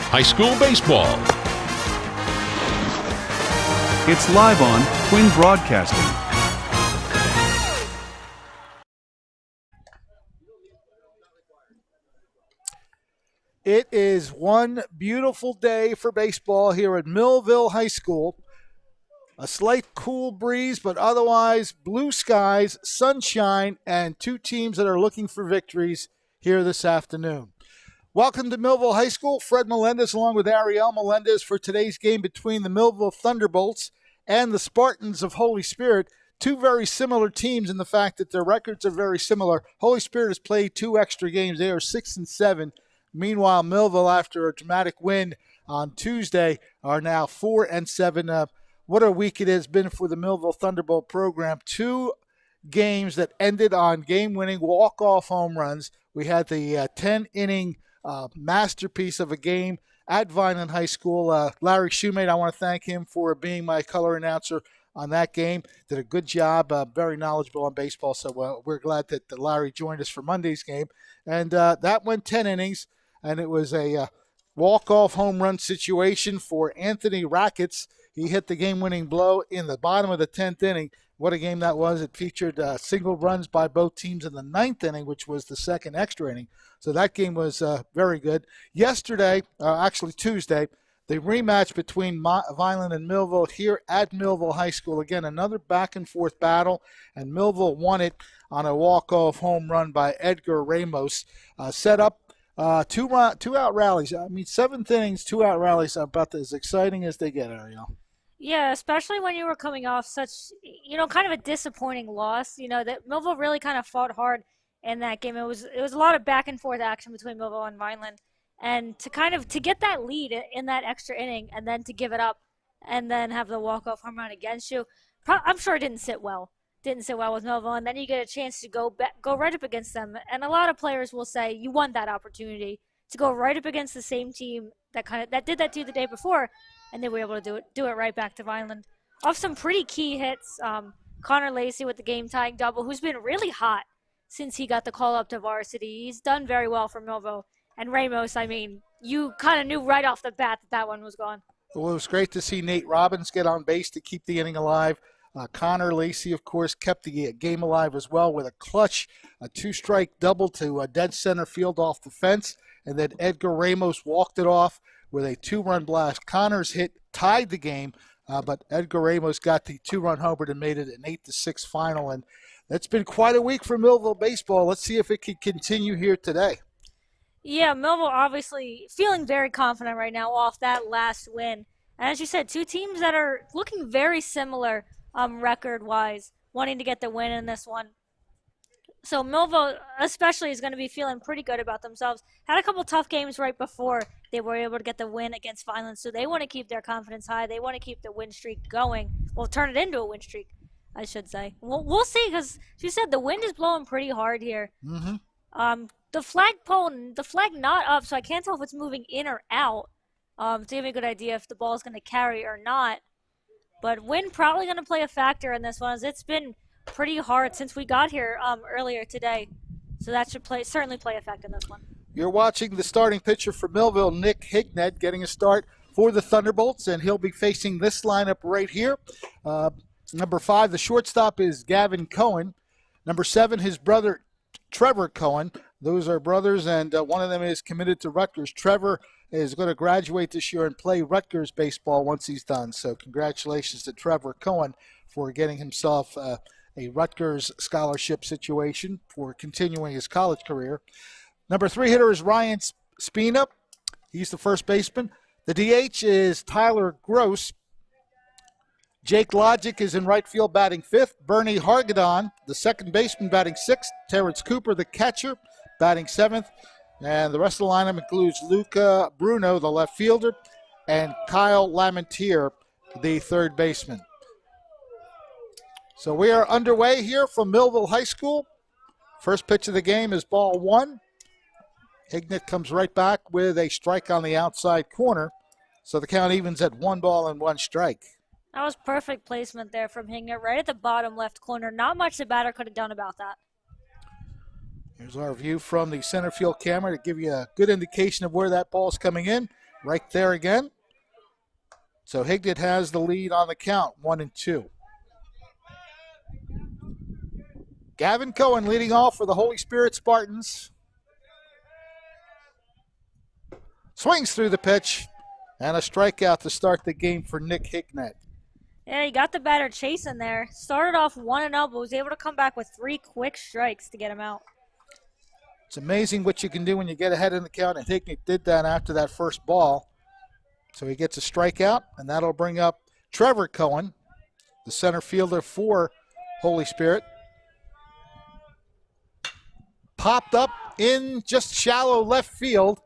High School Baseball. It's live on Twin Broadcasting. It is one beautiful day for baseball here at Millville High School. A slight cool breeze, but otherwise blue skies, sunshine, and two teams that are looking for victories here this afternoon. Welcome to Millville High School. Fred Melendez along with Ariel Melendez for today's game between the Millville Thunderbolts and the Spartans of Holy Spirit. Two very similar teams in the fact that their records are very similar. Holy Spirit has played 2 extra games. They are 6-7. Meanwhile, Millville, after a dramatic win on Tuesday, are now 4-7. What a week it has been for the Millville Thunderbolt program. 2 games that ended on game-winning walk-off home runs. We had the 10-inning masterpiece of a game at Vineland High School. Larry Shoemate, I want to thank him for being my color announcer on that game. Did a good job, very knowledgeable on baseball, so we're glad that Larry joined us for Monday's game. And that went 10 innings, and it was a walk-off home run situation for Anthony Rackets. He hit the game-winning blow in the bottom of the 10th inning. What a game that was. It featured single runs by both teams in the 9th inning, which was the second extra inning. So that game was very good. Yesterday, actually Tuesday, the rematch between Vineland and Millville here at Millville High School. Again, another back-and-forth battle, and Millville won it on a walk-off home run by Edgar Ramos. Set up two-out rallies. I mean, 7th innings, 2-out rallies are about as exciting as they get, Ariel. Yeah, especially when you were coming off such, kind of a disappointing loss. That Millville really kind of fought hard in that game. It was a lot of back and forth action between Millville and Vineland, and to get that lead in that extra inning and then to give it up and then have the walk-off home run against you, I'm sure it didn't sit well. Didn't sit well with Millville, and then you get a chance to go right up against them. And a lot of players will say you want that opportunity to go right up against the same team that did that to you the day before. And they were able to do it right back to Vineland. Off some pretty key hits, Connor Lacey with the game-tying double, who's been really hot since he got the call up to varsity. He's done very well for Millville. And Ramos, you kind of knew right off the bat that one was gone. Well, it was great to see Nate Robbins get on base to keep the inning alive. Connor Lacey, of course, kept the game alive as well with a clutch, a 2-strike double to dead center field off the fence. And then Edgar Ramos walked it off with a 2-run blast. Connor's hit tied the game, but Edgar Ramos got the 2-run homer and made it an 8-6 final. And it's been quite a week for Millville baseball. Let's see if it can continue here today. Yeah, Millville obviously feeling very confident right now off that last win. And as you said, 2 teams that are looking very similar record-wise, wanting to get the win in this one. So Millville especially is going to be feeling pretty good about themselves. Had a couple tough games right before they were able to get the win against Vineland, so they want to keep their confidence high. They want to keep the win streak going. Well, turn it into a win streak, I should say. We'll see, because she said the wind is blowing pretty hard here. Mm-hmm. The flag not up, so I can't tell if it's moving in or out to give me a good idea if the ball is going to carry or not. But wind probably going to play a factor in this one, as it's been pretty hard since we got here earlier today. So that should certainly play a factor in this one. You're watching the starting pitcher for Millville, Nick Hignett, getting a start for the Thunderbolts, and he'll be facing this lineup right here. Number 5, the shortstop, is Gavin Cohen. Number 7, his brother, Trevor Cohen. Those are brothers, and one of them is committed to Rutgers. Trevor is going to graduate this year and play Rutgers baseball once he's done. So congratulations to Trevor Cohen for getting himself a Rutgers scholarship situation for continuing his college career. Number 3 hitter is Ryan Spina. He's the first baseman. The DH is Tyler Gross. Jake Logic is in right field batting 5th. Bernie Hargadon, the second baseman, batting 6th. Terrence Cooper, the catcher, batting 7th. And the rest of the lineup includes Luca Bruno, the left fielder, and Kyle Lamentier, the third baseman. So we are underway here from Millville High School. First pitch of the game is ball 1. Hignett comes right back with a strike on the outside corner. So the count evens at 1 ball and 1 strike. That was perfect placement there from Hignett, right at the bottom left corner. Not much the batter could have done about that. Here's our view from the center field camera to give you a good indication of where that ball is coming in. right there again. So Hignett has the lead on the count, 1-2. Gavin Cohen leading off for the Holy Spirit Spartans. Swings through the pitch, and a strikeout to start the game for Nick Hignett. Yeah, he got the batter chasing there. Started off 1-0, but was able to come back with 3 quick strikes to get him out. It's amazing what you can do when you get ahead in the count, and Hignett did that after that first ball. So he gets a strikeout, and that'll bring up Trevor Cohen, the center fielder for Holy Spirit. Popped up in just shallow left field.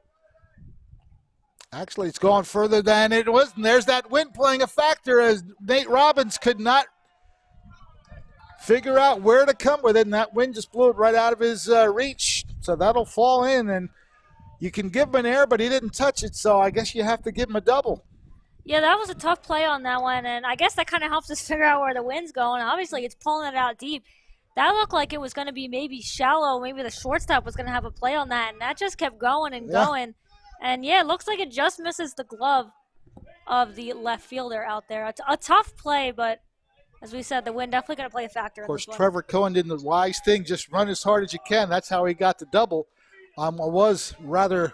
Actually, it's gone further than it was, and there's that wind playing a factor as Nate Robbins could not figure out where to come with it, and that wind just blew it right out of his reach. So that'll fall in, and you can give him an error, but he didn't touch it, so I guess you have to give him a double. Yeah, that was a tough play on that one, and I guess that kind of helps us figure out where the wind's going. Obviously, it's pulling it out deep. That looked like it was going to be maybe shallow. Maybe the shortstop was going to have a play on that, and that just kept going and going. And, yeah, it looks like it just misses the glove of the left fielder out there. It's a tough play, but as we said, the wind definitely going to play a factor. Of course, Trevor Cohen did the wise thing, just run as hard as you can. That's how he got the double. It was rather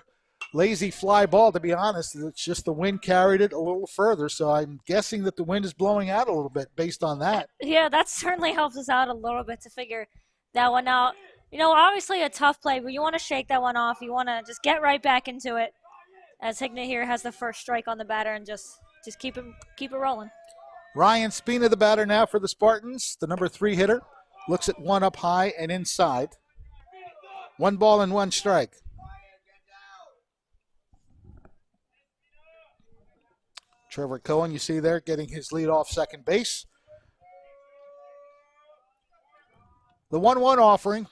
lazy fly ball, to be honest. It's just the wind carried it a little further, so I'm guessing that the wind is blowing out a little bit based on that. Yeah, that certainly helps us out a little bit to figure that one out. You know, obviously a tough play, but you want to shake that one off. You want to just get right back into it, as Hignett here has the first strike on the batter, and just keep it rolling. Ryan Spina, the batter now for the Spartans, the number 3 hitter. Looks at one up high and inside. 1 ball and 1 strike. Trevor Cohen, you see there, getting his lead off second base. The 1-1 offering.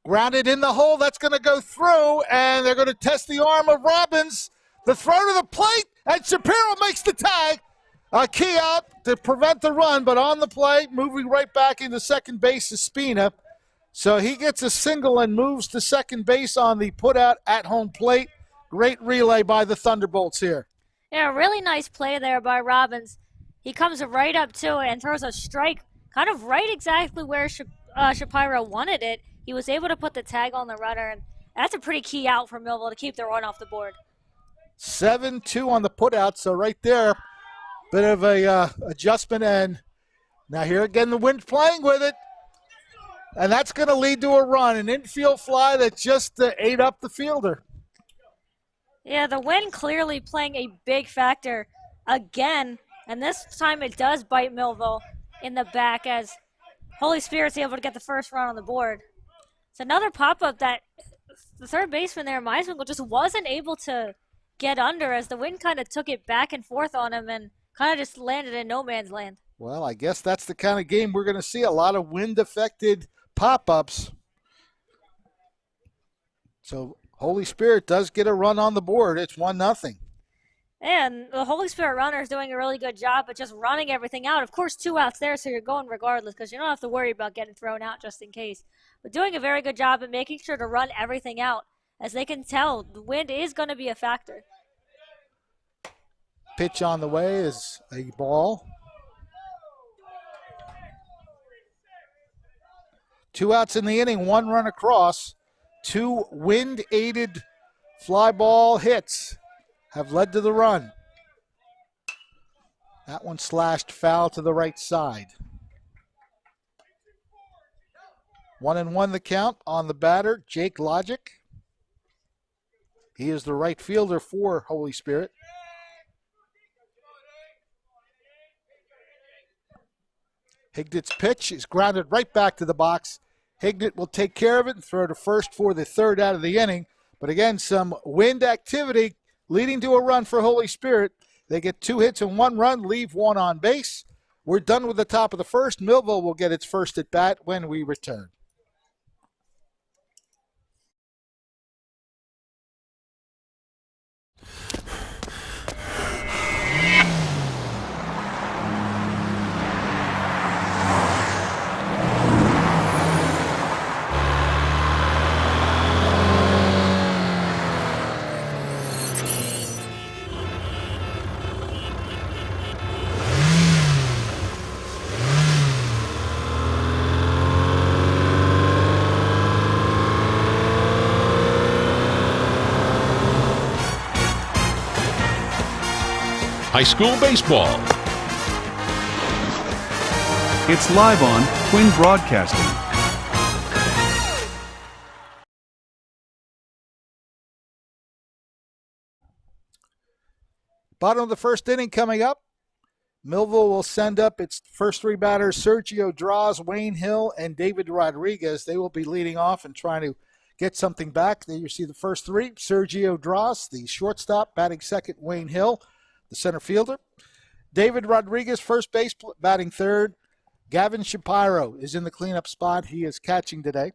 Grounded in the hole. That's going to go through, and they're going to test the arm of Robbins. The throw to the plate, and Shapiro makes the tag. A key out to prevent the run, but on the play, moving right back into second base is Spina. So he gets a single and moves to second base on the put-out at home plate. Great relay by the Thunderbolts here. Yeah, really nice play there by Robbins. He comes right up to it and throws a strike kind of right exactly where Shapiro wanted it. He was able to put the tag on the runner, and that's a pretty key out for Millville to keep the run off the board. 7-2 on the put-out, so right there, bit of a adjustment, and now here again the wind playing with it. And that's going to lead to a run, an infield fly that just ate up the fielder. Yeah, the wind clearly playing a big factor again, and this time it does bite Millville in the back as Holy Spirit's able to get the first run on the board. It's another pop-up that the third baseman there, Meiswinkle, just wasn't able to get under as the wind kind of took it back and forth on him and kind of just landed in no man's land. Well, I guess that's the kind of game we're going to see, a lot of wind-affected pop-ups. So Holy Spirit does get a run on the board. It's 1-0. And the Holy Spirit runner is doing a really good job at just running everything out. Of course, 2 outs there, so you're going regardless because you don't have to worry about getting thrown out just in case. But doing a very good job at making sure to run everything out. As they can tell, the wind is going to be a factor. Pitch on the way is a ball. 2 outs in the inning, 1 run across. 2 wind-aided fly ball hits have led to the run. That one slashed foul to the right side. 1-1 the count on the batter, Jake Logic. He is the right fielder for Holy Spirit. Hignett's pitch is grounded right back to the box. Hignett will take care of it and throw to first for the 3rd out of the inning. But again, some wind activity leading to a run for Holy Spirit. They get 2 hits and 1 run, leave 1 on base. We're done with the top of the 1st. Millville will get its first at bat when we return. High School Baseball. It's live on Twin Broadcasting. Bottom of the first inning coming up. Millville will send up its first three batters, Sergio Draws, Wayne Hill, and David Rodriguez. They will be leading off and trying to get something back. There you see the first three. Sergio Draws, the shortstop, batting second. Wayne Hill, the center fielder. David Rodriguez, first base, batting third. Gavin Shapiro is in the cleanup spot. He is catching today.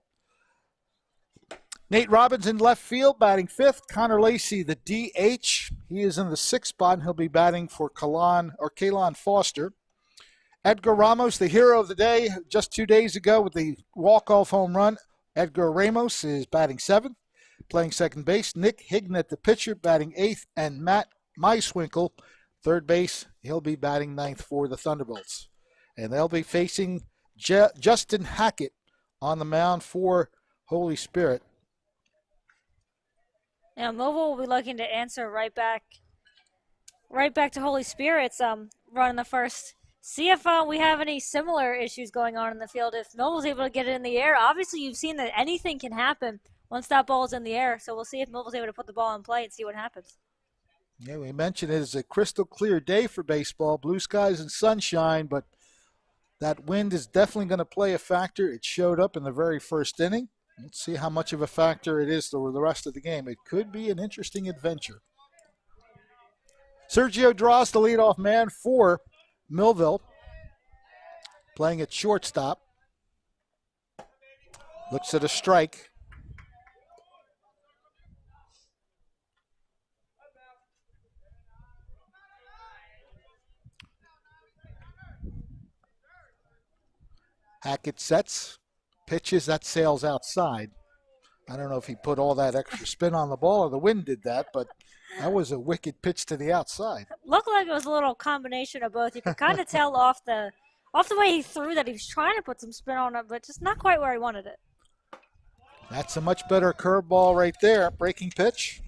Nate Robbins in left field, batting fifth. Connor Lacey, the DH. He is in the sixth spot, and he'll be batting for Kalon Foster. Edgar Ramos, the hero of the day, just 2 days ago with the walk-off home run. Edgar Ramos is batting seventh, playing second base. Nick Hignett, the pitcher, batting eighth. And Matt Meiswinkle, third base. He'll be batting ninth for the Thunderbolts. And they'll be facing Justin Hackett on the mound for Holy Spirit. Now, Millville will be looking to answer right back to Holy Spirit's run in the first. See if we have any similar issues going on in the field. If Millville's able to get it in the air, obviously you've seen that anything can happen once that ball is in the air. So we'll see if Millville's able to put the ball in play and see what happens. Yeah, we mentioned it is a crystal clear day for baseball, blue skies and sunshine, but that wind is definitely going to play a factor. It showed up in the very first inning. Let's see how much of a factor it is for the rest of the game. It could be an interesting adventure. Sergio Draws, the leadoff man for Millville, playing at shortstop. Looks at a strike. Hackett sets, pitches, that sails outside. I don't know if he put all that extra spin on the ball or the wind did that, but that was a wicked pitch to the outside. Looked like it was a little combination of both. You could kind of tell off the way he threw that he was trying to put some spin on it, but just not quite where he wanted it. That's a much better curveball right there. Breaking pitch.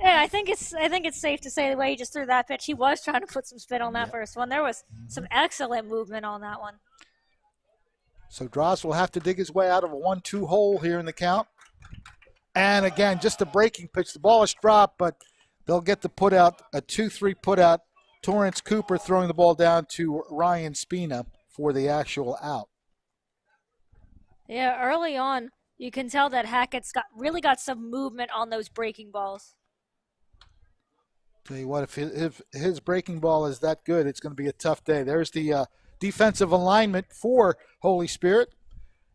Yeah, I think it's safe to say the way he just threw that pitch, he was trying to put some spin on that first one. There was some excellent movement on that one. So Draws will have to dig his way out of a 1-2 hole here in the count. And again, just a breaking pitch. The ball is dropped, but they'll get the put out, a 2-3 put out. Torrance Cooper throwing the ball down to Ryan Spina for the actual out. Yeah, early on, you can tell that Hackett's really got some movement on those breaking balls. Tell you what, if his breaking ball is that good, it's going to be a tough day. There's the defensive alignment for Holy Spirit.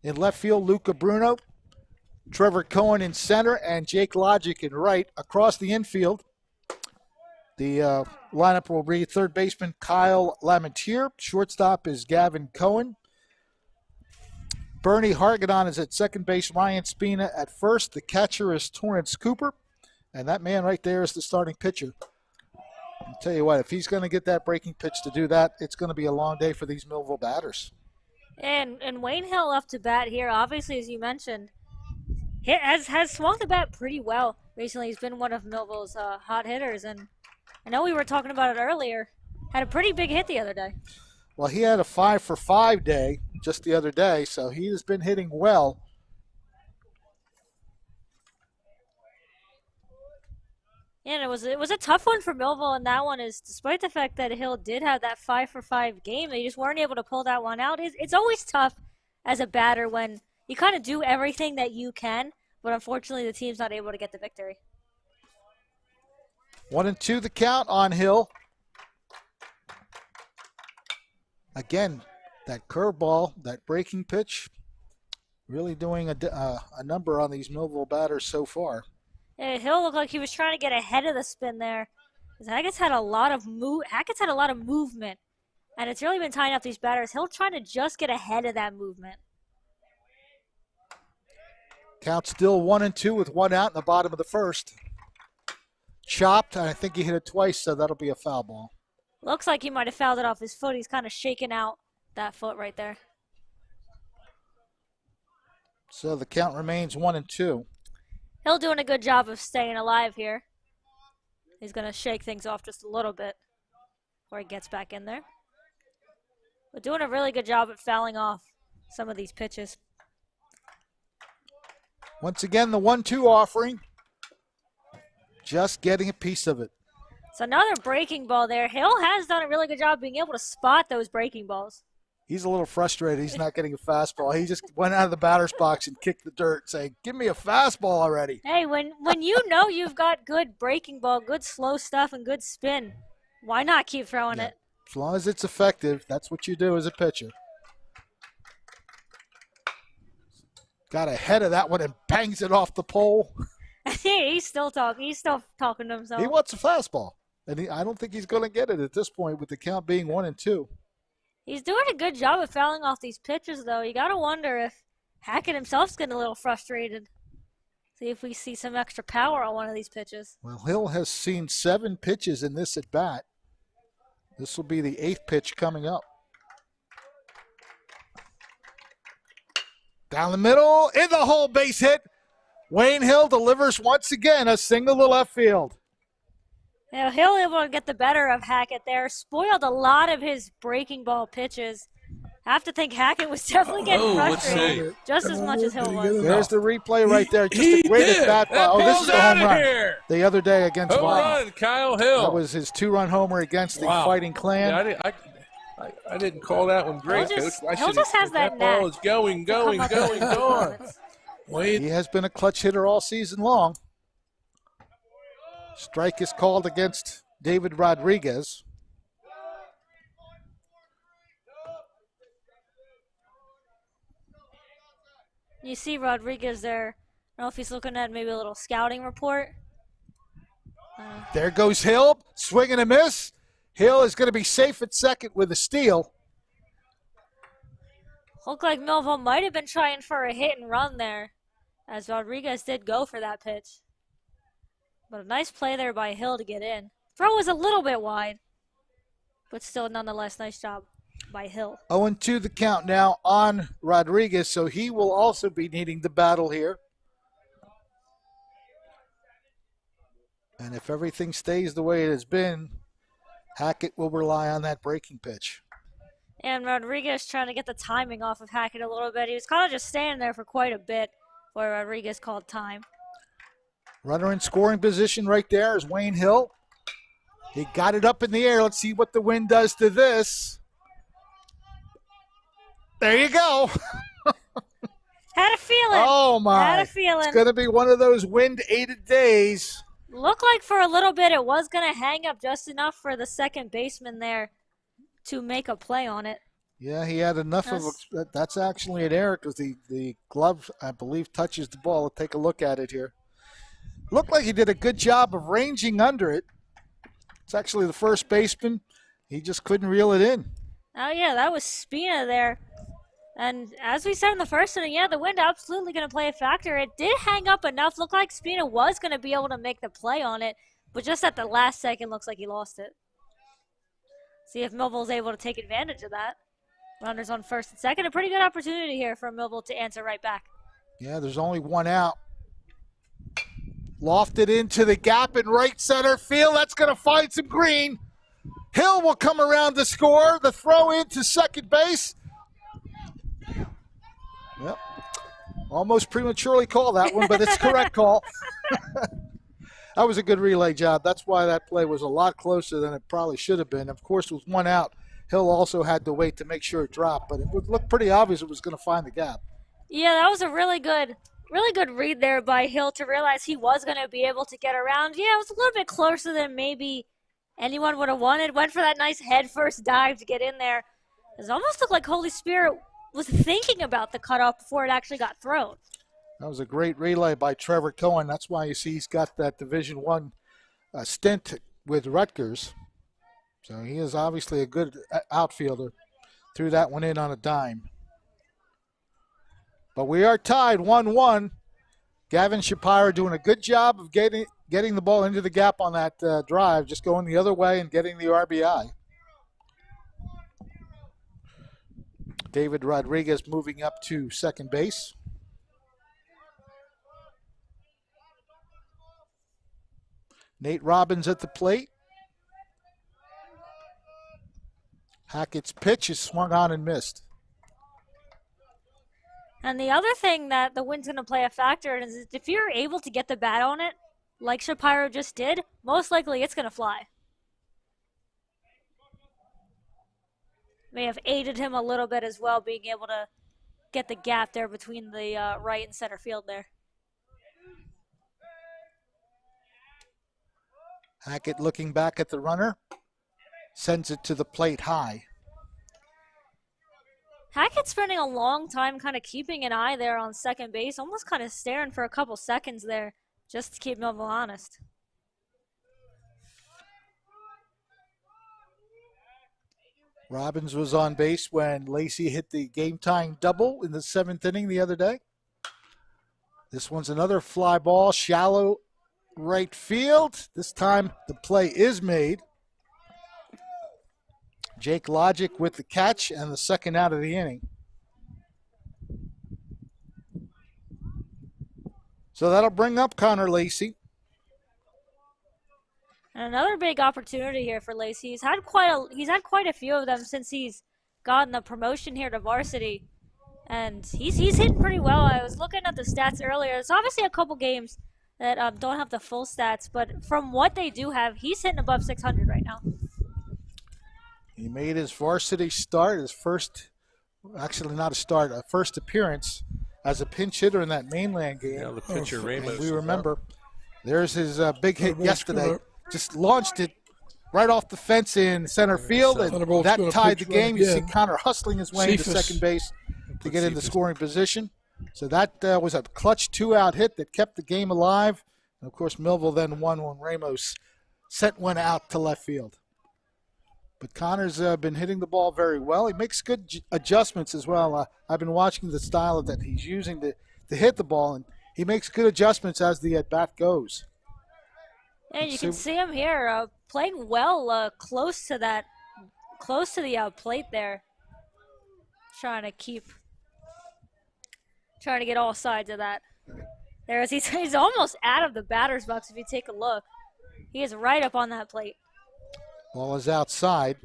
In left field, Luca Bruno. Trevor Cohen in center and Jake Logic in right. Across the infield, the lineup will read third baseman Kyle Lamentier. Shortstop is Gavin Cohen. Bernie Hargadon is at second base. Ryan Spina at first. The catcher is Torrance Cooper. And that man right there is the starting pitcher. I'll tell you what, if he's going to get that breaking pitch to do that, it's going to be a long day for these Millville batters. And Wayne Hill up to bat here, obviously, as you mentioned, has swung the bat pretty well recently. He's been one of Millville's hot hitters, and I know we were talking about it earlier. Had a pretty big hit the other day. Well, he had a 5-for-5 day just the other day, so he has been hitting well. And it was a tough one for Millville, and that one is, despite the fact that Hill did have that 5-for-5 game, they just weren't able to pull that one out. It's always tough as a batter when you kind of do everything that you can, but unfortunately the team's not able to get the victory. 1-2 the count on Hill. Again, that curveball, that breaking pitch, really doing a number on these Millville batters so far. Yeah, Hill looked like he was trying to get ahead of the spin there. Hackett's had a lot of movement, and it's really been tying up these batters. Hill trying to just get ahead of that movement. Count still 1-2 with one out in the bottom of the first. Chopped, and I think he hit it twice, so that'll be a foul ball. Looks like he might have fouled it off his foot. He's kind of shaking out that foot right there. So the count remains 1-2. Hill doing a good job of staying alive here. He's going to shake things off just a little bit. before he gets back in there. But doing a really good job at fouling off some of these pitches. Once again, the 1-2 offering. Just getting a piece of it. It's another breaking ball there. Hill has done a really good job being able to spot those breaking balls. He's a little frustrated. He's not getting a fastball. He just went out of the batter's box and kicked the dirt, saying, give me a fastball already. Hey, when you know you've got good breaking ball, good slow stuff, and good spin, why not keep throwing it? As long as it's effective, that's what you do as a pitcher. Got ahead of that one and bangs it off the pole. He's still talking. He's still talking to himself. He wants a fastball, and I don't think he's going to get it at this point with the count being 1-2. He's doing a good job of fouling off these pitches, though. You got to wonder if Hackett himself's getting a little frustrated. See if we see some extra power on one of these pitches. Well, Hill has seen 7 pitches in this at bat. This will be the 8th pitch coming up. Down the middle, in the hole, base hit. Wayne Hill delivers once again a single to left field. Now, Hill able to get the better of Hackett there. Spoiled a lot of his breaking ball pitches. I have to think Hackett was definitely getting frustrated just as much as Hill was. There's the replay right there. Just a great at bat. Oh, this is the home run. The other day against Home run, Kyle Hill. That was his 2-run homer against the Fighting Clan. Yeah, I didn't call that one great, Coach. Hill just has that ball is going. He has been a clutch hitter all season long. Strike is called against David Rodriguez. You see Rodriguez there. I don't know if he's looking at maybe a little scouting report. There goes Hill. Swing and a miss. Hill is going to be safe at second with a steal. Looked like Millville might have been trying for a hit and run there, as Rodriguez did go for that pitch. But a nice play there by Hill to get in. Throw was a little bit wide, but still nonetheless nice job by Hill. 0-2 the count now on Rodriguez, so he will also be needing the battle here. And if everything stays the way it has been, Hackett will rely on that breaking pitch. And Rodriguez trying to get the timing off of Hackett a little bit. He was kind of just standing there for quite a bit before Rodriguez called time. Runner in scoring position right there is Wayne Hill. He got it up in the air. Let's see what the wind does to this. There you go. Had a feeling. Oh, my. Had a feeling. It's going to be one of those wind-aided days. Looked like for a little bit it was going to hang up just enough for the second baseman there to make a play on it. Yeah, he had enough of a, that's actually an error because the glove, I believe, touches the ball. Let's take a look at it here. Looked like he did a good job of ranging under it. It's actually the first baseman. He just couldn't reel it in. Oh, yeah, that was Spina there. And as we said in the first inning, yeah, the wind absolutely going to play a factor. It did hang up enough. Looked like Spina was going to be able to make the play on it, but just at the last second, looks like he lost it. See if Millville's able to take advantage of that. Runners on first and second. A pretty good opportunity here for Millville to answer right back. Yeah, there's only one out. Lofted into the gap in right center field. That's going to find some green. Hill will come around to score. The throw into second base. Yep. Almost prematurely called that one, but it's correct call. That was a good relay job. That's why that play was a lot closer than it probably should have been. Of course, it was one out. Hill also had to wait to make sure it dropped, but it would look pretty obvious it was going to find the gap. Yeah, that was a really good read there by Hill to realize he was going to be able to get around. Yeah, it was a little bit closer than maybe anyone would have wanted. Went for that nice head first dive to get in there. It almost looked like Holy Spirit was thinking about the cutoff before it actually got thrown. That was a great relay by Trevor Cohen. That's why you see he's got that Division I stint with Rutgers. So he is obviously a good outfielder. Threw that one in on a dime. But we are tied 1-1. Gavin Shapiro doing a good job of getting the ball into the gap on that drive, just going the other way and getting the RBI. David Rodriguez moving up to second base. Nate Robbins at the plate. Hackett's pitch is swung on and missed. And the other thing that the wind's going to play a factor in is if you're able to get the bat on it, like Shapiro just did, most likely it's going to fly. May have aided him a little bit as well, being able to get the gap there between the right and center field there. Hackett looking back at the runner, sends it to the plate high. Hackett's spending a long time kind of keeping an eye there on second base, almost kind of staring for a couple seconds there just to keep Millville honest. Robbins was on base when Lacey hit the game-tying double in the 7th inning the other day. This one's another fly ball, shallow right field. This time the play is made. Jake Logic with the catch and the second out of the inning. So that'll bring up Connor Lacey. And another big opportunity here for Lacey. He's had quite a few of them since he's gotten the promotion here to varsity, and he's hitting pretty well. I was looking at the stats earlier. It's obviously a couple games that don't have the full stats, but from what they do have, he's hitting above 600 right now. He made his varsity start, his first, actually not a start, a first appearance as a pinch hitter in that mainland game. Yeah, the pitcher Ramos. And we remember, there's his big hit yesterday. Just launched it right off the fence in center field, and that tied the game. You see Connor hustling his way into second base to get into scoring position. So that was a clutch 2-out hit that kept the game alive. And of course, Millville then won when Ramos sent one out to left field. But Connor's been hitting the ball very well. He makes good adjustments as well. I've been watching the style that he's using to hit the ball, and he makes good adjustments as the at-bat goes. And you can see him here playing well close to the plate there. Trying to get all sides of that. He's almost out of the batter's box if you take a look. He is right up on that plate. Ball is outside.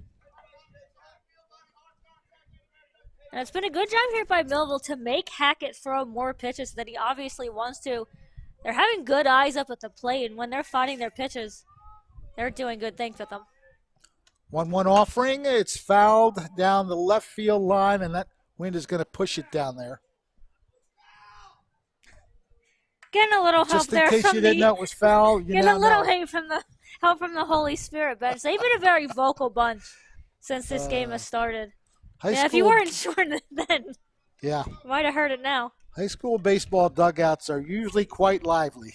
And it's been a good job here by Millville to make Hackett throw more pitches that he obviously wants to. They're having good eyes up at the plate, and when they're finding their pitches, they're doing good things with them. 1-1 offering. It's fouled down the left field line, and that wind is going to push it down there. Getting a little help there. Just in case you didn't know it was foul. Getting a little help from the Holy Spirit bench. They've been a very vocal bunch since this game has started. If you weren't sure then, you might have heard it now. High school baseball dugouts are usually quite lively.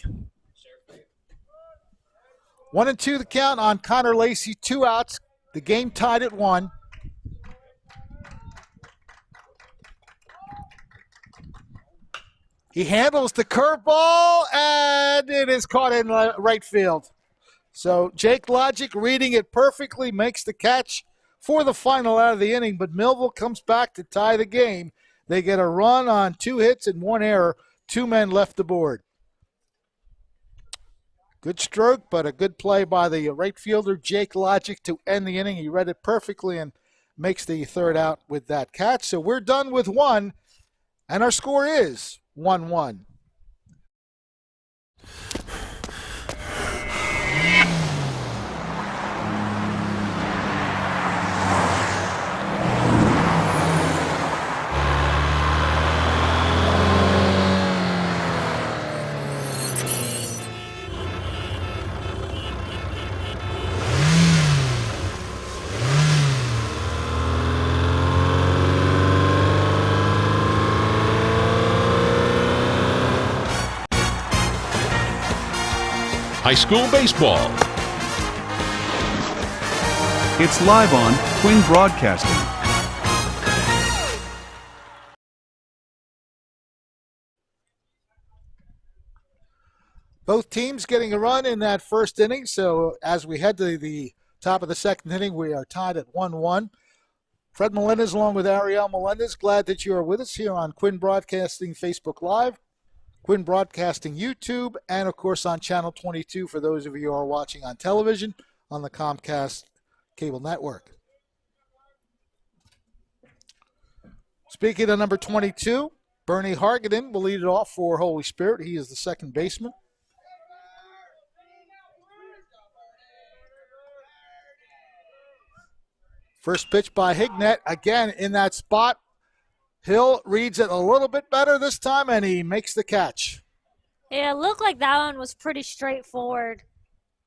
1-2 the count on Connor Lacey, 2 outs. The game tied at 1. He handles the curveball, and it is caught in right field. So Jake Logic reading it perfectly, makes the catch for the final out of the inning, but Millville comes back to tie the game. They get a run on 2 hits and 1 error, 2 men left aboard. Good stroke, but a good play by the right fielder, Jake Logic, to end the inning. He read it perfectly and makes the 3rd out with that catch. So we're done with 1, and our score is 1-1. High school baseball. It's live on Twin Broadcasting. Both teams getting a run in that first inning, so as we head to the top of the second inning, we are tied at 1-1. Fred Melendez along with Ariel Melendez, glad that you are with us here on Quinn Broadcasting Facebook Live, Quinn Broadcasting YouTube, and of course on Channel 22 for those of you who are watching on television on the Comcast cable network. Speaking of number 22, Bernie Hargaden will lead it off for Holy Spirit. He is the second baseman. First pitch by Hignett, again in that spot. Hill reads it a little bit better this time, and he makes the catch. Yeah, it looked like that one was pretty straightforward.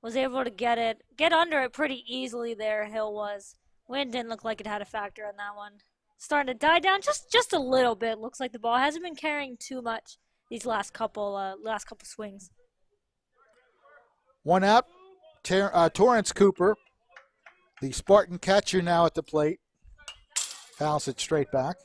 Was able to get under it pretty easily there, Hill was. Wind didn't look like it had a factor on that one. Starting to die down just a little bit. Looks like the ball hasn't been carrying too much these last couple swings. One out, Torrance Cooper, the Spartan catcher now at the plate, fouls it straight back.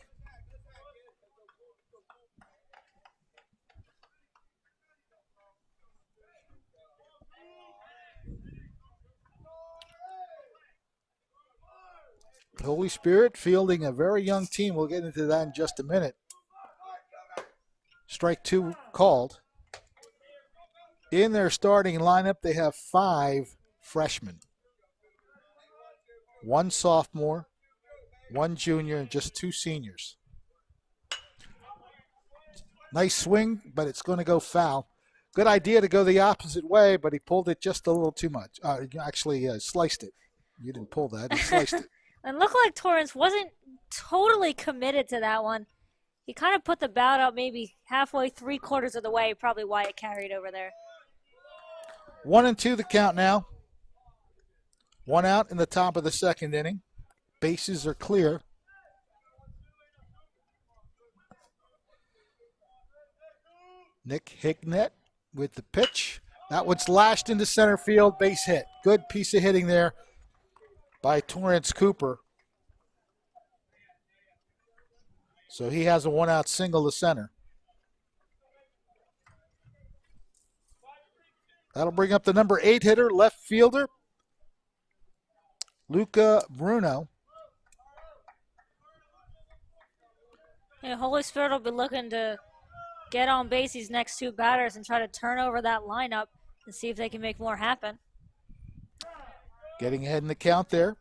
Holy Spirit fielding a very young team. We'll get into that in just a minute. Strike two called. In their starting lineup, they have 5 freshmen. 1 sophomore, 1 junior, and just 2 seniors. Nice swing, but it's going to go foul. Good idea to go the opposite way, but he pulled it just a little too much. Actually, sliced it. You didn't pull that, he sliced it. And looked like Torrance wasn't totally committed to that one. He kind of put the bat out maybe halfway, 3/4 of the way, probably why it carried over there. 1-2 the count now. 1 out in the top of the second inning. Bases are clear. Nick Hignett with the pitch. That one's lashed into center field, base hit. Good piece of hitting there by Torrance Cooper. So he has a 1-out single to center. That'll bring up the number 8 hitter, left fielder, Luca Bruno. Yeah, Holy Spirit will be looking to get on base these next 2 batters and try to turn over that lineup and see if they can make more happen. Getting ahead in the count there.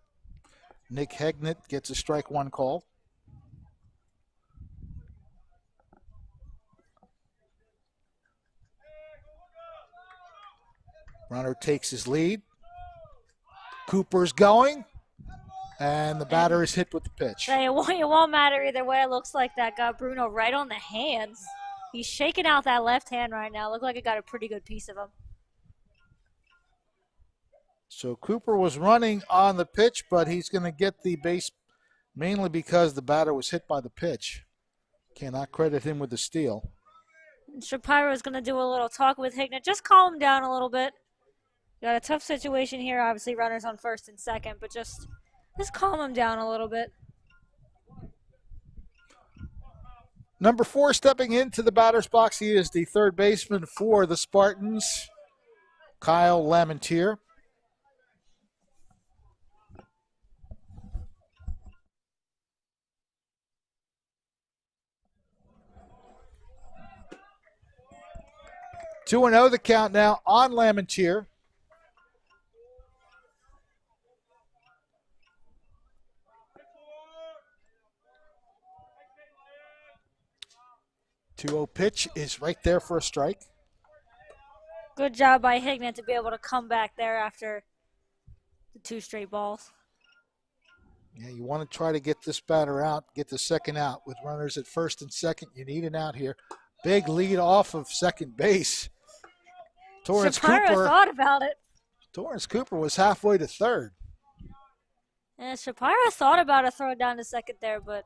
Nick Hignett gets a strike 1 call. Runner takes his lead. Cooper's going, and the batter is hit with the pitch. It won't matter either way. It looks like that got Bruno right on the hands. He's shaking out that left hand right now. Looked like it got a pretty good piece of him. So Cooper was running on the pitch, but he's going to get the base mainly because the batter was hit by the pitch. Cannot credit him with the steal. Shapiro is going to do a little talk with Hignett. Just calm him down a little bit. Got a tough situation here. Obviously, runners on first and second, but just calm him down a little bit. Number 4 stepping into the batter's box. He is the third baseman for the Spartans, Kyle Lamentier. Two and 0 the count now on Lamentier. The 2-0 pitch is right there for a strike. Good job by Hignett to be able to come back there after the 2 straight balls. Yeah, you want to try to get this batter out, get the second out. With runners at first and second, you need an out here. Big lead off of second base. Torrance Shapiro thought about it. Torrance Cooper was halfway to third. And Shapiro thought about a throw down to second there, but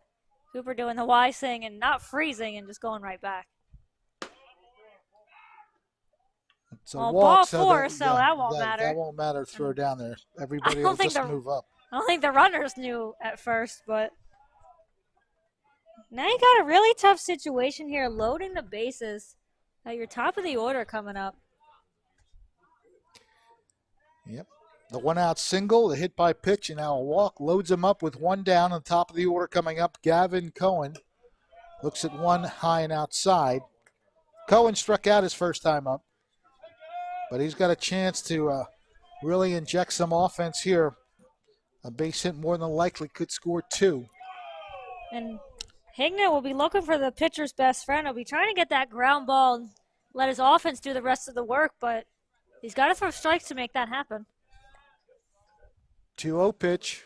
Cooper doing the wise thing and not freezing and just going right back. It's a well, walk, ball so 4, that won't matter. That won't matter. Throw down there. Everybody will just move up. I don't think the runners knew at first, but now you got a really tough situation here, loading the bases at your top of the order coming up. Yep. The 1-out single, the hit by pitch, and now a walk loads him up with 1 down on top of the order coming up. Gavin Cohen looks at 1 high and outside. Cohen struck out his first time up, but he's got a chance to really inject some offense here. A base hit more than likely could score 2. And Hignett will be looking for the pitcher's best friend. He'll be trying to get that ground ball and let his offense do the rest of the work, but he's got to throw strikes to make that happen. 2-0 pitch.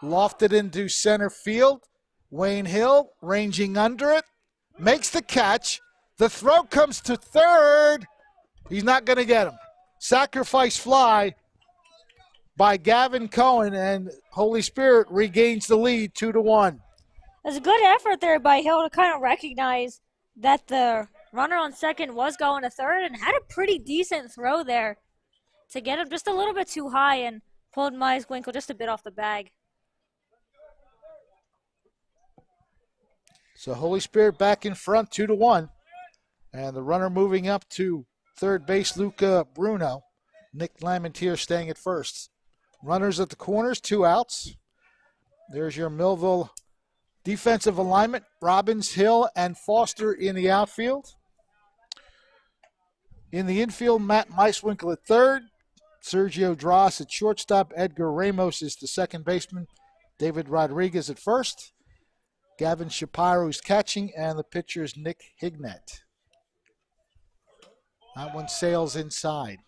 Lofted into center field. Wayne Hill ranging under it. Makes the catch. The throw comes to third. He's not going to get him. Sacrifice fly by Gavin Cohen, and Holy Spirit regains the lead 2-1. It's a good effort there by Hill to kind of recognize that the runner on second was going to third and had a pretty decent throw there to get him just a little bit too high and pulled Mize-Winkle just a bit off the bag. So Holy Spirit back in front 2-1. And the runner moving up to third base, Luca Bruno. Nick Lamentier staying at first. Runners at the corners, 2 outs. There's your Millville defensive alignment. Robbins, Hill, and Foster in the outfield. In the infield, Matt Mice-Winkle at third. Sergio Dras at shortstop. Edgar Ramos is the second baseman. David Rodriguez at first. Gavin Shapiro is catching, and the pitcher is Nick Hignett. That one sails inside.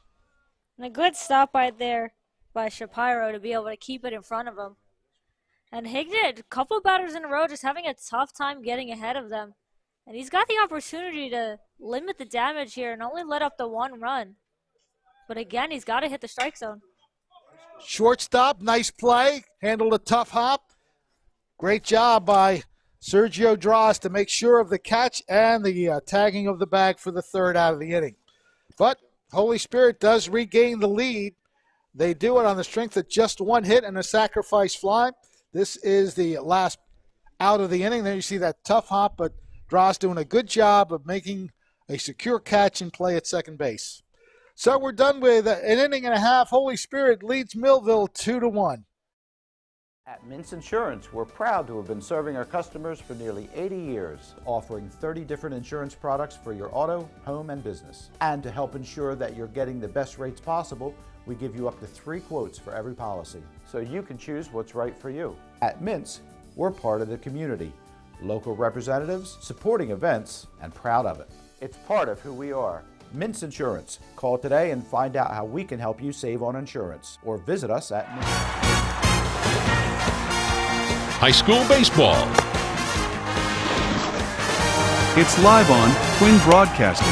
And a good stop by there by Shapiro to be able to keep it in front of him. And Hignett, a couple of batters in a row, just having a tough time getting ahead of them. And he's got the opportunity to limit the damage here and only let up the 1 run. But again, he's got to hit the strike zone. Shortstop, nice play. Handled a tough hop. Great job by Sergio Dras to make sure of the catch and the tagging of the bag for the third out of the inning. But Holy Spirit does regain the lead. They do it on the strength of just 1 hit and a sacrifice fly. This is the last out of the inning. There you see that tough hop, but Dras doing a good job of making a secure catch and play at second base. So we're done with an inning and a half. Holy Spirit leads Millville 2-1. At Mintz Insurance, we're proud to have been serving our customers for nearly 80 years, offering 30 different insurance products for your auto, home, and business. And to help ensure that you're getting the best rates possible, we give you up to 3 quotes for every policy, so you can choose what's right for you. At Mintz, we're part of the community, local representatives, supporting events, and proud of it. It's part of who we are. Mintz Insurance. Call today and find out how we can help you save on insurance, or visit us at Mintz. High school baseball. It's live on Twin Broadcasting.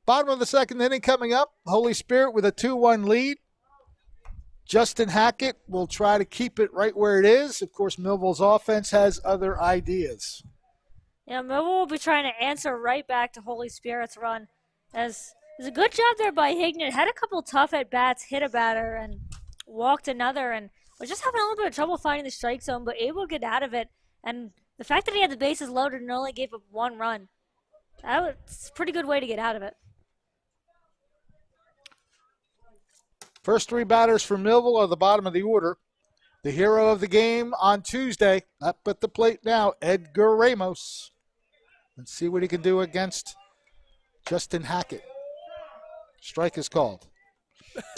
Bottom of the second inning coming up. Holy Spirit with a 2-1 lead. Justin Hackett will try to keep it right where it is. Of course, Millville's offense has other ideas. Yeah, Millville will be trying to answer right back to Holy Spirit's run. As it's a good job there by Hignett. Had a couple tough at-bats, hit a batter, and walked another, and was just having a little bit of trouble finding the strike zone, but able to get out of it. And the fact that he had the bases loaded and only gave up 1 run, that's a pretty good way to get out of it. First 3 batters for Millville are the bottom of the order. The hero of the game on Tuesday, up at the plate now, Edgar Ramos. Let's see what he can do against Justin Hackett. Strike is called.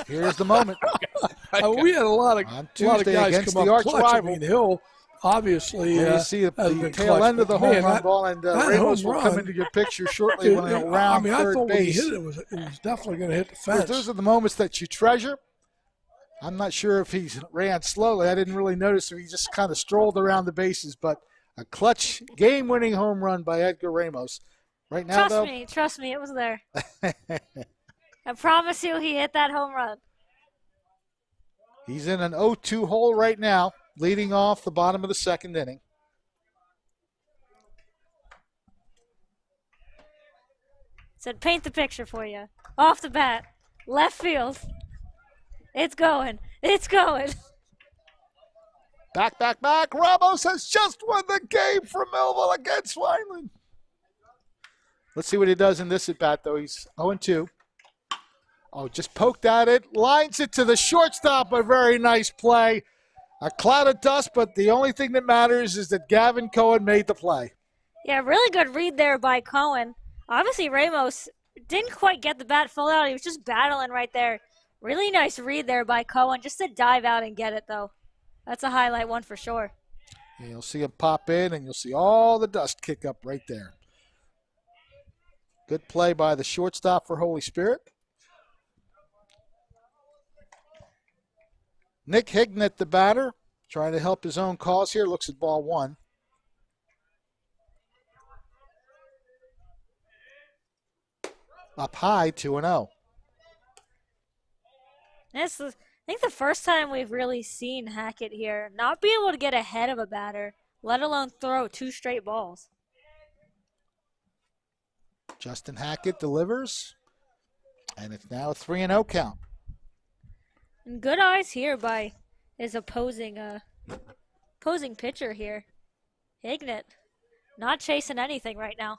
Here's the moment. We had a lot of guys against come the up arch clutch. rival. I mean, Hill obviously You see has the been tail clutch, end of the but home man, run ball, and that Ramos home will come run- into your picture shortly when he'll I round mean, I third thought when he base. hit it, it was definitely going to hit the fence. Those are the moments that you treasure. I'm not sure if he ran slowly. I didn't really notice if he just kind of strolled around the bases, but a clutch game-winning home run by Edgar Ramos. Right now, Trust me, it was there. I promise you he hit that home run. He's in an 0-2 hole right now, leading off the bottom of the second inning. Said paint the picture for you. Off the bat. Left field. It's going. It's going. Back. Ramos has just won the game for Millville against Wineland. Let's see what he does in this at-bat, though. He's 0-2. Oh, just poked at it. Lines it to the shortstop. A very nice play. A cloud of dust, but the only thing that matters is that Gavin Cohen made the play. Yeah, really good read there by Cohen. Obviously, Ramos didn't quite get the bat full out. He was just battling right there. Really nice read there by Cohen, just to dive out and get it, though. That's a highlight one for sure. And you'll see him pop in, and you'll see all the dust kick up right there. Good play by the shortstop for Holy Spirit. Nick Hignett, the batter, trying to help his own cause here. Looks at ball one. Up high, 2-0. I think the first time we've really seen Hackett here not be able to get ahead of a batter, let alone throw 2 straight balls. Justin Hackett delivers, and it's now a 3-0 count. And good eyes here by his opposing pitcher here. Hignett, not chasing anything right now.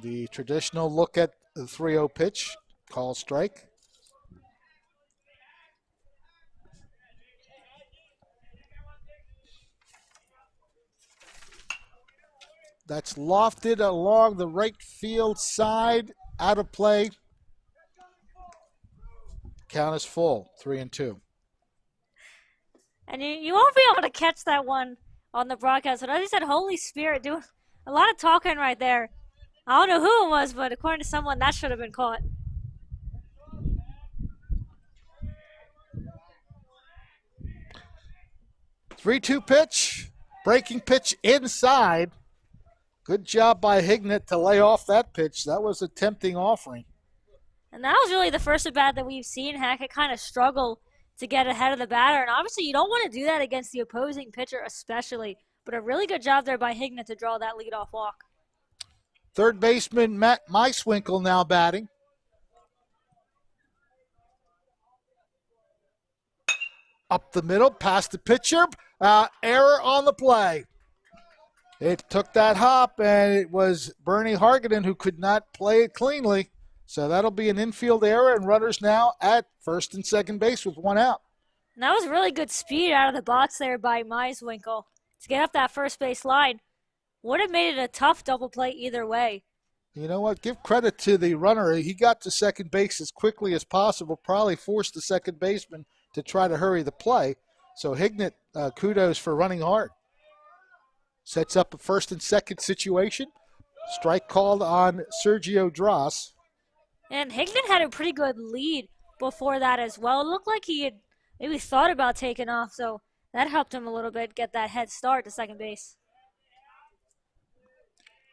The traditional look at the 3-0 pitch, call strike. That's lofted along the right field side, out of play. Count is full, 3-2. And you won't be able to catch that one on the broadcast. But as you said, Holy Spirit doing a lot of talking right there. I don't know who it was, but according to someone, that should have been caught. 3-2 pitch, breaking pitch inside. Good job by Hignett to lay off that pitch. That was a tempting offering. And that was really the first at bat that we've seen Hackett kind of struggle to get ahead of the batter. And obviously you don't want to do that against the opposing pitcher especially. But a really good job there by Hignett to draw that leadoff walk. Third baseman Matt Meiswinkle now batting. Up the middle, past the pitcher. Error on the play. It took that hop, and it was Bernie Hargaden who could not play it cleanly. So that'll be an infield error, and runners now at first and second base with one out. And that was really good speed out of the box there by Meiswinkle to get up that first base line. Would have made it a tough double play either way. You know what? Give credit to the runner. He got to second base as quickly as possible, probably forced the second baseman to try to hurry the play. So Hignett, kudos for running hard. Sets up a first and second situation. Strike called on Sergio Dross. And Hignett had a pretty good lead before that as well. It looked like he had maybe thought about taking off, so that helped him a little bit get that head start to second base.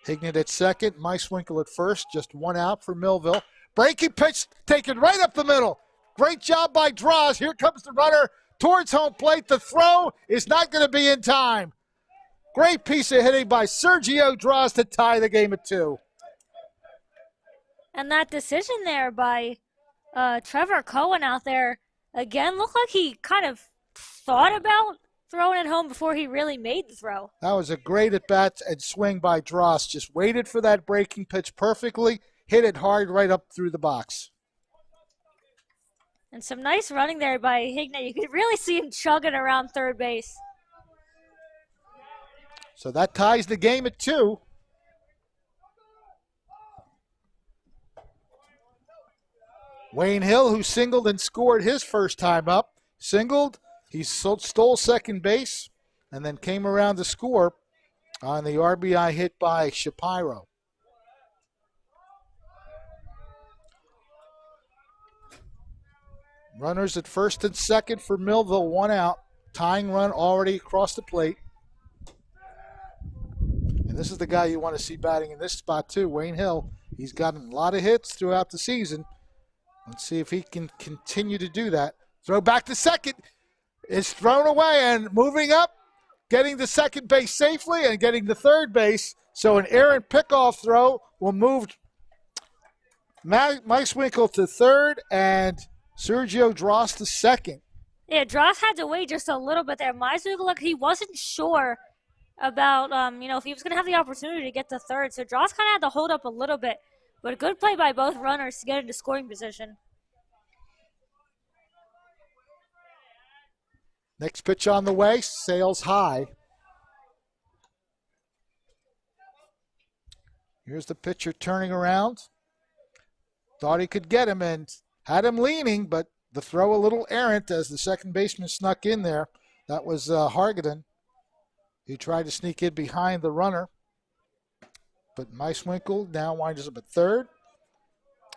Hignett at second, Meiswinkle at first, just one out for Millville. Breaking pitch taken right up the middle. Great job by Dross. Here comes the runner towards home plate. The throw is not going to be in time. Great piece of hitting by Sergio Dross to tie the game at 2. And that decision there by Trevor Cohen out there, again, looked like he kind of thought about throwing it home before he really made the throw. That was a great at-bat and swing by Dross. Just waited for that breaking pitch perfectly, hit it hard right up through the box. And some nice running there by Hignett. You could really see him chugging around third base. So that ties the game at 2. Wayne Hill, who singled and scored his first time up, singled, he stole second base, and then came around to score on the RBI hit by Shapiro. Runners at first and second for Millville, one out. Tying run already across the plate. And this is the guy you want to see batting in this spot too, Wayne Hill. He's gotten a lot of hits throughout the season. Let's see if he can continue to do that. Throw back to second. It's thrown away and moving up, getting to second base safely and getting to third base. So an errant pickoff throw will move Meiswinkle to third and Sergio Dross to second. Yeah, Dross had to wait just a little bit there. Meiswinkle, like he wasn't sure about, if he was going to have the opportunity to get to third. So Dross kind of had to hold up a little bit. But a good play by both runners to get into scoring position. Next pitch on the way, sails high. Here's the pitcher turning around. Thought he could get him and Had him leaning, but the throw a little errant as the second baseman snuck in there. That was Hargadon, who tried to sneak in behind the runner. But Meiswinkle now winds up at third,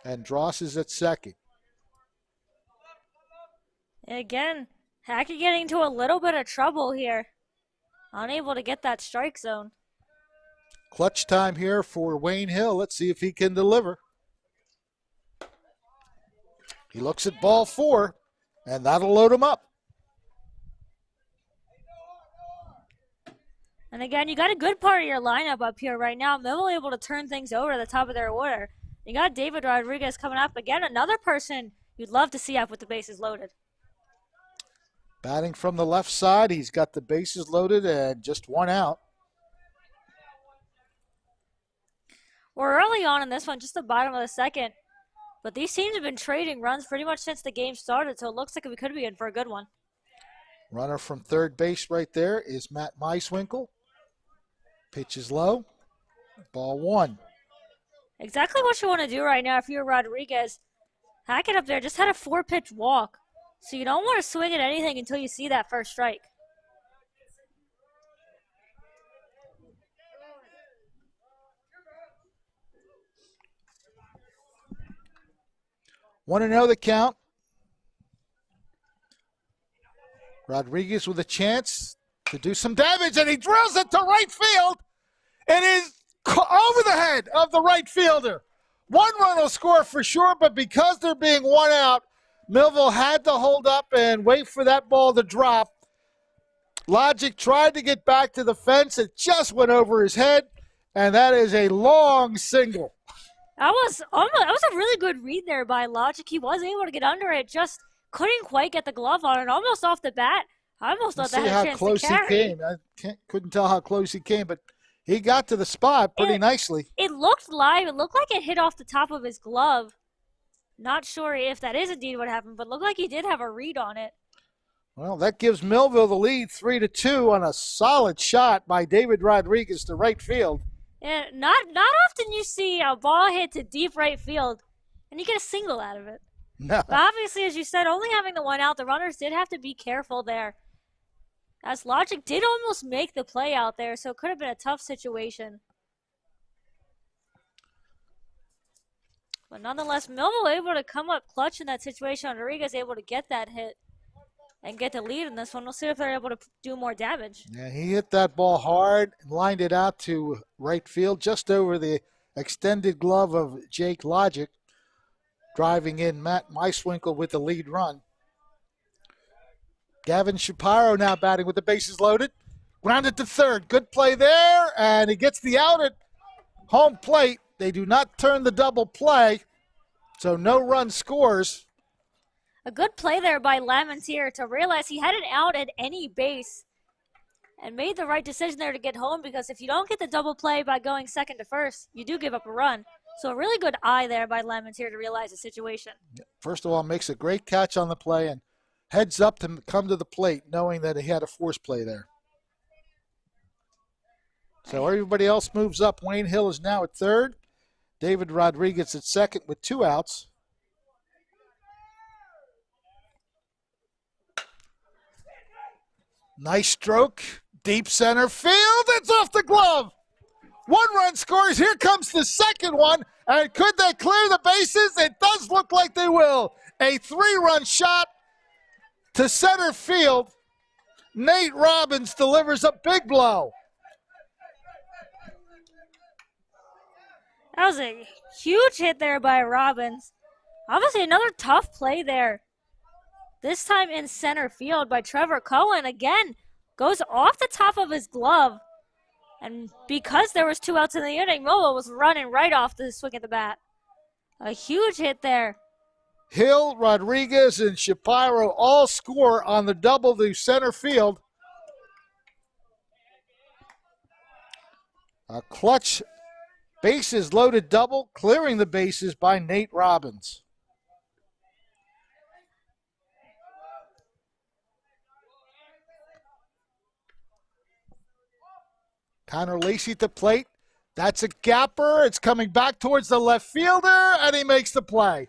and Dross is at second. Again, Hackett getting into a little bit of trouble here. Unable to get that strike zone. Clutch time here for Wayne Hill. Let's see if he can deliver. He looks at ball 4, and that'll load him up. And again, you got a good part of your lineup up here right now. Millville able to turn things over to the top of their order. You got David Rodriguez coming up. Again, another person you'd love to see up with the bases loaded. Batting from the left side, he's got the bases loaded and just one out. We're early on in this one, just the bottom of the second. But these teams have been trading runs pretty much since the game started, so it looks like we could be in for a good one. Runner from third base right there is Matt Meiswinkle. Pitch is low. Ball 1. Exactly what you want to do right now if you're Rodriguez. Hackett up there just had a 4-pitch walk. So you don't want to swing at anything until you see that first strike. Want to know the count? Rodriguez with a chance to do some damage, and he drills it to right field. It is over the head of the right fielder. One run will score for sure, but because they're being one out, Millville had to hold up and wait for that ball to drop. Logic tried to get back to the fence. It just went over his head, and that is a long single. That was a really good read there by Logic. He was able to get under it, just couldn't quite get the glove on it, almost off the bat. I almost thought that had a chance to carry. See how close he came. Couldn't tell how close he came, but he got to the spot pretty nicely. It looked live. It looked like it hit off the top of his glove. Not sure if that is indeed what happened, but looked like he did have a read on it. Well, that gives Millville the lead 3-2 on a solid shot by David Rodriguez to right field. Yeah, not often you see a ball hit to deep right field and you get a single out of it. No. But obviously, as you said, only having the one out, the runners did have to be careful there. As Logic did almost make the play out there, so it could have been a tough situation. But nonetheless, Millville able to come up clutch in that situation. Rodriguez able to get that hit and get the lead in this one. We'll see if they're able to do more damage. Yeah, he hit that ball hard and lined it out to right field, just over the extended glove of Jake Logic, driving in Matt Meiswinkle with the lead run. Gavin Shapiro now batting with the bases loaded. Grounded to third. Good play there, and he gets the out at home plate. They do not turn the double play, so no run scores. A good play there by Lamentier to realize he had an out at any base and made the right decision there to get home, because if you don't get the double play by going second to first, you do give up a run. So a really good eye there by Lamentier to realize the situation. First of all, makes a great catch on the play and heads up to come to the plate knowing that he had a force play there. So everybody else moves up. Wayne Hill is now at third. David Rodriguez at second with 2 outs. Nice stroke. Deep center field. It's off the glove. 1 run scores. Here comes the second one. And could they clear the bases? It does look like they will. A 3-run shot to center field. Nate Robbins delivers a big blow. That was a huge hit there by Robbins. Obviously another tough play there. This time in center field by Trevor Cohen. Again, goes off the top of his glove. And because there was 2 outs in the inning, Millville was running right off the swing of the bat. A huge hit there. Hill, Rodriguez, and Shapiro all score on the double to center field. A clutch bases loaded double, clearing the bases by Nate Robbins. Connor Lacey at the plate. That's a gapper. It's coming back towards the left fielder, and he makes the play.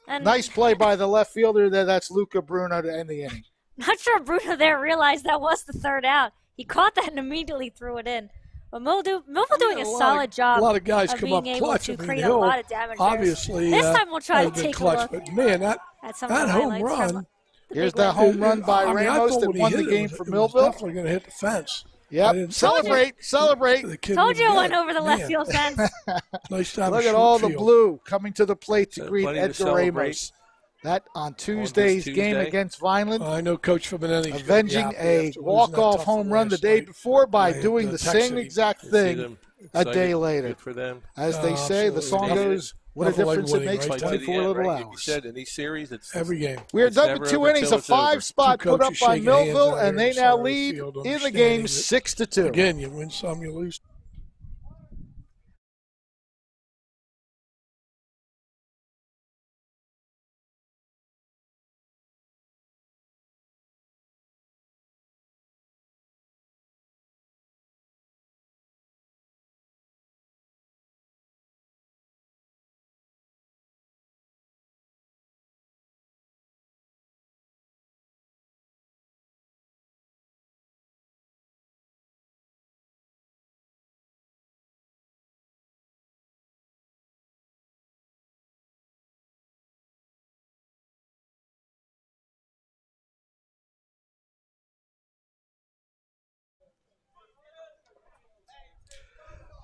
And Nice play by the left fielder there. That's Luca Bruno to end the inning. not sure Bruno there realized that was the third out. He caught that and immediately threw it in. But Millville doing a solid job. A lot of guys of come being up able clutch. to I mean, create a Hill lot of damage. obviously this time we'll try to has been take clutch, a look but man, that at some of that the home highlights run. from the Here's big that win. home run by I mean, I Ramos thought that when he won hit the game it for was Millville. definitely going to hit the fence. I Yep. didn't- Celebrate. The kid Told you it was went good. over the left Man, field fence. Nice time. Look to at all the short field. blue coming to the plate to So greet plenty to Edgar celebrate. Ramos. That on Tuesday's game Tuesday. against Vineland. I know Coach Fiminelli's Avenging a walk-off home run the day before by doing the same exact You see thing them a excited. day later. Good for them. As they say, the absolutely. song They goes, what a Nothing like difference it winning, makes right? for Fight to the 24 end, little right? You hours. said in these series, it's every game. We are It's done never with 2 over innings, till a it's over. 5-spot Two put up coaches by shaking hands Millville, out here and they on the now side of the lead field, in the understanding game that, 6-2. Again, you win some, you lose.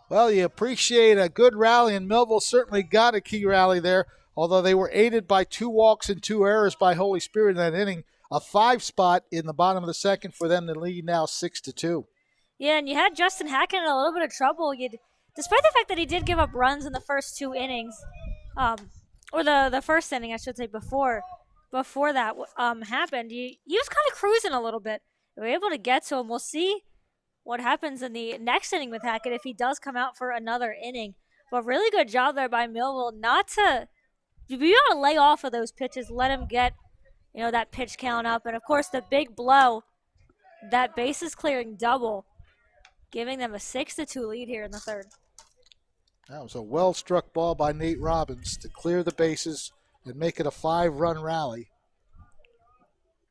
Well, you appreciate a good rally, and Millville certainly got a key rally there, although they were aided by 2 walks and 2 errors by Holy Spirit in that inning. A 5-spot in the bottom of the second for them to lead now 6-2. Yeah, and you had Justin Hackett in a little bit of trouble. Despite the fact that he did give up runs in the first 2 innings, or the first inning, I should say, before that happened, he was kind of cruising a little bit. They were able to get to him. We'll see what happens in the next inning with Hackett if he does come out for another inning. But really good job there by Millville not to be able to lay off of those pitches, let him get that pitch count up, and of course the big blow, that bases clearing double, giving them a 6-2 lead here in the third. That was a well-struck ball by Nate Robbins to clear the bases and make it a 5-run rally.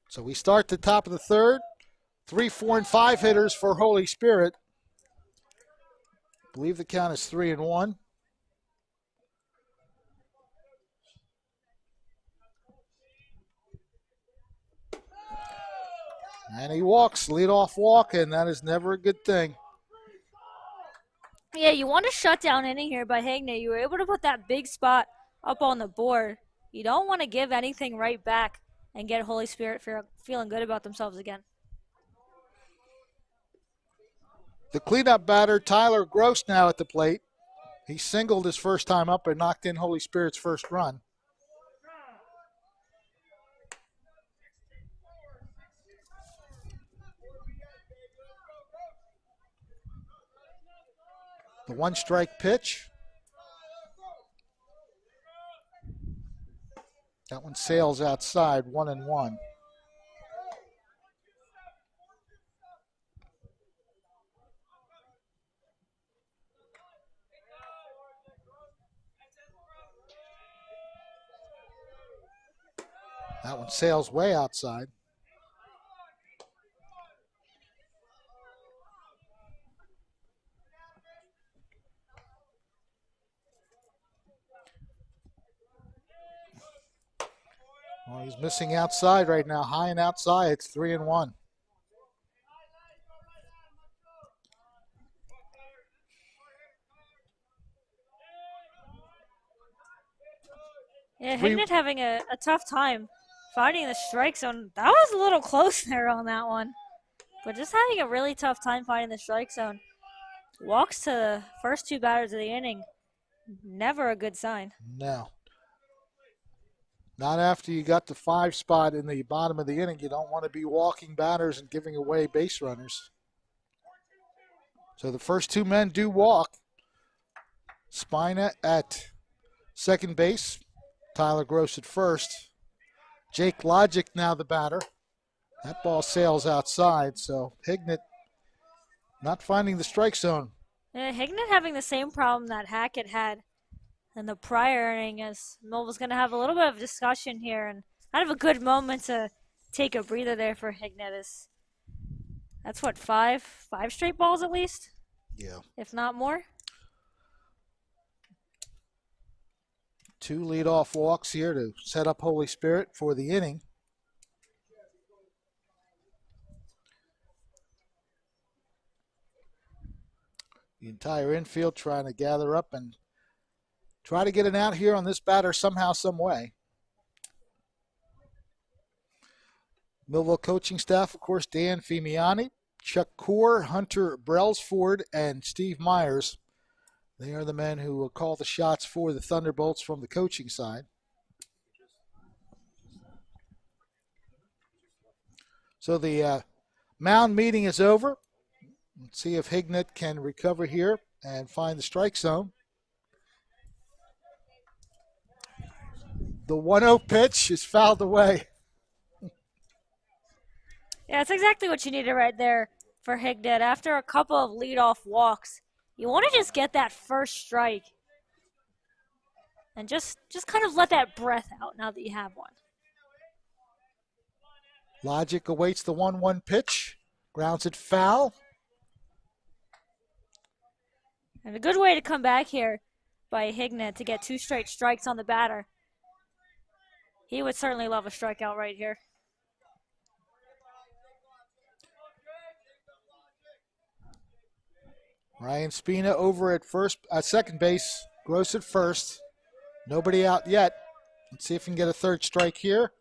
So we start the top of the third. 3, 4, and 5 hitters for Holy Spirit. I believe the count is 3-1. And he walks, leadoff walk, and that is never a good thing. Yeah, you want to shut down inning here by Hignett. You were able to put that big spot up on the board. You don't want to give anything right back and get Holy Spirit feeling good about themselves again. The cleanup batter, Tyler Gross, now at the plate. He singled his first time up and knocked in Holy Spirit's first run. The 1-strike pitch. That one sails outside, 1-1. That one sails way outside. Well, he's missing outside right now, high and outside. It's 3-1. Yeah, Hignett having a tough time finding the strike zone. That was a little close there on that one. But just having a really tough time finding the strike zone. Walks to the first 2 batters of the inning. Never a good sign. No. Not after you got the 5 spot in the bottom of the inning. You don't want to be walking batters and giving away base runners. So the first 2 men do walk. Spina at second base. Tyler Gross at first. Jake Logic now the batter. That ball sails outside, so Hignett not finding the strike zone. Yeah, Hignett having the same problem that Hackett had. in the prior inning, as Millville's going to have a little bit of discussion here and kind of a good moment to take a breather there for Hignett. That's what, five straight balls at least? Yeah. If not more. 2 leadoff walks here to set up Holy Spirit for the inning. The entire infield trying to gather up and try to get an out here on this batter somehow, some way. Millville coaching staff, of course, Dan Fimiani, Chuck Core, Hunter Brelsford, and Steve Myers. They are the men who will call the shots for the Thunderbolts from the coaching side. So the mound meeting is over. Let's see if Hignett can recover here and find the strike zone. The 1-0 pitch is fouled away. Yeah, that's exactly what you needed right there for Hignett. After a couple of leadoff walks, you want to just get that first strike and just kind of let that breath out now that you have one. Logic awaits the 1-1 pitch, grounds it foul. And a good way to come back here by Hignett to get 2 straight strikes on the batter. He would certainly love a strikeout right here. Ryan Spina over at second base. Gross at first. Nobody out yet. Let's see if we can get a third strike here.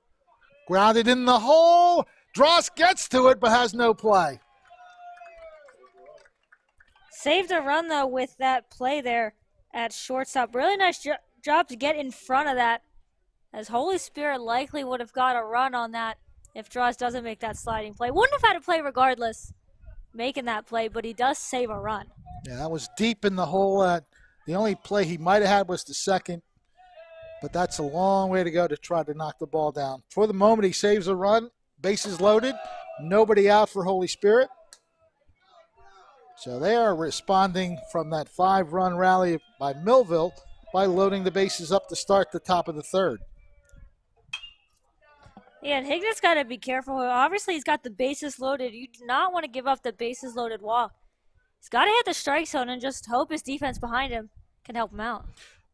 Grounded in the hole. Dross gets to it but has no play. Saved a run, though, with that play there at shortstop. Really nice job to get in front of that, as Holy Spirit likely would have got a run on that if Dross doesn't make that sliding play. Wouldn't have had a play regardless making that play, but he does save a run. Yeah, that was deep in the hole. The only play he might have had was the second, but that's a long way to go to try to knock the ball down. For the moment, he saves a run. Bases loaded. Nobody out for Holy Spirit. So they are responding from that 5-run rally by Millville by loading the bases up to start the top of the third. Yeah, and Hignett's got to be careful. Obviously, he's got the bases loaded. You do not want to give up the bases loaded walk. He's got to hit the strike zone and just hope his defense behind him can help him out.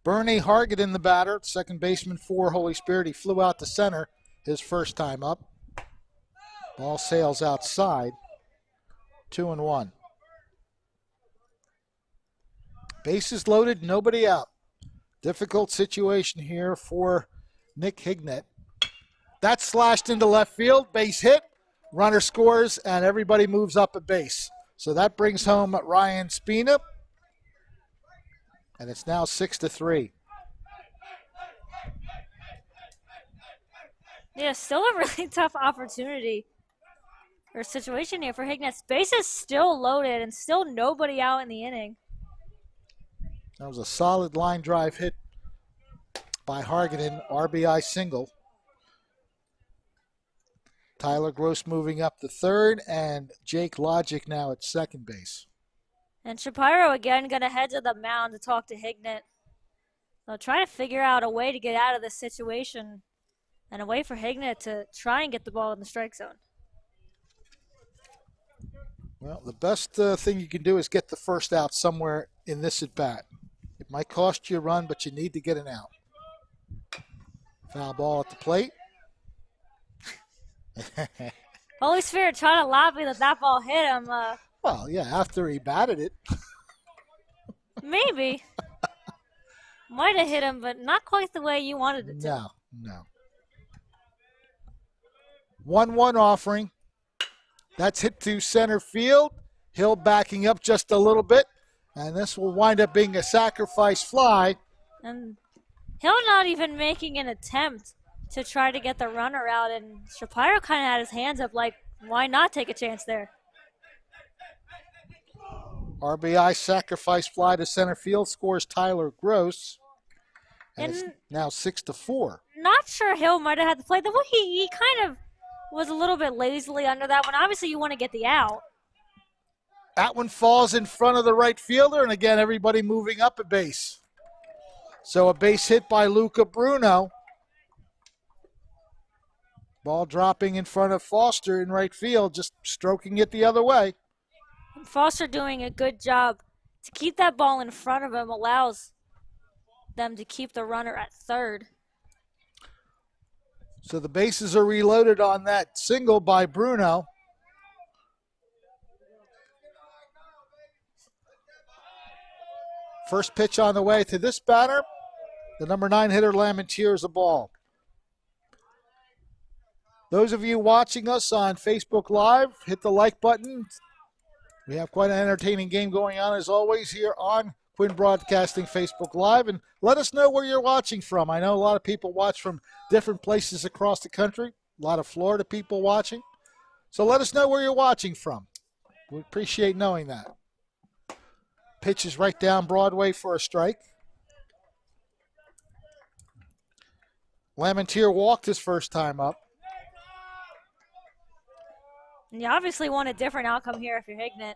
Bernie Hargett, the batter, second baseman for Holy Spirit. He flew out to center his first time up. Ball sails outside. 2-1. Bases loaded, nobody out. Difficult situation here for Nick Hignett. That's slashed into left field, base hit, runner scores, and everybody moves up a base. So that brings home Ryan Spina, and it's now 6-3. Yeah, still a really tough opportunity or situation here for Hignett. Base is still loaded and still nobody out in the inning. That was a solid line drive hit by Hargett, RBI single. Tyler Gross moving up to third, and Jake Logic now at second base. And Shapiro again going to head to the mound to talk to Hignett. They'll try to figure out a way to get out of this situation and a way for Hignett to try and get the ball in the strike zone. Well, the best thing you can do is get the first out somewhere in this at-bat. It might cost you a run, but you need to get an out. Foul ball at the plate. Holy Spirit trying to lobby that ball hit him. Well, yeah, after he batted it. Maybe. Might have hit him, but not quite the way you wanted it to. No. 1-1 offering. That's hit to center field. Hill backing up just a little bit. And this will wind up being a sacrifice fly. And Hill not even making an attempt to try to get the runner out. And Shapiro kind of had his hands up like, why not take a chance there? RBI sacrifice fly to center field scores Tyler Gross. And it's now 6-4. Not sure Hill might have had to play. The way he kind of was a little bit lazily under that one. Obviously, you want to get the out. That one falls in front of the right fielder, and again, everybody moving up a base. So a base hit by Luca Bruno. Ball dropping in front of Foster in right field, just stroking it the other way. Foster doing a good job. To keep that ball in front of him allows them to keep the runner at third. So the bases are reloaded on that single by Bruno. First pitch on the way to this batter. The number 9 hitter, Lamentiers, the ball. Those of you watching us on Facebook Live, hit the like button. We have quite an entertaining game going on, as always, here on Quinn Broadcasting Facebook Live. And let us know where you're watching from. I know a lot of people watch from different places across the country. A lot of Florida people watching. So let us know where you're watching from. We appreciate knowing that. Pitch is right down Broadway for a strike. Lamentier walked his first time up. And you obviously want a different outcome here if you're Hignett.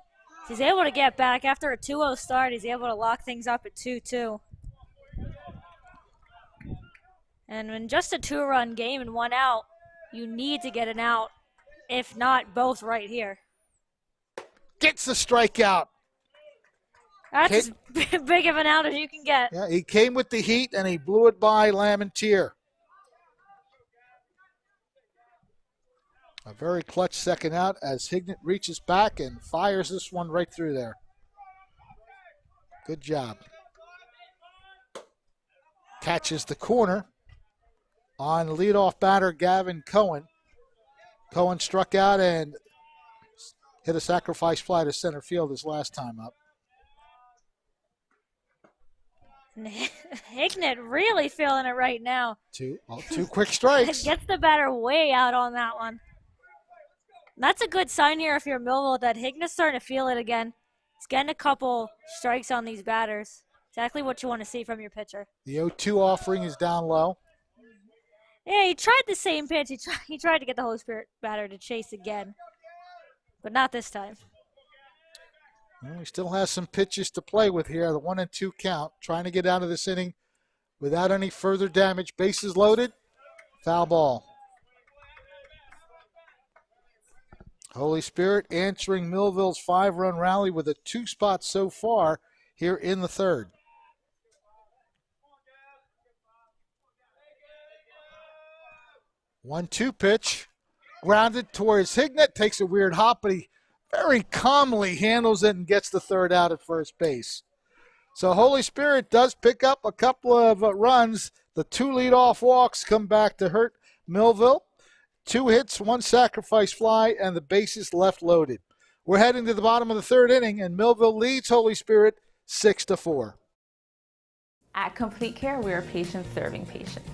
He's able to get back after a 2-0 start. He's able to lock things up at 2-2. And in just a 2-run game and 1 out, you need to get an out, if not both right here. Gets the strikeout. That's as big of an out as you can get. Yeah, he came with the heat and he blew it by Lamentier. A very clutch second out as Hignett reaches back and fires this one right through there. Good job. Catches the corner on leadoff batter Gavin Cohen. Cohen struck out and hit a sacrifice fly to center field his last time up. Hignett really feeling it right now. Two quick strikes. Gets the batter way out on that one. That's a good sign here if you're Millville that Hignett's starting to feel it again. He's getting a couple strikes on these batters. Exactly what you want to see from your pitcher. The 0-2 offering is down low. Yeah, he tried the same pitch. He tried to get the Holy Spirit batter to chase again, but not this time. Well, he still has some pitches to play with here. The 1-2 count. Trying to get out of this inning without any further damage. Bases loaded. Foul ball. Holy Spirit answering Millville's 5-run rally with a 2-spot so far here in the third. One-two pitch. Grounded towards Hignett. Takes a weird hop, but he very calmly handles it and gets the third out at first base. So Holy Spirit does pick up a couple of runs. The 2 leadoff walks come back to hurt Millville. 2 hits, 1 sacrifice fly, and the bases left loaded. We're heading to the bottom of the third inning, and Millville leads Holy Spirit 6-4. At Complete Care, we are patients serving patients.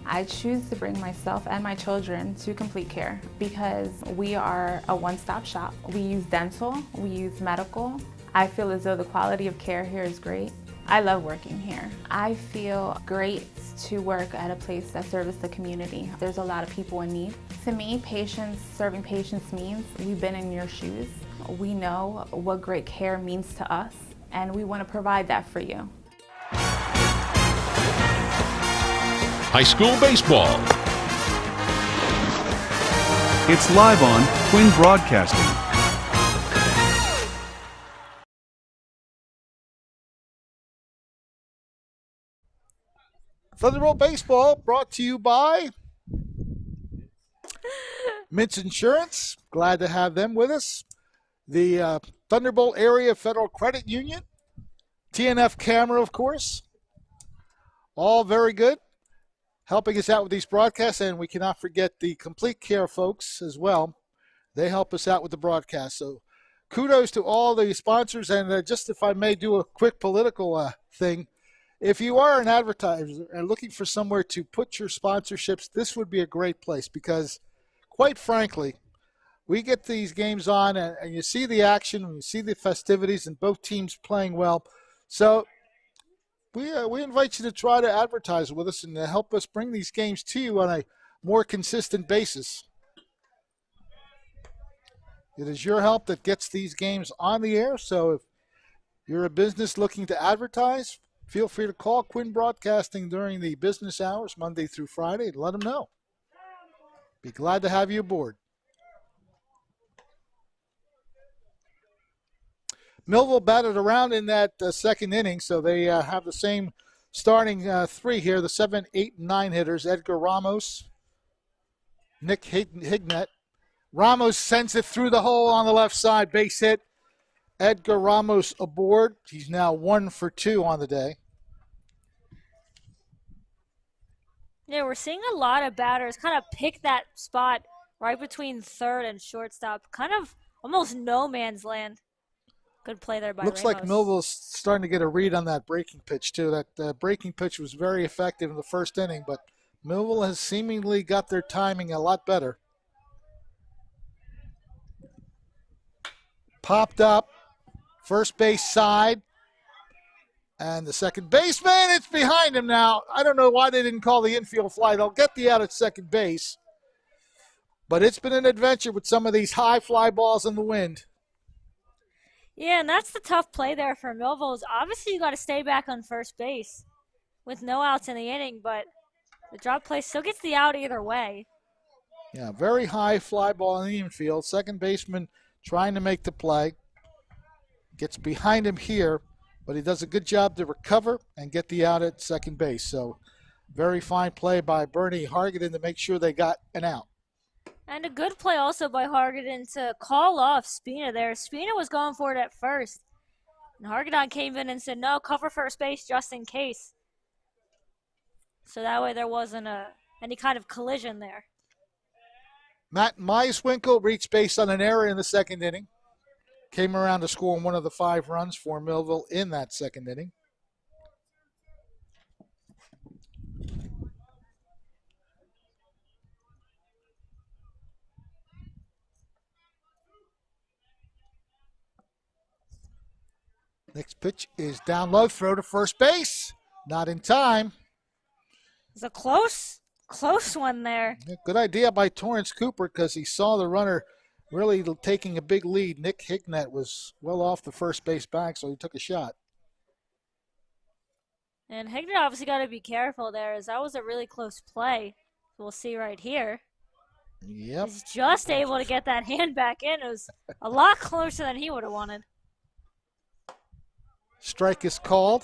I choose to bring myself and my children to Complete Care because we are a one-stop shop. We use dental, we use medical. I feel as though the quality of care here is great. I love working here. I feel great to work at a place that serves the community. There's a lot of people in need. To me, patients serving patients means we've been in your shoes. We know what great care means to us, and we want to provide that for you. High school baseball. It's live on Quinn Broadcasting. Thunderbolt Baseball brought to you by Mintz Insurance. Glad to have them with us. The Thunderbolt Area Federal Credit Union. TNF Camera, of course. All very good. Helping us out with these broadcasts, and we cannot forget the Complete Care folks as well. They help us out with the broadcast. So kudos to all the sponsors, and just if I may do a quick political thing, if you are an advertiser and looking for somewhere to put your sponsorships, this would be a great place because, quite frankly, we get these games on and you see the action, and you see the festivities, and both teams playing well. So we invite you to try to advertise with us and to help us bring these games to you on a more consistent basis. It is your help that gets these games on the air, so if you're a business looking to advertise, feel free to call Quinn Broadcasting during the business hours, Monday through Friday, and let them know. Be glad to have you aboard. Millville batted around in that second inning, so they have the same starting three here, the 7, 8, and 9 hitters, Edgar Ramos, Nick Hignett. Ramos sends it through the hole on the left side, base hit. Edgar Ramos aboard. He's now 1 for 2 on the day. Yeah, we're seeing a lot of batters kind of pick that spot right between third and shortstop. Kind of almost no man's land. Good play there by Looks Ramos. like Millville's starting to get a read on that breaking pitch, too. That breaking pitch was very effective in the first inning, but Millville has seemingly got their timing a lot better. Popped up, first base side, and the second baseman, it's behind him now. I don't know why they didn't call the infield fly. They'll get the out at second base, but it's been an adventure with some of these high fly balls in the wind. Yeah, and that's the tough play there for Millville. Is obviously you got to stay back on first base with no outs in the inning, but the drop play still gets the out either way. Yeah, very high fly ball in the infield. Second baseman trying to make the play. Gets behind him here, but he does a good job to recover and get the out at second base. So very fine play by Bernie Hargadon to make sure they got an out. And a good play also by Hargadon to call off Spina there. Spina was going for it at first. And Hargadon came in and said, no, cover first base just in case. So that way there wasn't any kind of collision there. Matt Meiswinkle reached base on an error in the second inning. Came around to score one of the 5 runs for Millville in that second inning. Next pitch is down low, throw to first base. Not in time. It's a close one there. Yeah, good idea by Torrance Cooper because he saw the runner really taking a big lead. Nick Hignett was well off the first base bag, so he took a shot. And Hignett obviously got to be careful there, as that was a really close play. We'll see right here. Yep. He's just able to get that hand back in. It was a lot closer than he would have wanted. Strike is called.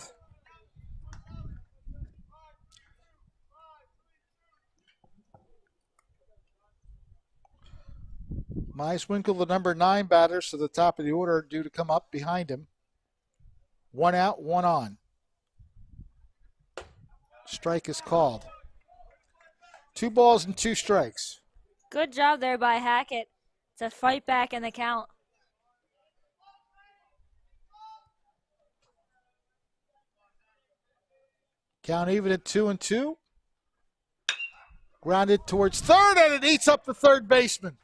Meiswinkle, the number 9 batter, to the top of the order, due to come up behind him. 1 out, 1 on. Strike is called. 2 balls and 2 strikes. Good job there by Hackett to fight back in the count. Count even at 2-2. Grounded towards third, and it eats up the third baseman.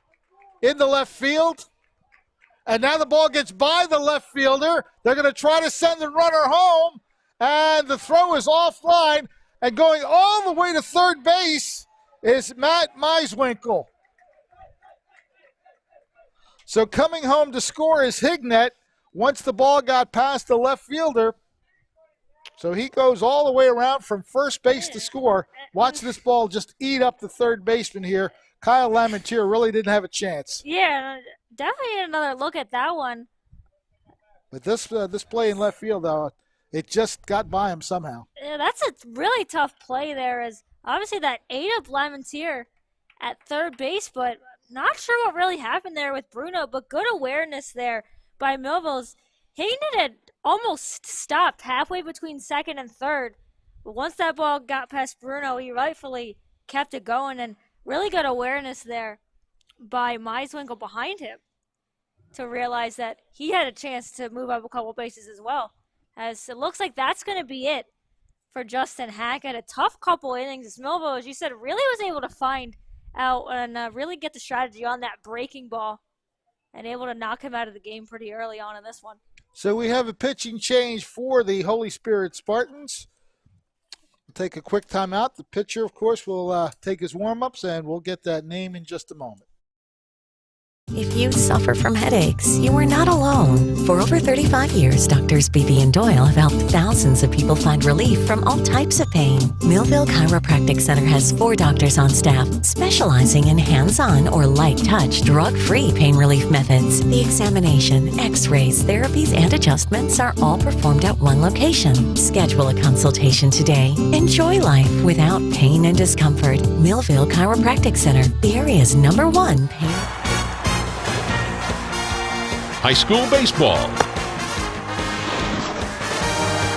In the left field. And now the ball gets by the left fielder. They're going to try to send the runner home. And the throw is offline. And going all the way to third base is Matt Meiswinkle. So coming home to score is Hignett once the ball got past the left fielder. So he goes all the way around from first base to score. Watch this ball just eat up the third baseman here. Kyle Lamentier really didn't have a chance. Yeah, definitely need another look at that one. But this play in left field, though, it just got by him somehow. Yeah, that's a really tough play there. As obviously that ate up Lamentier at third base, but not sure what really happened there with Bruno. But good awareness there by Millville's. He had almost stopped halfway between second and third. But once that ball got past Bruno, he rightfully kept it going. And really good awareness there by Meiswinkle behind him to realize that he had a chance to move up a couple bases as well. As it looks like that's going to be it for Justin Hackett. A tough couple innings. As Millville, as you said, really was able to find out and really get the strategy on that breaking ball and able to knock him out of the game pretty early on in this one. So we have a pitching change for the Holy Spirit Spartans. We'll take a quick timeout. The pitcher, of course, will take his warm-ups, and we'll get that name in just a moment. If you suffer from headaches, you are not alone. For over 35 years, Doctors Beebe and Doyle have helped thousands of people find relief from all types of pain. Millville Chiropractic Center has 4 doctors on staff specializing in hands-on or light-touch, drug-free pain relief methods. The examination, x-rays, therapies, and adjustments are all performed at one location. Schedule a consultation today. Enjoy life without pain and discomfort. Millville Chiropractic Center, the area's #1 pain. High school baseball.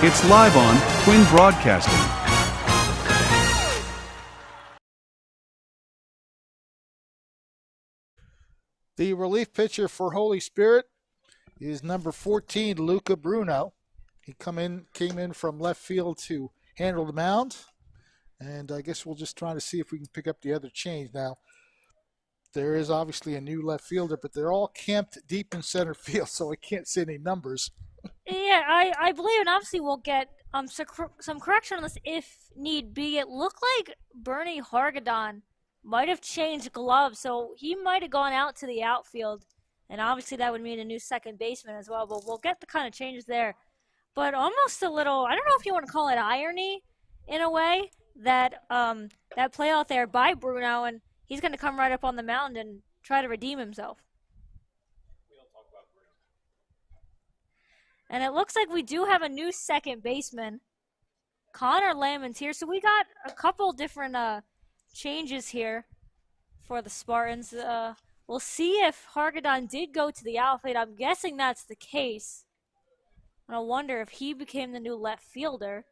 It's live on Twin Broadcasting. The relief pitcher for Holy Spirit is number 14, Luca Bruno. He came in from left field to handle the mound. And I guess we'll just try to see if we can pick up the other change now. There is obviously a new left fielder, but they're all camped deep in center field, so I can't see any numbers. Yeah, I believe, and obviously we'll get some correction on this if need be. It looked like Bernie Hargadon might have changed gloves, so he might have gone out to the outfield, and obviously that would mean a new second baseman as well, but we'll get the kind of changes there. But almost a little, I don't know if you want to call it irony in a way, that that play out there by Bruno, and he's going to come right up on the mound and try to redeem himself. And it looks like we do have a new second baseman. Connor Lamon's here. So we got a couple different changes here for the Spartans. We'll see if Hargadon did go to the outfield. I'm guessing that's the case. And I wonder if he became the new left fielder.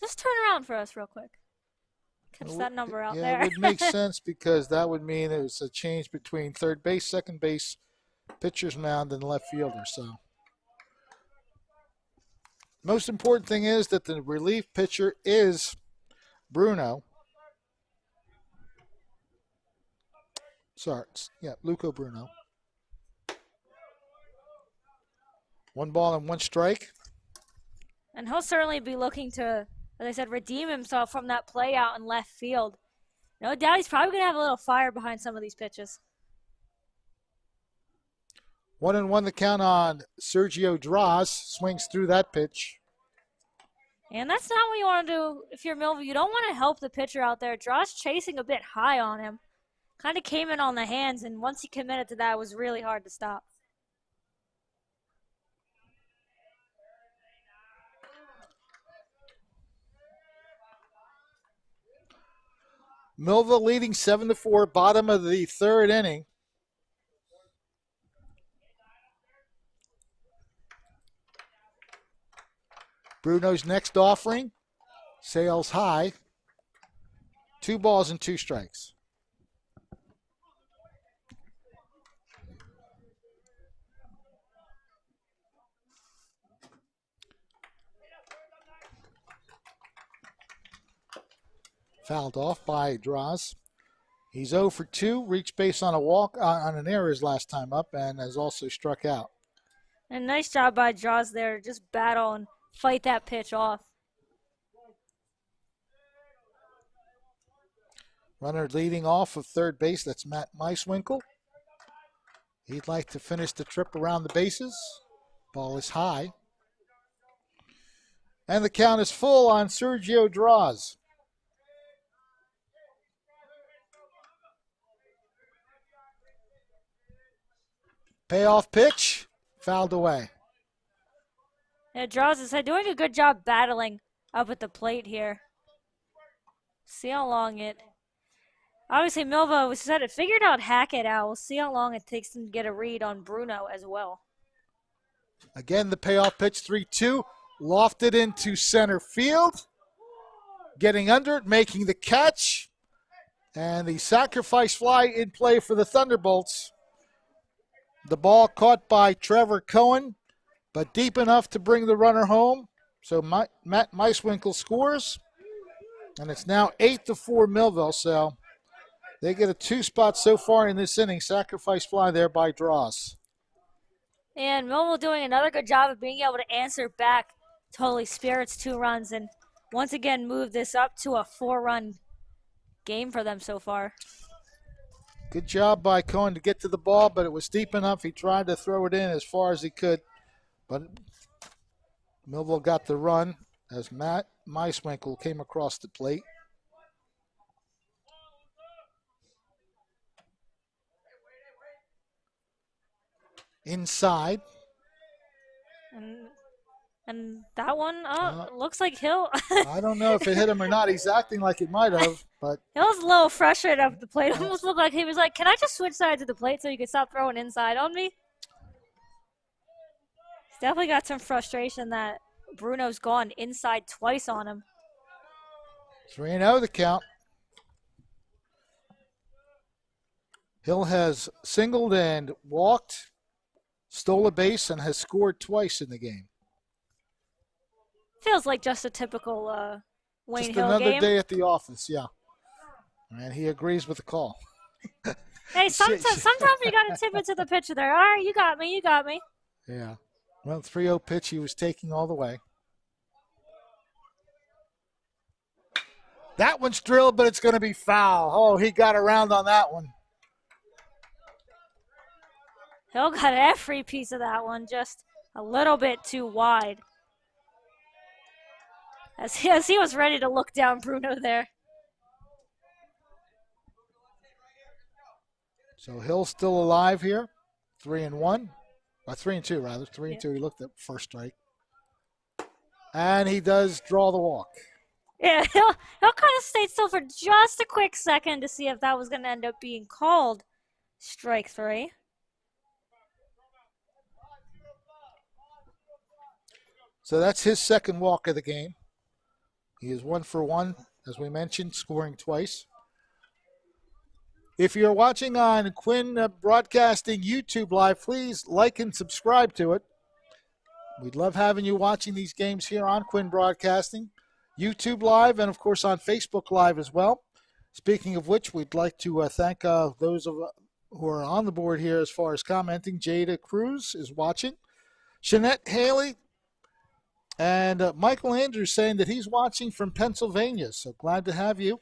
Just turn around for us real quick. Catch that number out there. Yeah, it would make sense because that would mean it was a change between third base, second base, pitcher's mound, and left fielder. So, most important thing is that the relief pitcher is Bruno. Luca Bruno. 1 ball and 1 strike. And he'll certainly be looking to, as I said, redeem himself from that play out in left field. No doubt he's probably going to have a little fire behind some of these pitches. 1-1 the count on Sergio Draws. Swings through that pitch. And that's not what you want to do if you're Millville. You don't want to help the pitcher out there. Draws chasing a bit high on him. Kind of came in on the hands, and once he committed to that, it was really hard to stop. Millville leading 7-4, bottom of the 3rd inning. Bruno's next offering, sails high. 2 balls and 2 strikes. Fouled off by Draws. He's 0 for 2, reached base on a walk on an error his last time up, and has also struck out. And nice job by Draws there. Just battle and fight that pitch off. Runner leading off of third base, that's Matt Meiswinkle. He'd like to finish the trip around the bases. Ball is high. And the count is full on Sergio Draws. Payoff pitch, fouled away. Yeah, Draws is doing a good job battling up at the plate here. See how long it... Obviously, Millville was said it figured out Hackett out. We'll see how long it takes him to get a read on Bruno as well. Again, the payoff pitch, 3-2. Lofted into center field. Getting under it, making the catch. And the sacrifice fly in play for the Thunderbolts. The ball caught by Trevor Cohen, but deep enough to bring the runner home. So Matt Meiswinkle scores. And it's now 8-4 Millville, so they get a 2 spot so far in this inning. Sacrifice fly there by Draws. And Millville doing another good job of being able to answer back to Holy Spirit's 2 runs and once again move this up to a 4-run game for them so far. Good job by Cohen to get to the ball, but it was deep enough. He tried to throw it in as far as he could, but Millville got the run as Matt Meiswinkle came across the plate. Inside. And that one, looks like Hill. I don't know if it hit him or not. He's acting like it might have, but Hill's a little frustrated up the plate. Almost looked like he was like, "Can I just switch sides of the plate so you can stop throwing inside on me?" He's definitely got some frustration that Bruno's gone inside twice on him. 3-0 the count. Hill has singled and walked, stole a base, and has scored twice in the game. Feels like just a typical Wayne Just Hill another game. day at the office, yeah. And he agrees with the call. Hey, sometimes you got to tip it to the pitcher there. All right, you got me. Yeah. Well, 3-0 pitch he was taking all the way. That one's drilled, but it's going to be foul. Oh, he got around on that one. Hill got every piece of that one, just a little bit too wide. As he was ready to look down Bruno there. So Hill's still alive here. 3-1. 3-2, rather. 3-2. He looked at first strike. And he does draw the walk. Yeah, Hill kind of stayed still for just a quick second to see if that was going to end up being called strike 3. So that's his second walk of the game. He is 1 for 1, as we mentioned, scoring twice. If you're watching on Quinn Broadcasting YouTube Live, please like and subscribe to it. We'd love having you watching these games here on Quinn Broadcasting, YouTube Live, and, of course, on Facebook Live as well. Speaking of which, we'd like to thank those who are on the board here as far as commenting. Jada Cruz is watching. Jeanette Haley. And Michael Andrews saying that he's watching from Pennsylvania, so glad to have you.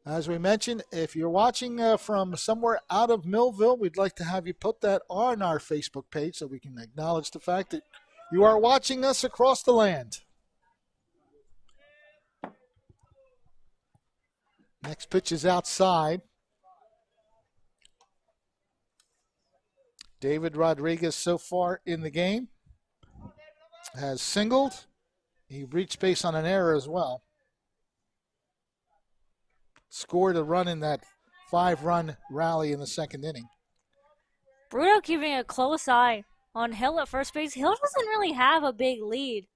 As we mentioned, if you're watching from somewhere out of Millville, we'd like to have you put that on our Facebook page so we can acknowledge the fact that you are watching us across the land. Next pitch is outside. David Rodriguez so far in the game has singled. He reached base on an error as well. Scored a run in that 5-run rally in the second inning. Bruno keeping a close eye on Hill at first base. Hill doesn't really have a big lead.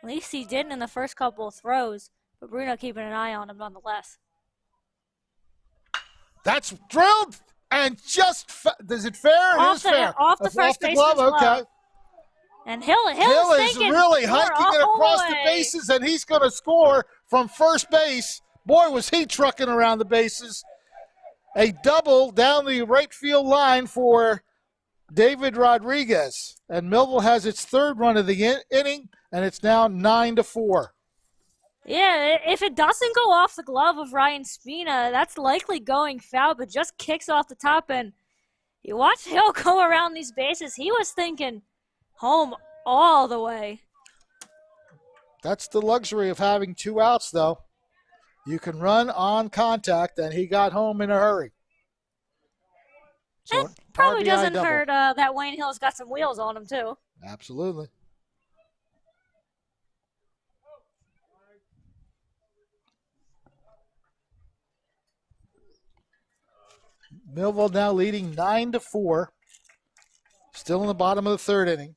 At least he didn't in the first couple of throws. But Bruno keeping an eye on him nonetheless. That's drilled and just is it fair? It is fair. Off the first baseman's glove. glove. Okay. And Hill is really hiking it across the bases, and he's going to score from first base. Boy, was he trucking around the bases. A double down the right field line for David Rodriguez. And Millville has its third run of the inning, and it's now 9-4. Yeah, if it doesn't go off the glove of Ryan Spina, that's likely going foul, but just kicks off the top. And you watch Hill go around these bases. He was thinking home all the way. That's the luxury of having 2 outs, though. You can run on contact, and he got home in a hurry. So and probably RBI doesn't double. hurt that Wayne Hill's got some wheels on him, too. Absolutely. Millville now leading 9-4. Still in the bottom of the third inning.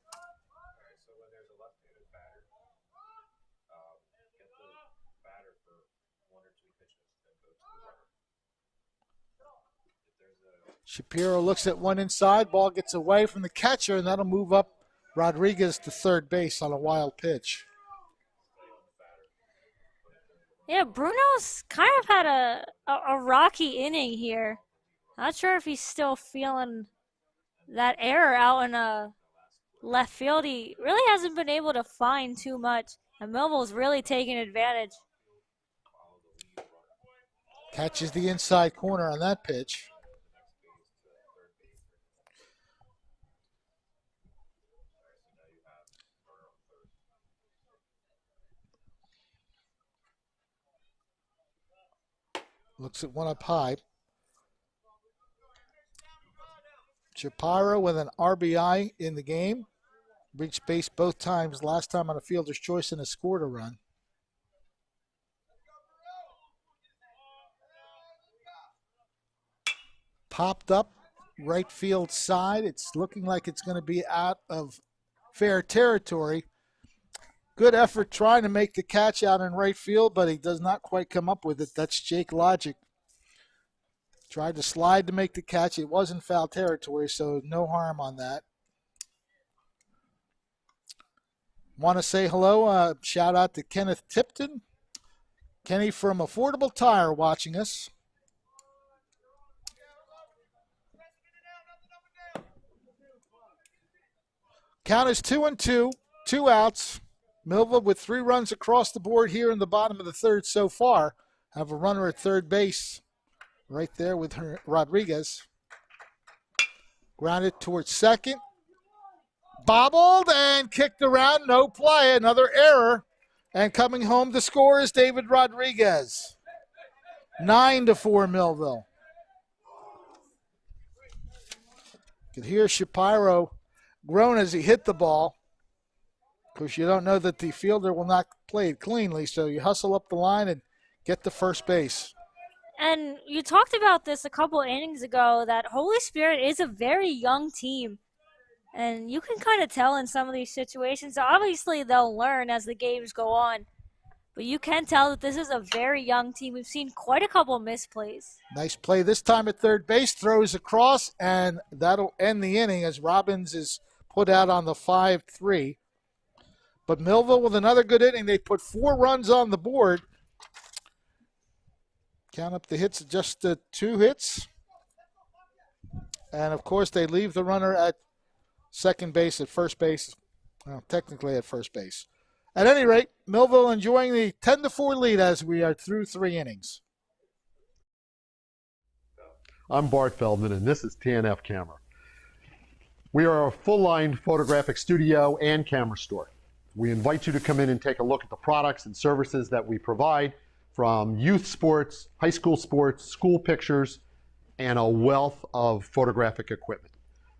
Shapiro looks at one inside. Ball gets away from the catcher, and that'll move up Rodriguez to third base on a wild pitch. Yeah, Bruno's kind of had a rocky inning here. Not sure if he's still feeling that error out in left field. He really hasn't been able to find too much, and Millville's really taking advantage. Catches the inside corner on that pitch. Looks at one up high. Shapiro with an RBI in the game. Reached base both times, last time on a fielder's choice, and has scored a run. Popped up right field side. It's looking like it's going to be out of fair territory. Good effort trying to make the catch out in right field, but he does not quite come up with it. That's Jake Logic. Tried to slide to make the catch. It was in foul territory, so no harm on that. Want to say hello, shout out to Kenneth Tipton. Kenny from Affordable Tire watching us. Count is 2-2, 2 outs. Millville with 3 runs across the board here in the bottom of the third so far. Have a runner at third base right there with Rodriguez. Grounded towards second. Bobbled and kicked around. No play. Another error. And coming home to score is David Rodriguez. 9-4 Millville. You could hear Shapiro groan as he hit the ball. Because you don't know that the fielder will not play it cleanly, so you hustle up the line and get to first base. And you talked about this a couple innings ago, that Holy Spirit is a very young team. And you can kind of tell in some of these situations. Obviously, they'll learn as the games go on. But you can tell that this is a very young team. We've seen quite a couple of misplays. Nice play this time at third base. Throws across, and that'll end the inning as Robbins is put out on the 5-3. But Millville with another good inning. They put 4 runs on the board. Count up the hits, just 2 hits. And, of course, they leave the runner at second base, at first base. Well, technically at first base. At any rate, Millville enjoying the 10-4 lead as we are through 3 innings. I'm Bart Feldman, and this is TNF Camera. We are a full-line photographic studio and camera store. We invite you to come in and take a look at the products and services that we provide, from youth sports, high school sports, school pictures, and a wealth of photographic equipment.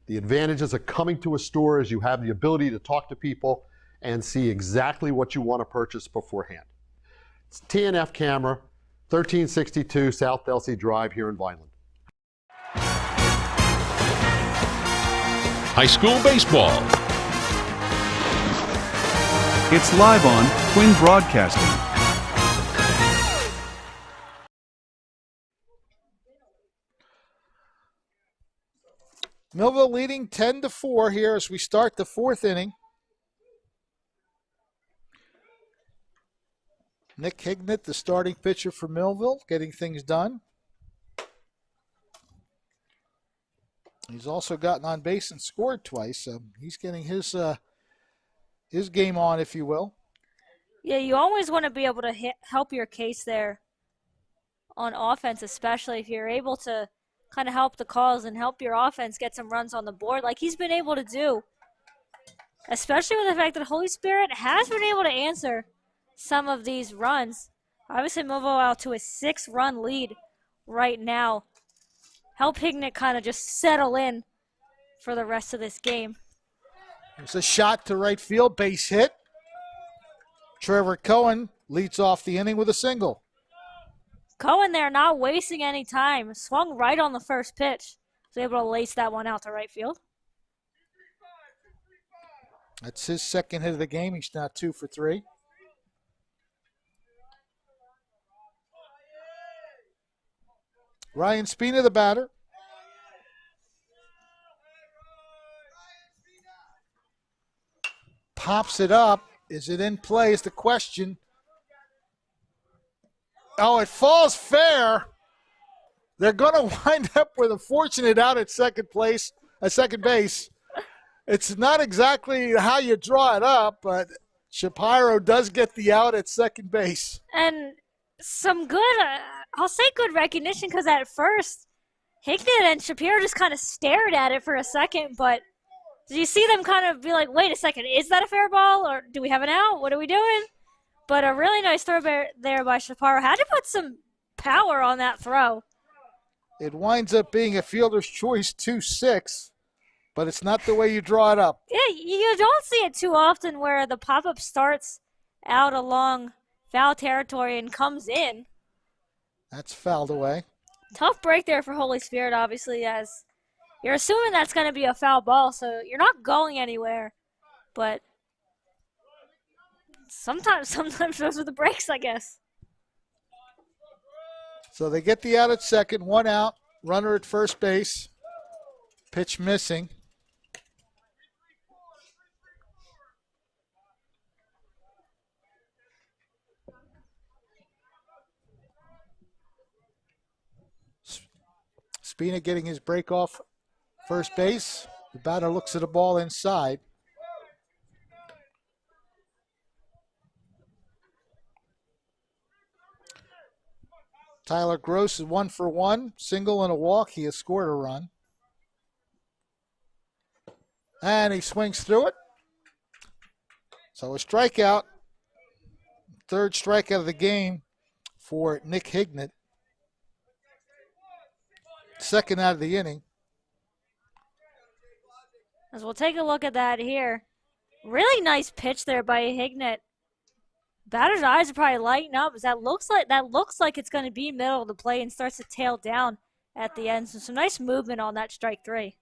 The advantages of coming to a store is you have the ability to talk to people and see exactly what you want to purchase beforehand. It's TNF Camera, 1362 South Delsey Drive here in Vineland. High school baseball. It's live on Twin Broadcasting. Millville leading 10-4 here as we start the 4th inning. Nick Hignett, the starting pitcher for Millville, getting things done. He's also gotten on base and scored twice, so he's getting his game on, if you will. Yeah, you always want to be able to help your case there on offense, especially if you're able to kind of help the cause and help your offense get some runs on the board like he's been able to do. Especially with the fact that Holy Spirit has been able to answer some of these runs. Obviously, Millville out to a 6-run lead right now. Help Hignett kind of just settle in for the rest of this game. There's a shot to right field, base hit. Trevor Cohen leads off the inning with a single. Cohen there not wasting any time. Swung right on the first pitch. Was able to lace that one out to right field. That's his second hit of the game. He's now 2 for 3. Ryan Spina, the batter. Pops it up. Is it in play is the question. Oh, it falls fair. They're going to wind up with a fortunate out at second base. It's not exactly how you draw it up, but Shapiro does get the out at second base. And some good I'll say good recognition because at first, Hicknett and Shapiro just kind of stared at it for a second, but did you see them kind of be like, wait a second, is that a fair ball or do we have an out? What are we doing? But a really nice throw there by Shapiro. Had to put some power on that throw. It winds up being a fielder's choice 2-6, but it's not the way you draw it up. Yeah, you don't see it too often where the pop-up starts out along foul territory and comes in. That's fouled away. Tough break there for Holy Spirit, obviously, as you're assuming that's going to be a foul ball, so you're not going anywhere. But sometimes those are the breaks, I guess. So they get the out at second, one out, runner at first base, pitch missing. Spina getting his break off first base. The batter looks at the ball inside. Tyler Gross is 1 for 1, single and a walk. He has scored a run. And he swings through it. So a strikeout. Third strikeout of the game for Nick Hignett. Second out of the inning. As we'll take a look at that here. Really nice pitch there by Hignett. Batter's eyes are probably lighting up as that looks like it's going to be middle of the plate and starts to tail down at the end. So some nice movement on that strike three.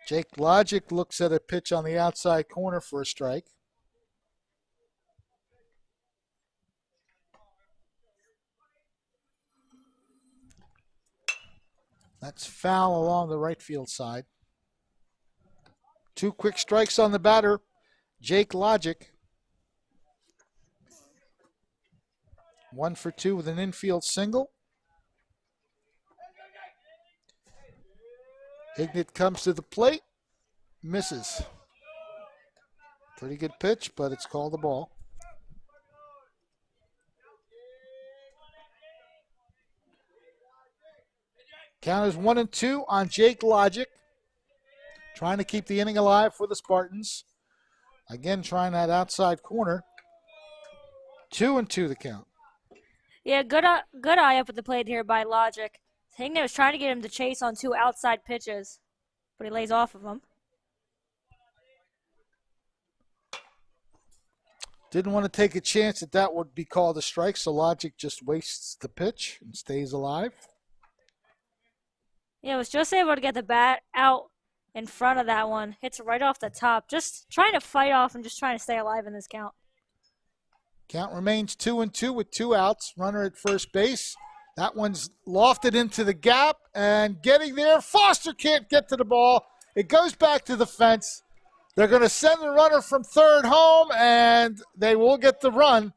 Jake Logic looks at a pitch on the outside corner for a strike. That's foul along the right field side. Two quick strikes on the batter, Jake Logic. 1 for 2 with an infield single. Hignett comes to the plate, misses. Pretty good pitch, but it's called a ball. Count is 1-2 on Jake Logic. Trying to keep the inning alive for the Spartans. Again, trying that outside corner. 2-2 the count. Yeah, good eye up at the plate here by Logic. Hignett was trying to get him to chase on 2 outside pitches, but he lays off of them. Didn't want to take a chance that would be called a strike, so Logic just wastes the pitch and stays alive. Yeah, was just able to get the bat out in front of that one. Hits right off the top. Just trying to fight off and just trying to stay alive in this count. Count remains 2-2 with 2 outs. Runner at first base. That one's lofted into the gap and getting there. Foster can't get to the ball. It goes back to the fence. They're going to send the runner from third home, and they will get the run.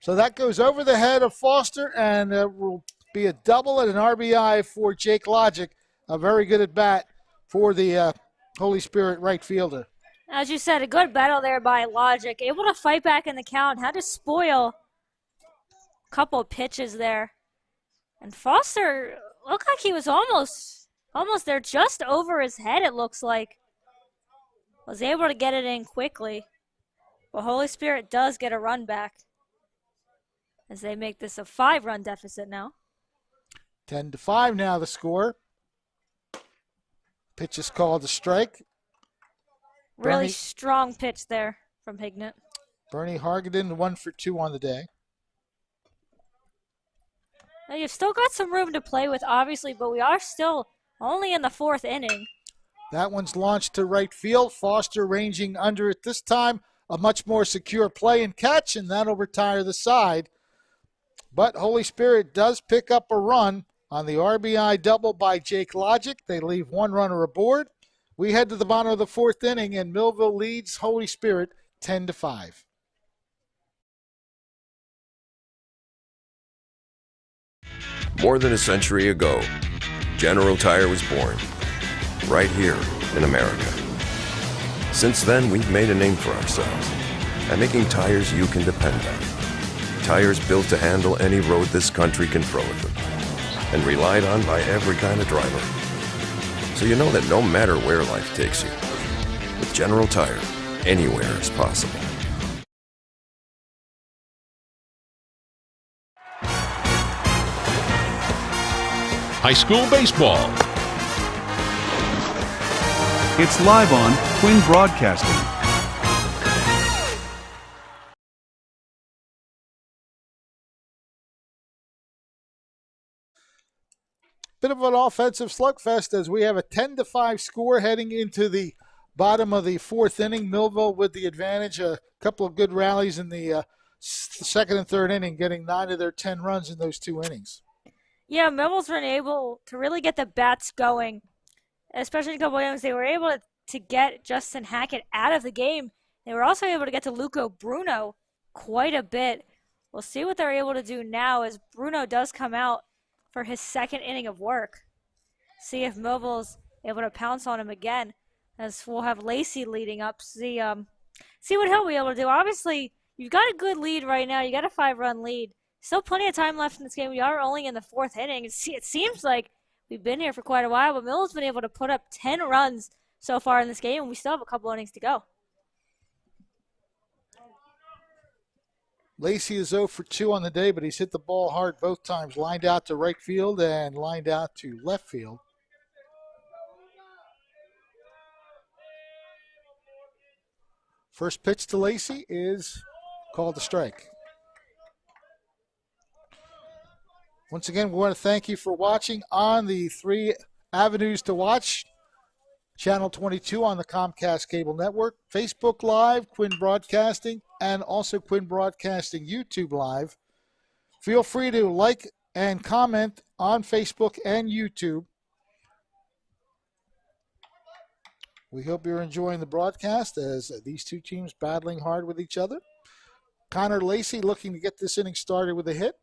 So that goes over the head of Foster, and it will be a double and an RBI for Jake Logic. A very good at bat for the Holy Spirit right fielder. As you said, a good battle there by Logic. Able to fight back in the count. Had to spoil a couple of pitches there. And Foster looked like he was almost there, just over his head, it looks like. Was able to get it in quickly. But Holy Spirit does get a run back as they make this a 5-run deficit now. 10-5 now the score. Pitch is called a strike. Really strong pitch there from Hignett. Bernie Hargadon 1 for 2 on the day. Now you've still got some room to play with, obviously, but we are still only in the 4th inning. That one's launched to right field. Foster ranging under it this time. A much more secure play and catch, and that'll retire the side. But Holy Spirit does pick up a run on the RBI double by Jake Logic. They leave 1 runner aboard. We head to the bottom of the 4th inning, and Millville leads Holy Spirit 10-5. More than a century ago, General Tire was born, right here in America. Since then, we've made a name for ourselves at making tires you can depend on. Tires built to handle any road this country can throw at them, and relied on by every kind of driver. So you know that no matter where life takes you, with General Tire, anywhere is possible. High school baseball. It's live on Twin Broadcasting. Bit of an offensive slugfest as we have a 10-5 score heading into the bottom of the fourth inning. Millville with the advantage. A couple of good rallies in the second and third inning, getting 9 of their 10 runs in those 2 innings. Yeah, Millville's been able to really get the bats going, especially in a couple of innings. They were able to get Justin Hackett out of the game. They were also able to get to Luco Bruno quite a bit. We'll see what they're able to do now as Bruno does come out for his second inning of work. See if Millville's able to pounce on him again, as we'll have Lacey leading up. See what he'll be able to do. Obviously, you've got a good lead right now. You got a 5-run lead. Still plenty of time left in this game. We are only in the fourth inning. It seems like we've been here for quite a while, but Millville's been able to put up 10 runs so far in this game, and we still have a couple innings to go. Lacey is 0 for 2 on the day, but he's hit the ball hard both times. Lined out to right field and lined out to left field. First pitch to Lacey is called a strike. Once again, we want to thank you for watching on the 3 avenues to watch. Channel 22 on the Comcast Cable Network, Facebook Live, Quinn Broadcasting, and also Quinn Broadcasting YouTube Live. Feel free to like and comment on Facebook and YouTube. We hope you're enjoying the broadcast as these 2 teams battling hard with each other. Connor Lacey looking to get this inning started with a hit.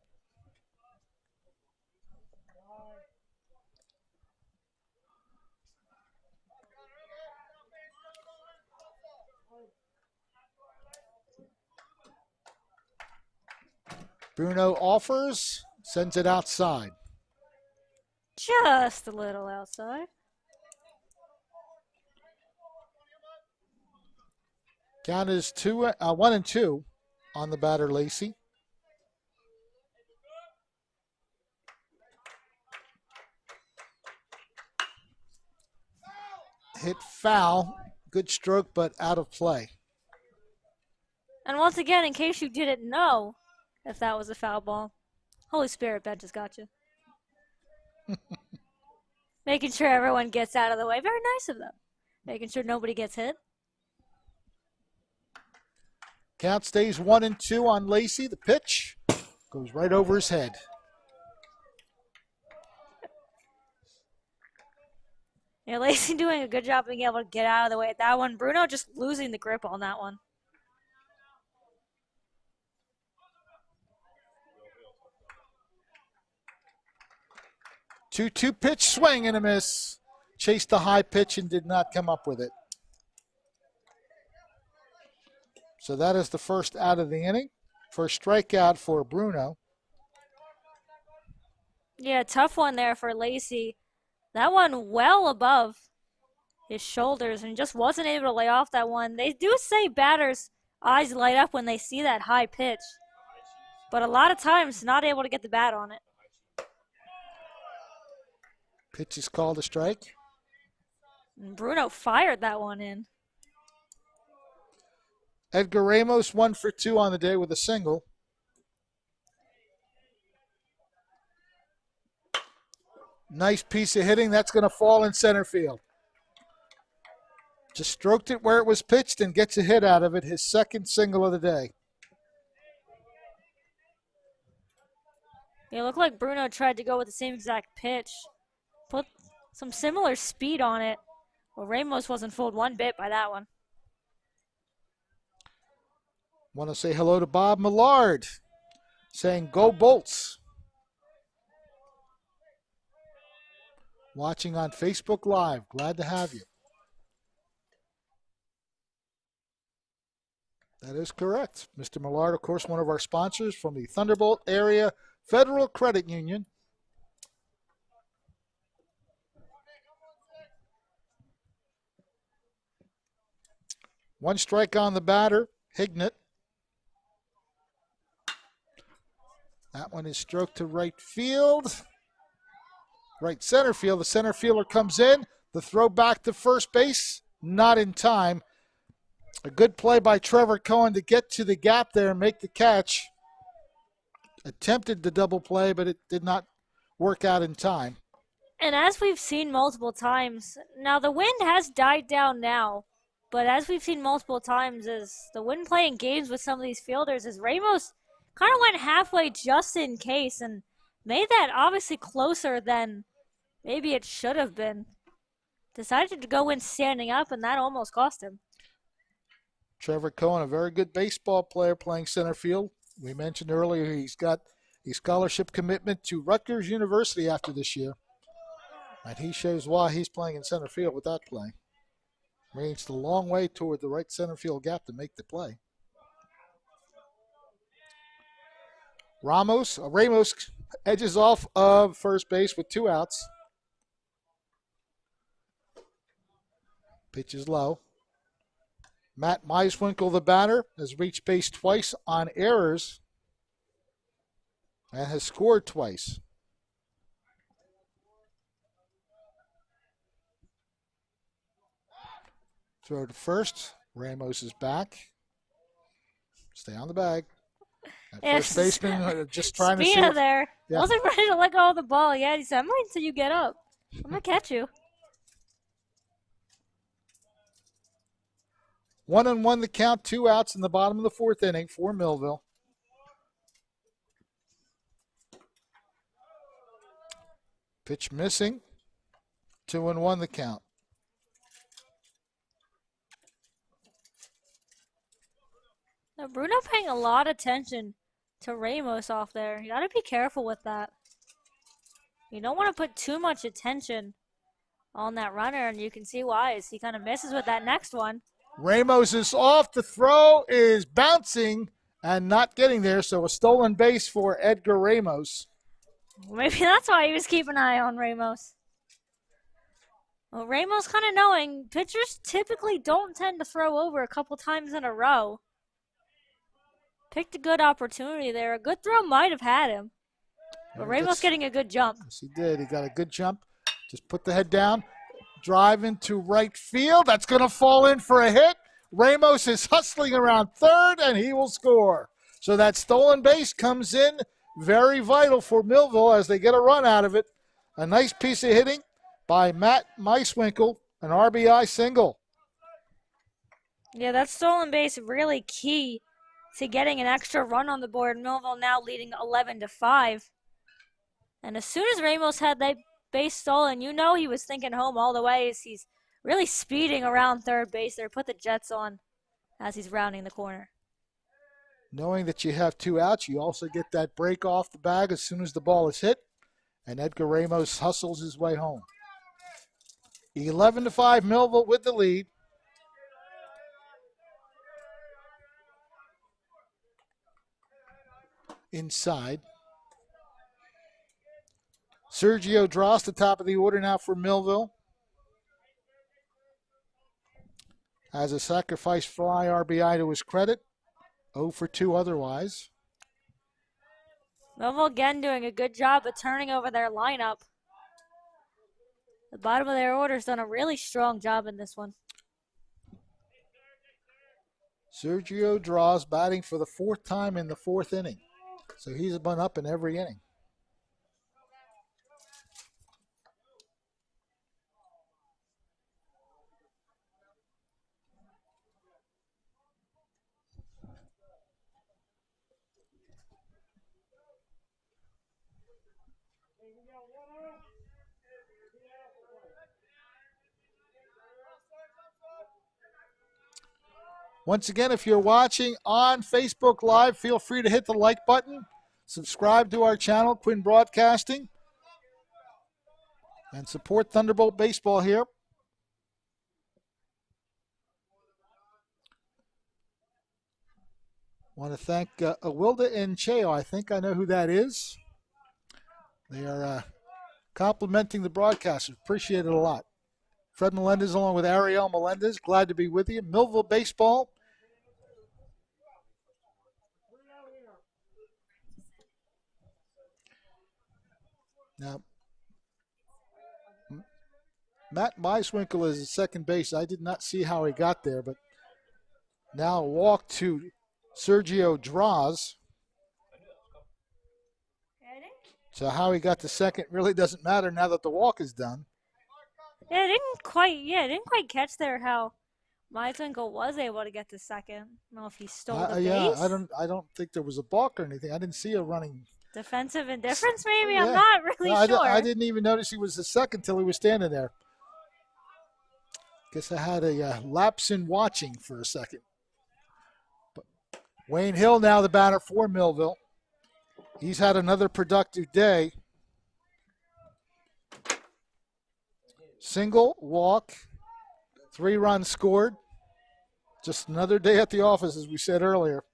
Bruno offers, sends it outside. Just a little outside. Count is 1-2 on the batter, Lacey. Hit foul. Good stroke, but out of play. And once again, in case you didn't know if that was a foul ball, Holy Spirit bench has got you. Making sure everyone gets out of the way. Very nice of them. Making sure nobody gets hit. Count stays 1-2 on Lacey. The pitch goes right over his head. Yeah, Lacey doing a good job being able to get out of the way at that one. Bruno just losing the grip on that one. Two pitch swing and a miss. Chased the high pitch and did not come up with it. So that is the first out of the inning. First strikeout for Bruno. Yeah, tough one there for Lacey. That one well above his shoulders and just wasn't able to lay off that one. They do say batters' eyes light up when they see that high pitch, but a lot of times not able to get the bat on it. Pitch is called a strike. And Bruno fired that one in. Edgar Ramos 1 for 2 on the day with a single. Nice piece of hitting. That's going to fall in center field. Just stroked it where it was pitched and gets a hit out of it. His second single of the day. It looked like Bruno tried to go with the same exact pitch. Put some similar speed on it. Well, Ramos wasn't fooled one bit by that one. Want to say hello to Bob Millard, saying go Bolts. Watching on Facebook Live. Glad to have you. That is correct. Mr. Millard, of course, one of our sponsors from the Thunderbolt Area Federal Credit Union. One strike on the batter, Hignett. That one is stroked to right field. Right center field. The center fielder comes in. The throw back to first base, not in time. A good play by Trevor Cohen to get to the gap there and make the catch. Attempted the double play, but it did not work out in time. And as we've seen multiple times, now the wind has died down now, but as we've seen multiple times, is the wind playing games with some of these fielders, as Ramos kind of went halfway just in case and made that obviously closer than maybe it should have been. Decided to go in standing up, and that almost cost him. Trevor Cohen, a very good baseball player playing center field. We mentioned earlier he's got a scholarship commitment to Rutgers University after this year. And he shows why he's playing in center field with that play. Ranged a long way toward the right center field gap to make the play. Ramos edges off of first base with 2 outs. Pitch is low. Matt Meiswinkle, the batter, has reached base twice on errors and has scored twice. Throw to first. Ramos is back. Stay on the bag. First baseman just trying to see. Spina there. Yeah. Wasn't ready to let go of the ball yet. He said, I'm waiting until you get up. I'm going to catch you. 1-1 the count, 2 outs in the bottom of the 4th inning for Millville. Pitch missing. 2-1 the count. Now Bruno paying a lot of attention to Ramos off there. You got to be careful with that. You don't want to put too much attention on that runner, and you can see why as he kind of misses with that next one. Ramos is off. The throw is bouncing and not getting there, so a stolen base for Edgar Ramos. Maybe that's why he was keeping an eye on Ramos. Well, Ramos kind of knowing pitchers typically don't tend to throw over a couple times in a row. Picked a good opportunity there. A good throw might have had him. But Ramos getting a good jump. Yes, he did. He got a good jump. Just put the head down. Drive into right field. That's going to fall in for a hit. Ramos is hustling around third, and he will score. So that stolen base comes in very vital for Millville as they get a run out of it. A nice piece of hitting by Matt Meiswinkle, an RBI single. Yeah, that stolen base really key to getting an extra run on the board. Millville now leading 11-5. And as soon as Ramos had that base stolen, you know he was thinking home all the way as he's really speeding around third base there. Put the Jets on as he's rounding the corner. Knowing that you have 2 outs, you also get that break off the bag as soon as the ball is hit. And Edgar Ramos hustles his way home. 11-5, Millville with the lead. Inside. Sergio Drost, the top of the order now for Millville. Has a sacrifice fly RBI to his credit. 0 for 2 otherwise. Millville again doing a good job of turning over their lineup. The bottom of their order's done a really strong job in this one. Sergio Drost batting for the 4th time in the 4th inning. So he's been up in every inning. Once again, if you're watching on Facebook Live, feel free to hit the like button. Subscribe to our channel, Quinn Broadcasting. And support Thunderbolt Baseball here. Want to thank Awilda and Cheo. I think I know who that is. They are complimenting the broadcasters. Appreciate it a lot. Fred Melendez along with Ariel Melendez. Glad to be with you. Millville Baseball. Now, Matt Meiswinkle is at second base. I did not see how he got there, but now a walk to Sergio Draws. So how he got to second really doesn't matter now that the walk is done. Yeah, I didn't quite catch there how Meiswinkle was able to get to second. I don't know if he stole the base. Yeah, I don't think there was a balk or anything. I didn't see a running. Defensive indifference, maybe? Yeah. I'm not really sure. I didn't even notice he was the second till he was standing there. Guess I had a lapse in watching for a second. But Wayne Hill now the batter for Millville. He's had another productive day. Single, walk, 3 runs scored. Just another day at the office, as we said earlier.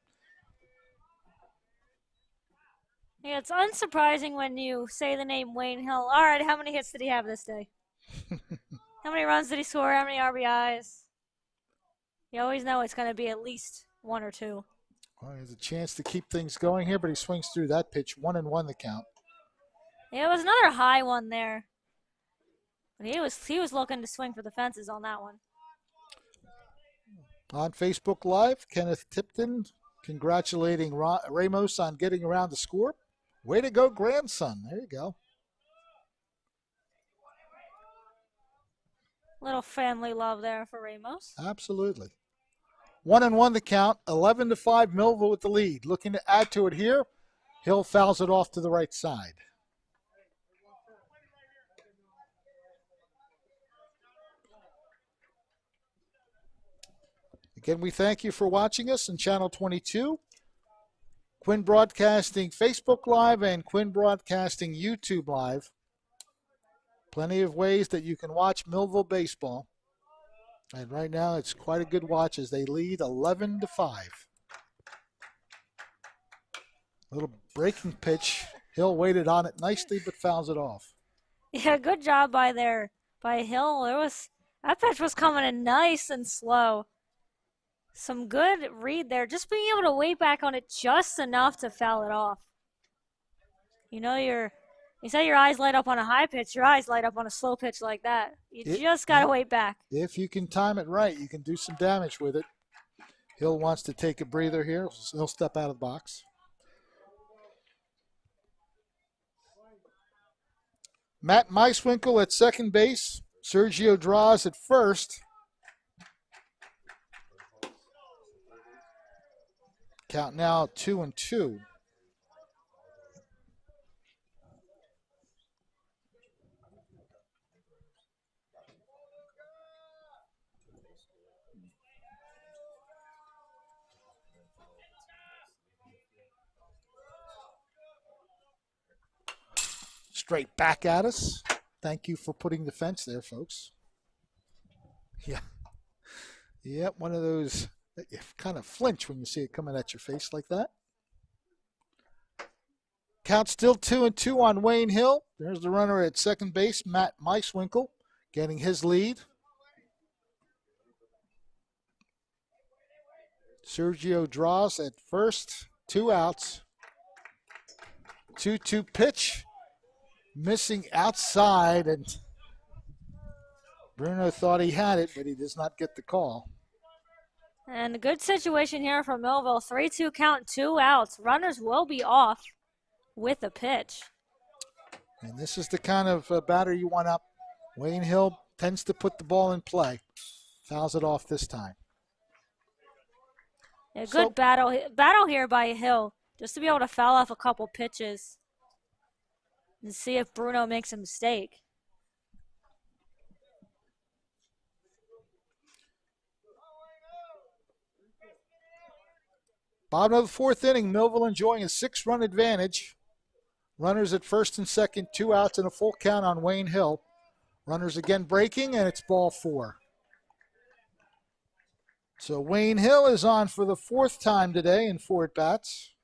Yeah, it's unsurprising when you say the name Wayne Hill. All right, how many hits did he have this day? How many runs did he score? How many RBIs? You always know it's going to be at least 1 or 2. Well, he has a chance to keep things going here, but he swings through that pitch. 1-1 the count. Yeah, it was another high one there. But he was looking to swing for the fences on that one. On Facebook Live, Kenneth Tipton congratulating Ramos on getting around the score. Way to go, grandson. There you go. Little family love there for Ramos. Absolutely. 1-1 the count. 11-5 Millville with the lead. Looking to add to it here. Hill fouls it off to the right side. Again, we thank you for watching us on Channel 22, Quinn Broadcasting Facebook Live, and Quinn Broadcasting YouTube Live. Plenty of ways that you can watch Millville baseball. And right now, it's quite a good watch as they lead 11-5. Little breaking pitch. Hill waited on it nicely, but fouls it off. Yeah, good job by Hill. That pitch was coming in nice and slow. Some good read there. Just being able to wait back on it just enough to foul it off. You know, you say your eyes light up on a high pitch, your eyes light up on a slow pitch like that. You just got to wait back. If you can time it right, you can do some damage with it. Hill wants to take a breather here. He'll step out of the box. Matt Meiswinkle at second base. Sergio Draws at first. Count now 2-2. Straight back at us. Thank you for putting the fence there, folks. Yeah. Yep, one of those that you kind of flinch when you see it coming at your face like that. Count still 2-2 on Wayne Hill. There's the runner at second base, Matt Meiswinkle, getting his lead. Sergio Draws at first, 2 outs. 2-2 pitch, missing outside, and Bruno thought he had it, but he does not get the call. And a good situation here for Millville. 3-2 count, 2 outs. Runners will be off with a pitch. And this is the kind of batter you want up. Wayne Hill tends to put the ball in play. Fouls it off this time. A good battle here by Hill, just to be able to foul off a couple pitches and see if Bruno makes a mistake. Bottom of the fourth inning, Millville enjoying a 6-run advantage. Runners at first and second, 2 outs and a full count on Wayne Hill. Runners again breaking, and it's ball 4. So Wayne Hill is on for the 4th time today in 4 at-bats.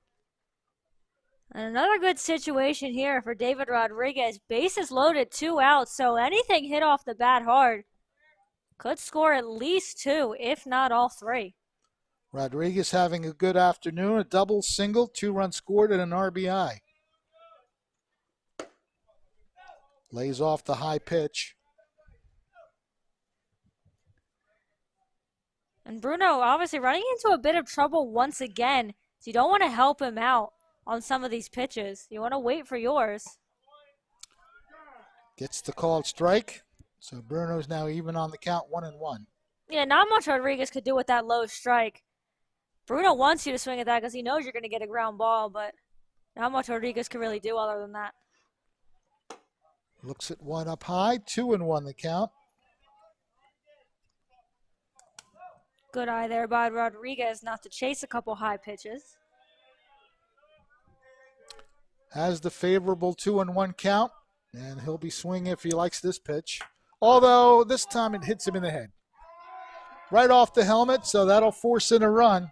And another good situation here for David Rodriguez. Bases loaded, 2 outs, so anything hit off the bat hard could score at least 2, if not all 3. Rodriguez having a good afternoon, a double, single, 2 runs scored, and an RBI. Lays off the high pitch. And Bruno obviously running into a bit of trouble once again, so you don't want to help him out on some of these pitches. You want to wait for yours. Gets the called strike. So Bruno's now even on the count, 1-1. Yeah, not much Rodriguez could do with that low strike. Bruno wants you to swing at that because he knows you're going to get a ground ball, but not much Rodriguez could really do other than that. Looks at one up high, 2-1 the count. Good eye there by Rodriguez not to chase a couple high pitches. Has the favorable 2-1 count, and he'll be swinging if he likes this pitch. Although this time it hits him in the head. Right off the helmet, so that'll force in a run.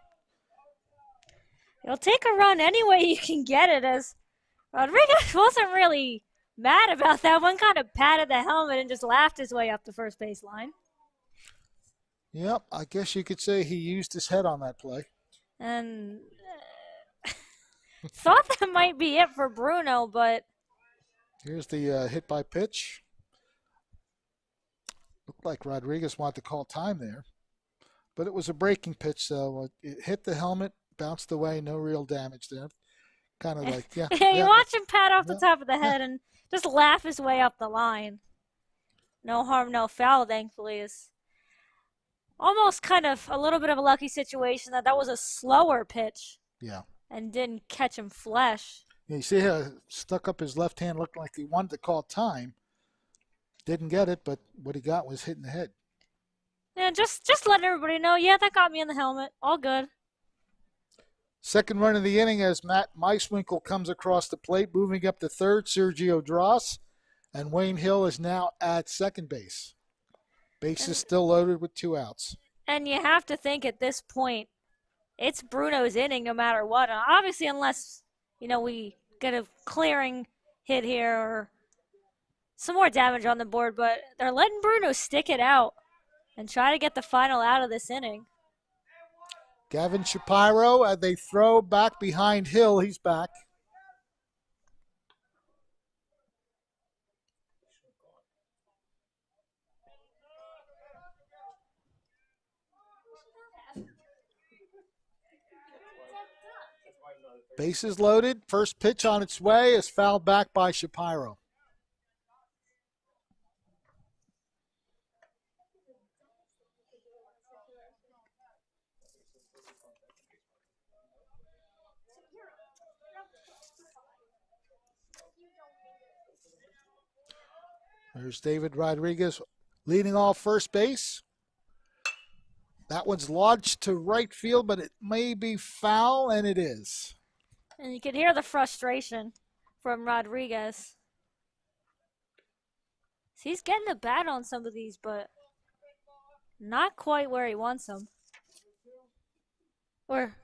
You'll take a run any way you can get it, as Rodriguez wasn't really mad about that one. Kind of patted the helmet and just laughed his way up the first base line. Yep, I guess you could say he used his head on that play. And thought that might be it for Bruno, but Here's the hit by pitch. Looked like Rodriguez wanted to call time there. But it was a breaking pitch, so it hit the helmet, bounced away, no real damage there. Kind of like, yeah. You watch him pat off the top of the head and just laugh his way up the line. No harm, no foul, thankfully. Is almost kind of a little bit of a lucky situation that was a slower pitch. Yeah. And didn't catch him flesh. Yeah, you see how stuck up his left hand, looked like he wanted to call time. Didn't get it, but what he got was hit in the head. Yeah, just letting everybody know, yeah, that got me in the helmet. All good. Second run of the inning as Matt Meiswinkle comes across the plate, moving up to third, Sergio Dross, and Wayne Hill is now at second base. Bases still loaded with 2 outs. And you have to think at this point, it's Bruno's inning no matter what. Obviously, unless, we get a clearing hit here or some more damage on the board, but they're letting Bruno stick it out and try to get the final out of this inning. Gavin Shapiro, as they throw back behind Hill, he's back. Bases loaded. First pitch on its way is fouled back by Shapiro. There's David Rodriguez leading off first base. That one's lodged to right field, but it may be foul, and it is. And you can hear the frustration from Rodriguez. He's getting the bat on some of these, but not quite where he wants them. Or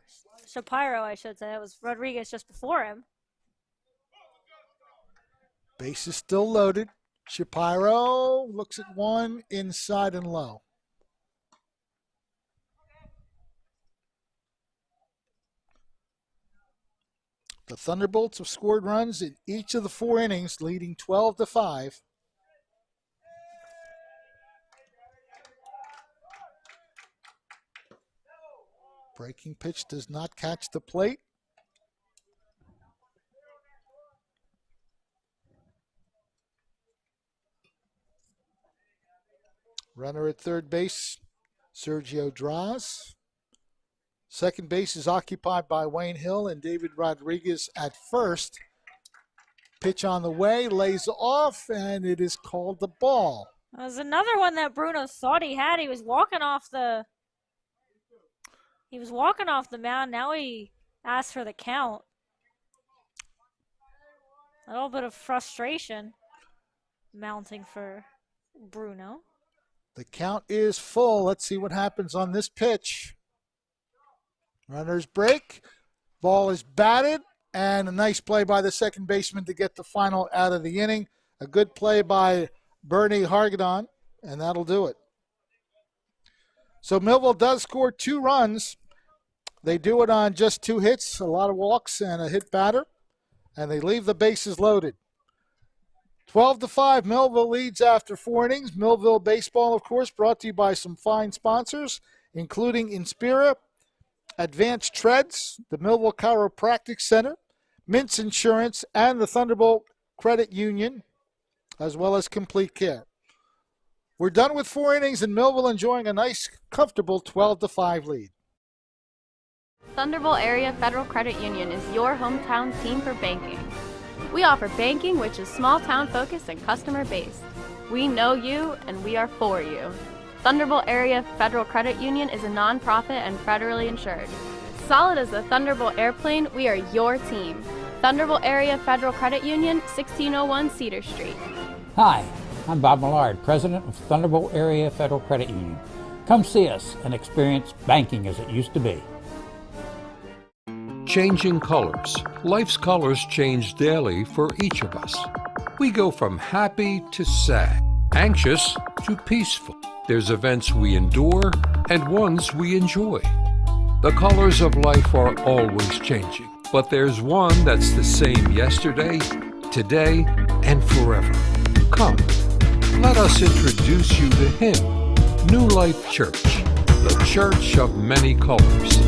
Shapiro, I should say. It was Rodriguez just before him. Base is still loaded. Shapiro looks at one inside and low. The Thunderbolts have scored runs in each of the 4 innings, leading 12-5. Breaking pitch does not catch the plate. Runner at third base, Sergio Droz. Second base is occupied by Wayne Hill and David Rodriguez at first. Pitch on the way, lays off, and it is called the ball. There's another one that Bruno thought he had. He was walking off the mound. Now he asked for the count. A little bit of frustration mounting for Bruno. The count is full. Let's see what happens on this pitch. Runners break. Ball is batted, and a nice play by the second baseman to get the final out of the inning. A good play by Bernie Hargadon, and that'll do it. So Millville does score 2 runs. They do it on just 2 hits, a lot of walks, and a hit batter, and they leave the bases loaded. 12-5, Millville leads after 4 innings. Millville baseball, of course, brought to you by some fine sponsors, including Inspira, Advanced Treads, the Millville Chiropractic Center, Mintz Insurance, and the Thunderbolt Credit Union, as well as Complete Care. We're done with 4 innings, and Millville enjoying a nice, comfortable 12-5 lead. Thunderbolt Area Federal Credit Union is your hometown team for banking. We offer banking which is small town focused and customer based. We know you and we are for you. Thunderbolt Area Federal Credit Union is a nonprofit and federally insured. Solid as a Thunderbolt airplane, we are your team. Thunderbolt Area Federal Credit Union, 1601 Cedar Street. Hi, I'm Bob Millard, President of Thunderbolt Area Federal Credit Union. Come see us and experience banking as it used to be. Changing colors. Life's colors change daily for each of us. We go from happy to sad, anxious to peaceful. There's events we endure and ones we enjoy. The colors of life are always changing, but there's one that's the same yesterday, today, and forever. Come, let us introduce you to him, New Life Church, the church of many colors.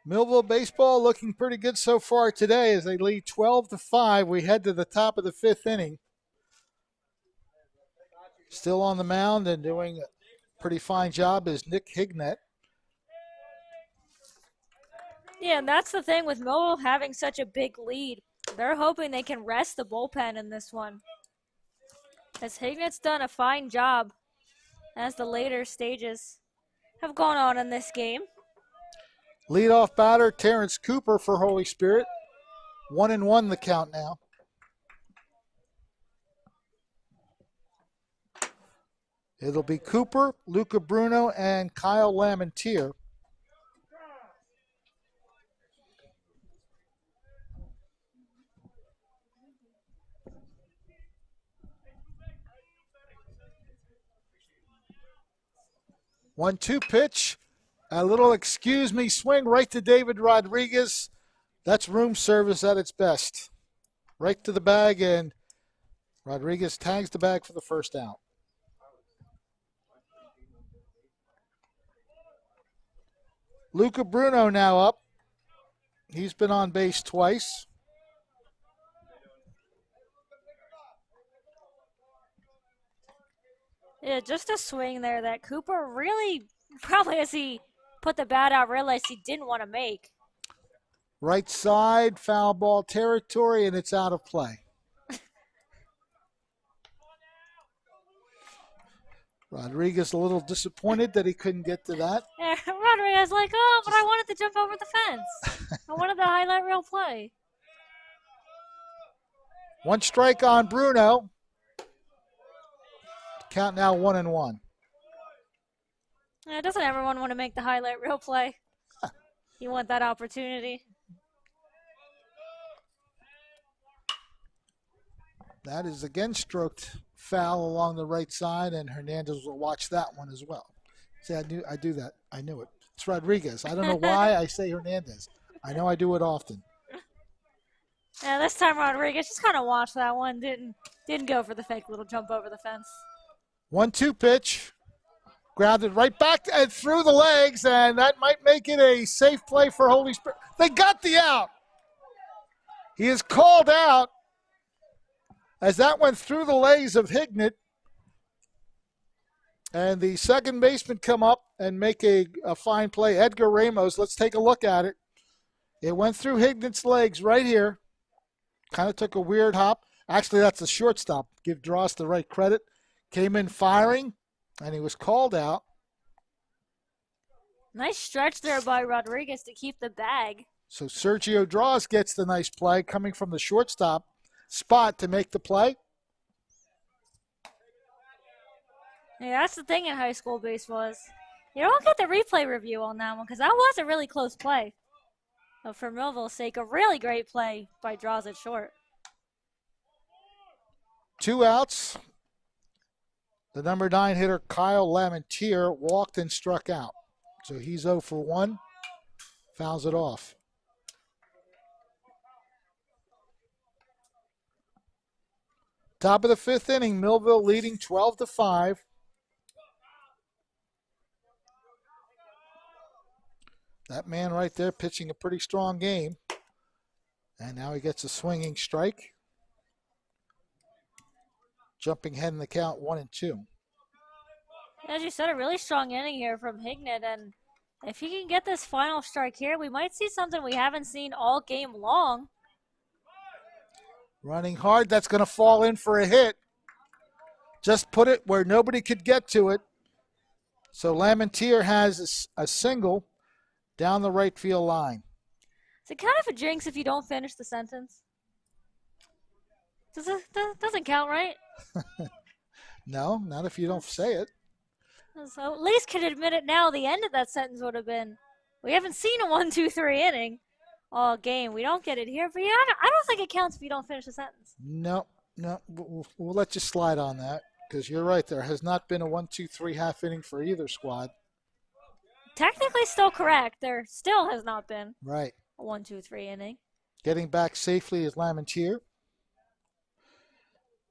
Millville baseball looking pretty good so far today as they lead 12-5. We head to the top of the 5th inning. Still on the mound and doing a pretty fine job is Nick Hignett. Yeah, and that's the thing with Millville having such a big lead. They're hoping they can rest the bullpen in this one, as Hignett's done a fine job as the later stages have gone on in this game. Leadoff batter, Terrence Cooper for Holy Spirit. 1-1 the count now. It'll be Cooper, Luca Bruno, and Kyle Lamentier. One-two pitch. A little excuse me swing right to David Rodriguez. That's room service at its best. Right to the bag, and Rodriguez tags the bag for the first out. Luca Bruno now up. He's been on base twice. Yeah, just a swing there that Cooper really, probably as he put the bat out, realized he didn't want to make. Right side, foul ball territory, and it's out of play. Rodriguez a little disappointed that he couldn't get to that. Yeah, Rodriguez like, oh, but I wanted to jump over the fence. I wanted the highlight reel play. One strike on Bruno. Count now 1-1. Yeah, doesn't everyone want to make the highlight reel play? You want that opportunity. That is again stroked foul along the right side, and Hernandez will watch that one as well. See, I do that. I knew it. It's Rodriguez. I don't know why I say Hernandez. I know I do it often. Yeah, this time Rodriguez just kind of watched that one. Didn't go for the fake little jump over the fence. 1-2 pitch. Grounded right back and through the legs, and that might make it a safe play for Holy Spirit. They got the out. He is called out as that went through the legs of Hignett. And the second baseman come up and make a fine play. Edgar Ramos, let's take a look at it. It went through Hignett's legs right here. Kind of took a weird hop. Actually, that's the shortstop. Give Dross the right credit. Came in firing, and he was called out. Nice stretch there by Rodriguez to keep the bag. So Sergio Draws gets the nice play coming from the shortstop spot to make the play. Yeah, that's the thing in high school baseball is you don't get the replay review on that one because that was a really close play. But for Millville's sake, a really great play by Draws at short. 2 outs. The number 9 hitter, Kyle Lamentier, walked and struck out. So he's 0 for 1. Fouls it off. Top of the 5th inning, Millville leading 12-5. That man right there pitching a pretty strong game. And now he gets a swinging strike. Jumping ahead in the count 1-2. As you said, a really strong inning here from Hignett. And if he can get this final strike here, we might see something we haven't seen all game long. Running hard, that's going to fall in for a hit. Just put it where nobody could get to it. So Lamentier has a single down the right field line. Is it kind of a jinx if you don't finish the sentence? Doesn't count, right? No, not if you don't say it. So at least can admit it now. The end of that sentence would have been, we haven't seen a 1, 2, 3 inning all game. We don't get it here. But yeah, I don't think it counts if you don't finish the sentence. No, we'll let you slide on that because you're right. There has not been a 1, 2, 3 half inning for either squad. Technically still correct. There still has not been Right. a 1, 2, 3 inning. Getting back safely is Lamentier.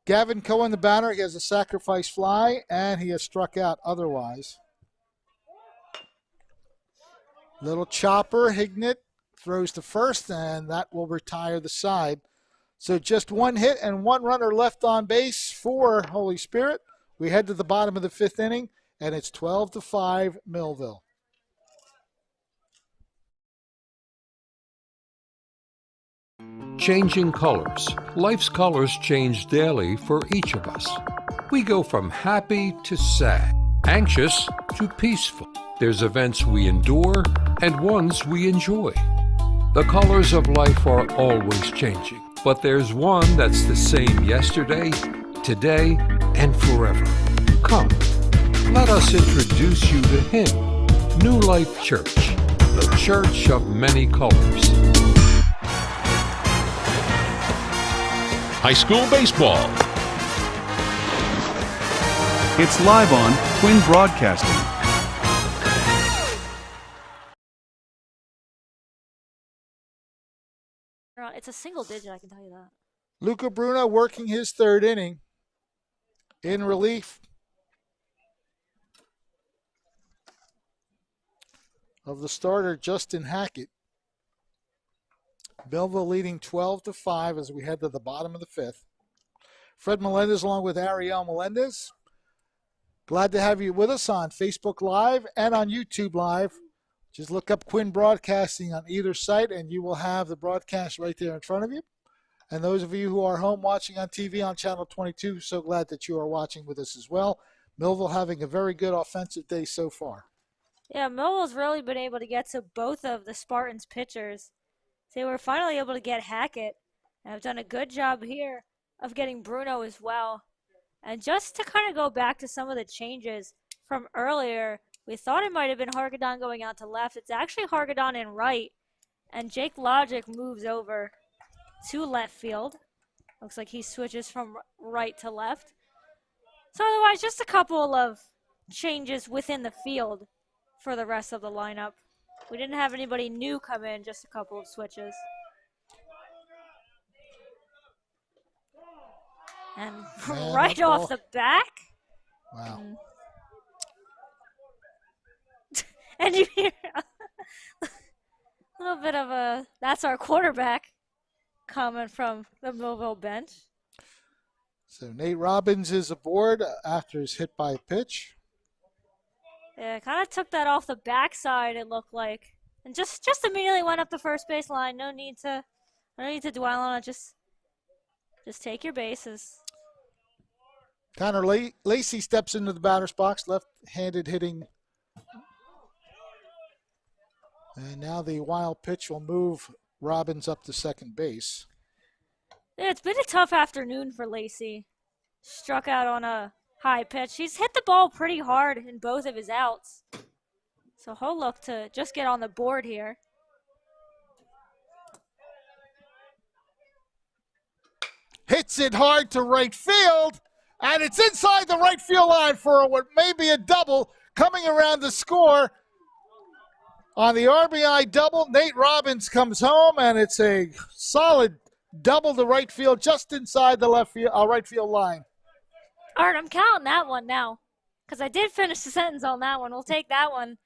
Gavin Cohen, the batter, he has a sacrifice fly, and he has struck out otherwise. Little chopper, Hignett throws to first, and that will retire the side. So just 1 hit and 1 runner left on base for Holy Spirit. We head to the bottom of the 5th inning, and it's 12-5 Millville. Changing colors. Life's colors change daily for each of us. We go from happy to sad, anxious to peaceful. There's events we endure and ones we enjoy. The colors of life are always changing, but there's one that's the same yesterday, today, and forever. Come, let us introduce you to him, New Life Church, the church of many colors. High school baseball. It's live on Twin Broadcasting. It's a single digit, I can tell you that. Luca Bruno working his 3rd inning in relief of the starter, Justin Hackett. Millville leading 12-5 as we head to the bottom of the 5th. Fred Melendez along with Ariel Melendez. Glad to have you with us on Facebook Live and on YouTube Live. Just look up Quinn Broadcasting on either site and you will have the broadcast right there in front of you. And those of you who are home watching on TV on Channel 22, so glad that you are watching with us as well. Millville having a very good offensive day so far. Yeah, Millville's really been able to get to both of the Spartans pitchers. They were finally able to get Hackett, and have done a good job here of getting Bruno as well. And just to kind of go back to some of the changes from earlier, we thought it might have been Hargadon going out to left. It's actually Hargadon in right, and Jake Logic moves over to left field. Looks like he switches from right to left. So otherwise, just a couple of changes within the field for the rest of the lineup. We didn't have anybody new come in, just a couple of switches. And right off the back. Wow. And you hear a little bit of a, that's our quarterback comment from the Millville bench. So Nate Robbins is aboard after his hit by pitch. Yeah, kind of took that off the backside, it looked like. And just immediately went up the first base line. No need to dwell on it. Just take your bases. Connor Lacey steps into the batter's box, left-handed hitting And now the wild pitch will move Robbins up to second base. Yeah, it's been a tough afternoon for Lacey. Struck out on a high pitch. He's hit the ball pretty hard in both of his outs. So he'll look to just get on the board here. Hits it hard to right field, and it's inside the right field line for what may be a double. Coming around to score on the RBI double, Nate Robbins comes home, and it's a solid double to right field, just inside the right field line. All right, I'm counting that one now, because I did finish the sentence on that one. We'll take that one.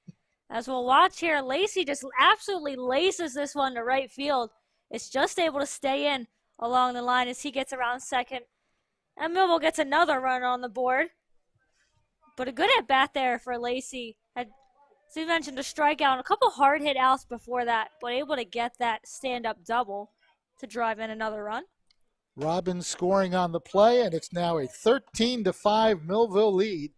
As we'll watch here, Lacey just absolutely laces this one to right field. It's just able to stay in along the line as he gets around second. And Millville gets another run on the board. But a good at-bat there for Lacey. As you mentioned, a strikeout and a couple hard-hit outs before that, but able to get that stand-up double to drive in another run. Robbins scoring on the play, and it's now a 13-5 Millville lead.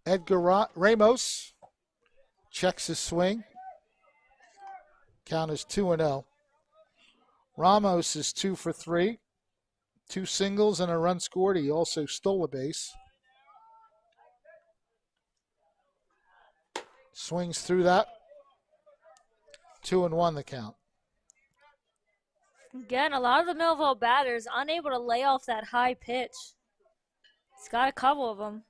Edgar Ramos checks his swing. Count is 2-0. Ramos is 2 for 3. 2 singles and a run scored. He also stole a base. Swings through that. 2-1 the count. Again, a lot of the Millville batters unable to lay off that high pitch. He's got a couple of them.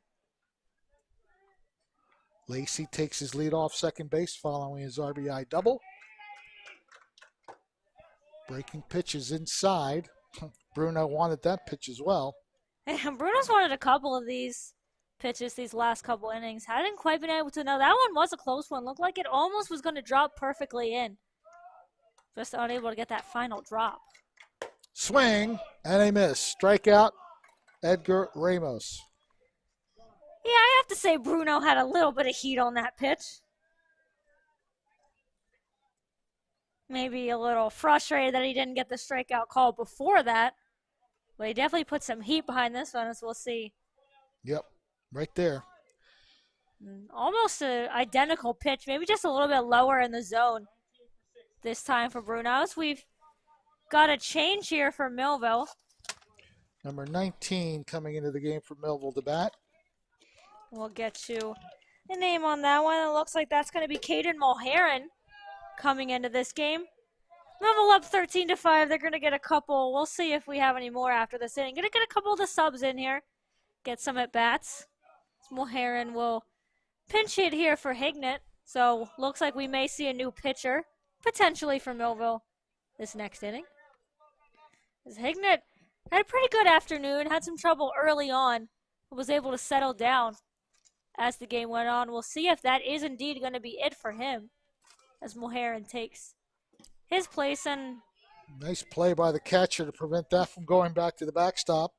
Lacey takes his lead off second base following his RBI double. Breaking pitch is inside. Bruno wanted that pitch as well. And Bruno's wanted a couple of these pitches these last couple innings. Hadn't quite been able to know. That one was a close one. Looked like it almost was going to drop perfectly in. Just unable to get that final drop. Swing and a miss. Strikeout, Edgar Ramos. Yeah, I have to say Bruno had a little bit of heat on that pitch. Maybe a little frustrated that he didn't get the strikeout call before that. But he definitely put some heat behind this one, as we'll see. Yep, right there. Almost an identical pitch, maybe just a little bit lower in the zone this time for Bruno's. We've got a change here for Millville. Number 19 coming into the game for Millville to bat. We'll get you the name on that one. It looks like that's going to be Caden Mulheron coming into this game. Millville up 13-5. They're going to get a couple. We'll see if we have any more after this inning. Going to get a couple of the subs in here. Get some at-bats. Mulheron will pinch hit here for Hignett. So looks like we may see a new pitcher, potentially for Millville, this next inning. As Hignett had a pretty good afternoon. Had some trouble early on. Was able to settle down as the game went on. We'll see if that is indeed going to be it for him as Mulheron takes his place. And nice play by the catcher to prevent that from going back to the backstop.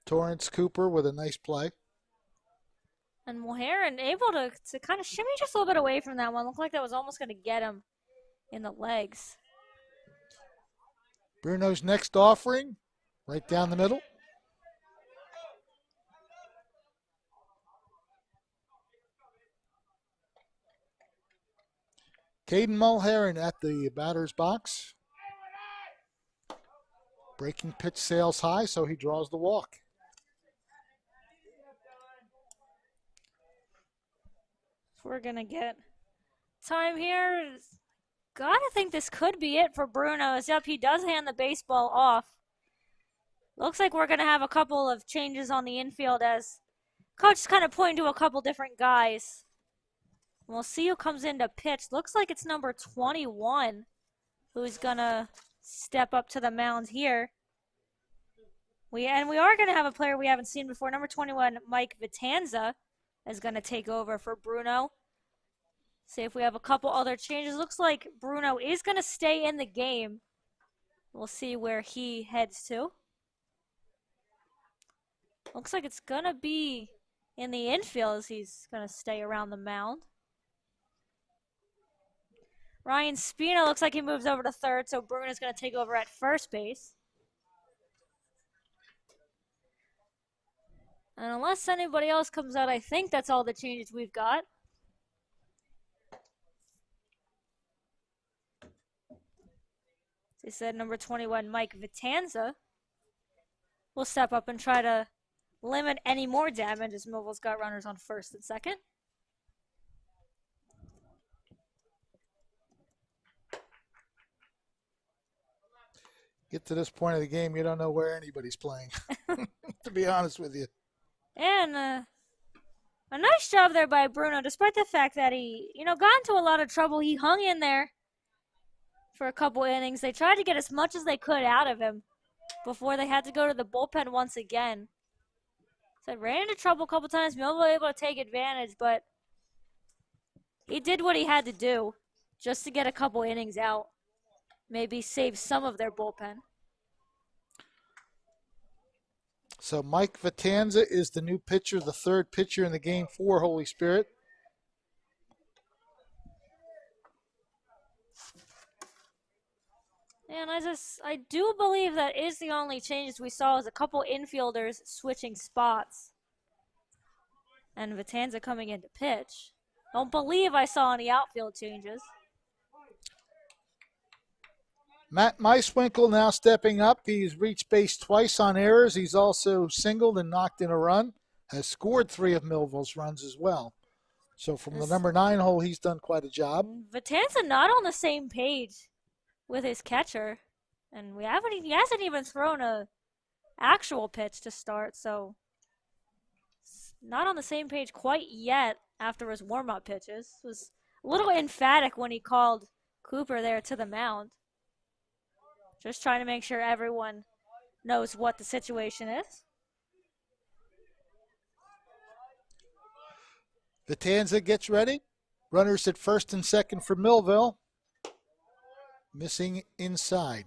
Torrance Cooper with a nice play. And Mulheron able to kind of shimmy just a little bit away from that one. Looked like that was almost going to get him in the legs. Bruno's next offering, right down the middle. Caden Mulheron at the batter's box. Breaking pitch sails high, so he draws the walk. We're going to get time here. Gotta think this could be it for Bruno. Yep, he does hand the baseball off. Looks like we're going to have a couple of changes on the infield as coach is kind of pointing to a couple different guys. We'll see who comes in to pitch. Looks like it's number 21 who's going to step up to the mound here. We are going to have a player we haven't seen before. Number 21, Mike Vitanza, is going to take over for Bruno. See if we have a couple other changes. Looks like Bruno is going to stay in the game. We'll see where he heads to. Looks like it's going to be in the infield as he's going to stay around the mound. Ryan Spina looks like he moves over to third, so Bruno's going to take over at first base. And unless anybody else comes out, I think that's all the changes we've got. They said number 21, Mike Vitanza, will step up and try to limit any more damage as Millville's got runners on first and second. Get to this point of the game, you don't know where anybody's playing, to be honest with you. And a nice job there by Bruno, despite the fact that he, got into a lot of trouble. He hung in there for a couple innings. They tried to get as much as they could out of him before they had to go to the bullpen once again. So ran into trouble a couple times. Millville able to take advantage, but he did what he had to do just to get a couple innings out. Maybe save some of their bullpen. So Mike Vitanza is the new pitcher, the third pitcher in the game for Holy Spirit. And I do believe that is the only changes we saw is a couple infielders switching spots. And Vitanza coming in to pitch. Don't believe I saw any outfield changes. Matt Meiswinkle now stepping up. He's reached base twice on errors. He's also singled and knocked in a run. Has scored 3 of Millville's runs as well. So from the number 9 hole, he's done quite a job. Vitanza not on the same page with his catcher. And he hasn't even thrown a actual pitch to start. So not on the same page quite yet after his warm-up pitches. Was a little emphatic when he called Cooper there to the mound. Just trying to make sure everyone knows what the situation is. Vitanza gets ready. Runners at first and second for Millville. Missing inside.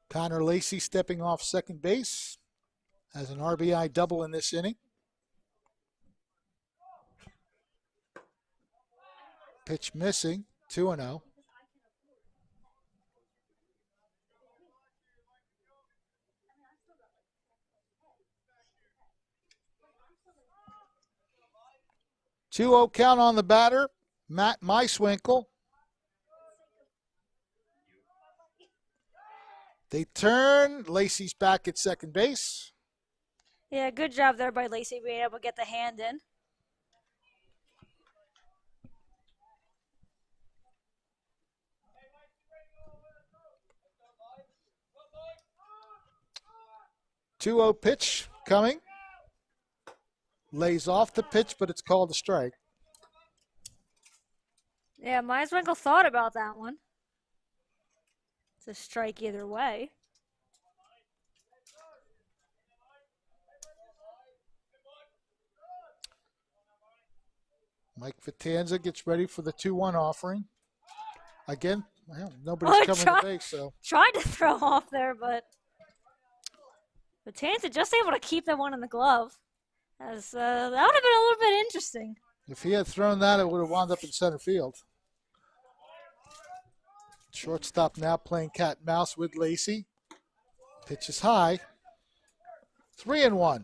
Connor Lacey stepping off second base. Has an RBI double in this inning. Pitch missing, 2-0. Two-0 count on the batter, Matt Meiswinkle. They turn. Lacey's back at second base. Yeah, good job there by Lacey being able to get the hand in. Two-0 pitch coming. Lays off the pitch, but it's called a strike. Yeah, Meiswinkle thought about that one. It's a strike either way. Mike Vitanza gets ready for the 2-1 offering. Again, well, nobody's coming to base, so. Tried to throw off there, but Vitanza just able to keep that one in the glove. As that would have been a little bit interesting. If he had thrown that, it would have wound up in center field. Shortstop now playing cat and mouse with Lacey. Pitch is high. 3-1.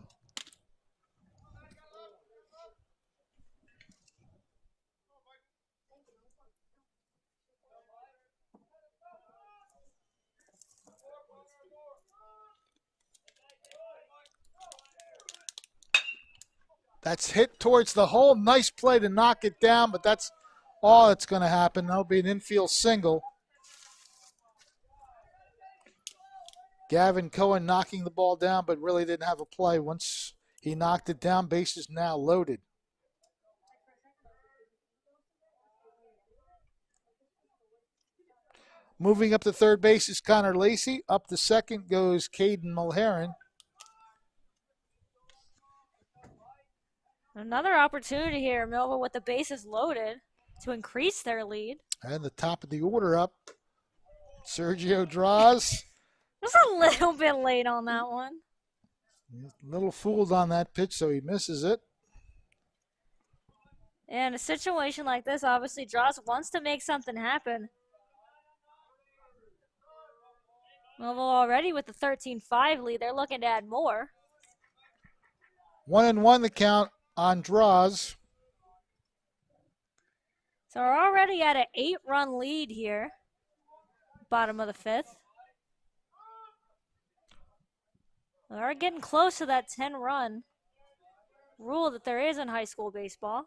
That's hit towards the hole. Nice play to knock it down, but that's all that's going to happen. That'll be an infield single. Gavin Cohen knocking the ball down, but really didn't have a play. Once he knocked it down, bases now loaded. Moving up to third base is Connor Lacey. Up to second goes Caden Mulheron. Another opportunity here, Millville, with the bases loaded to increase their lead. And the top of the order up. Sergio draws. Just a little bit late on that one. A little fooled on that pitch, so he misses it. And a situation like this, obviously, Draws wants to make something happen. Millville already with the 13-5 lead. They're looking to add more. 1-1 the count on draws. So we're already at an 8-run lead here. Bottom of the 5th. We're getting close to that 10-run rule that there is in high school baseball.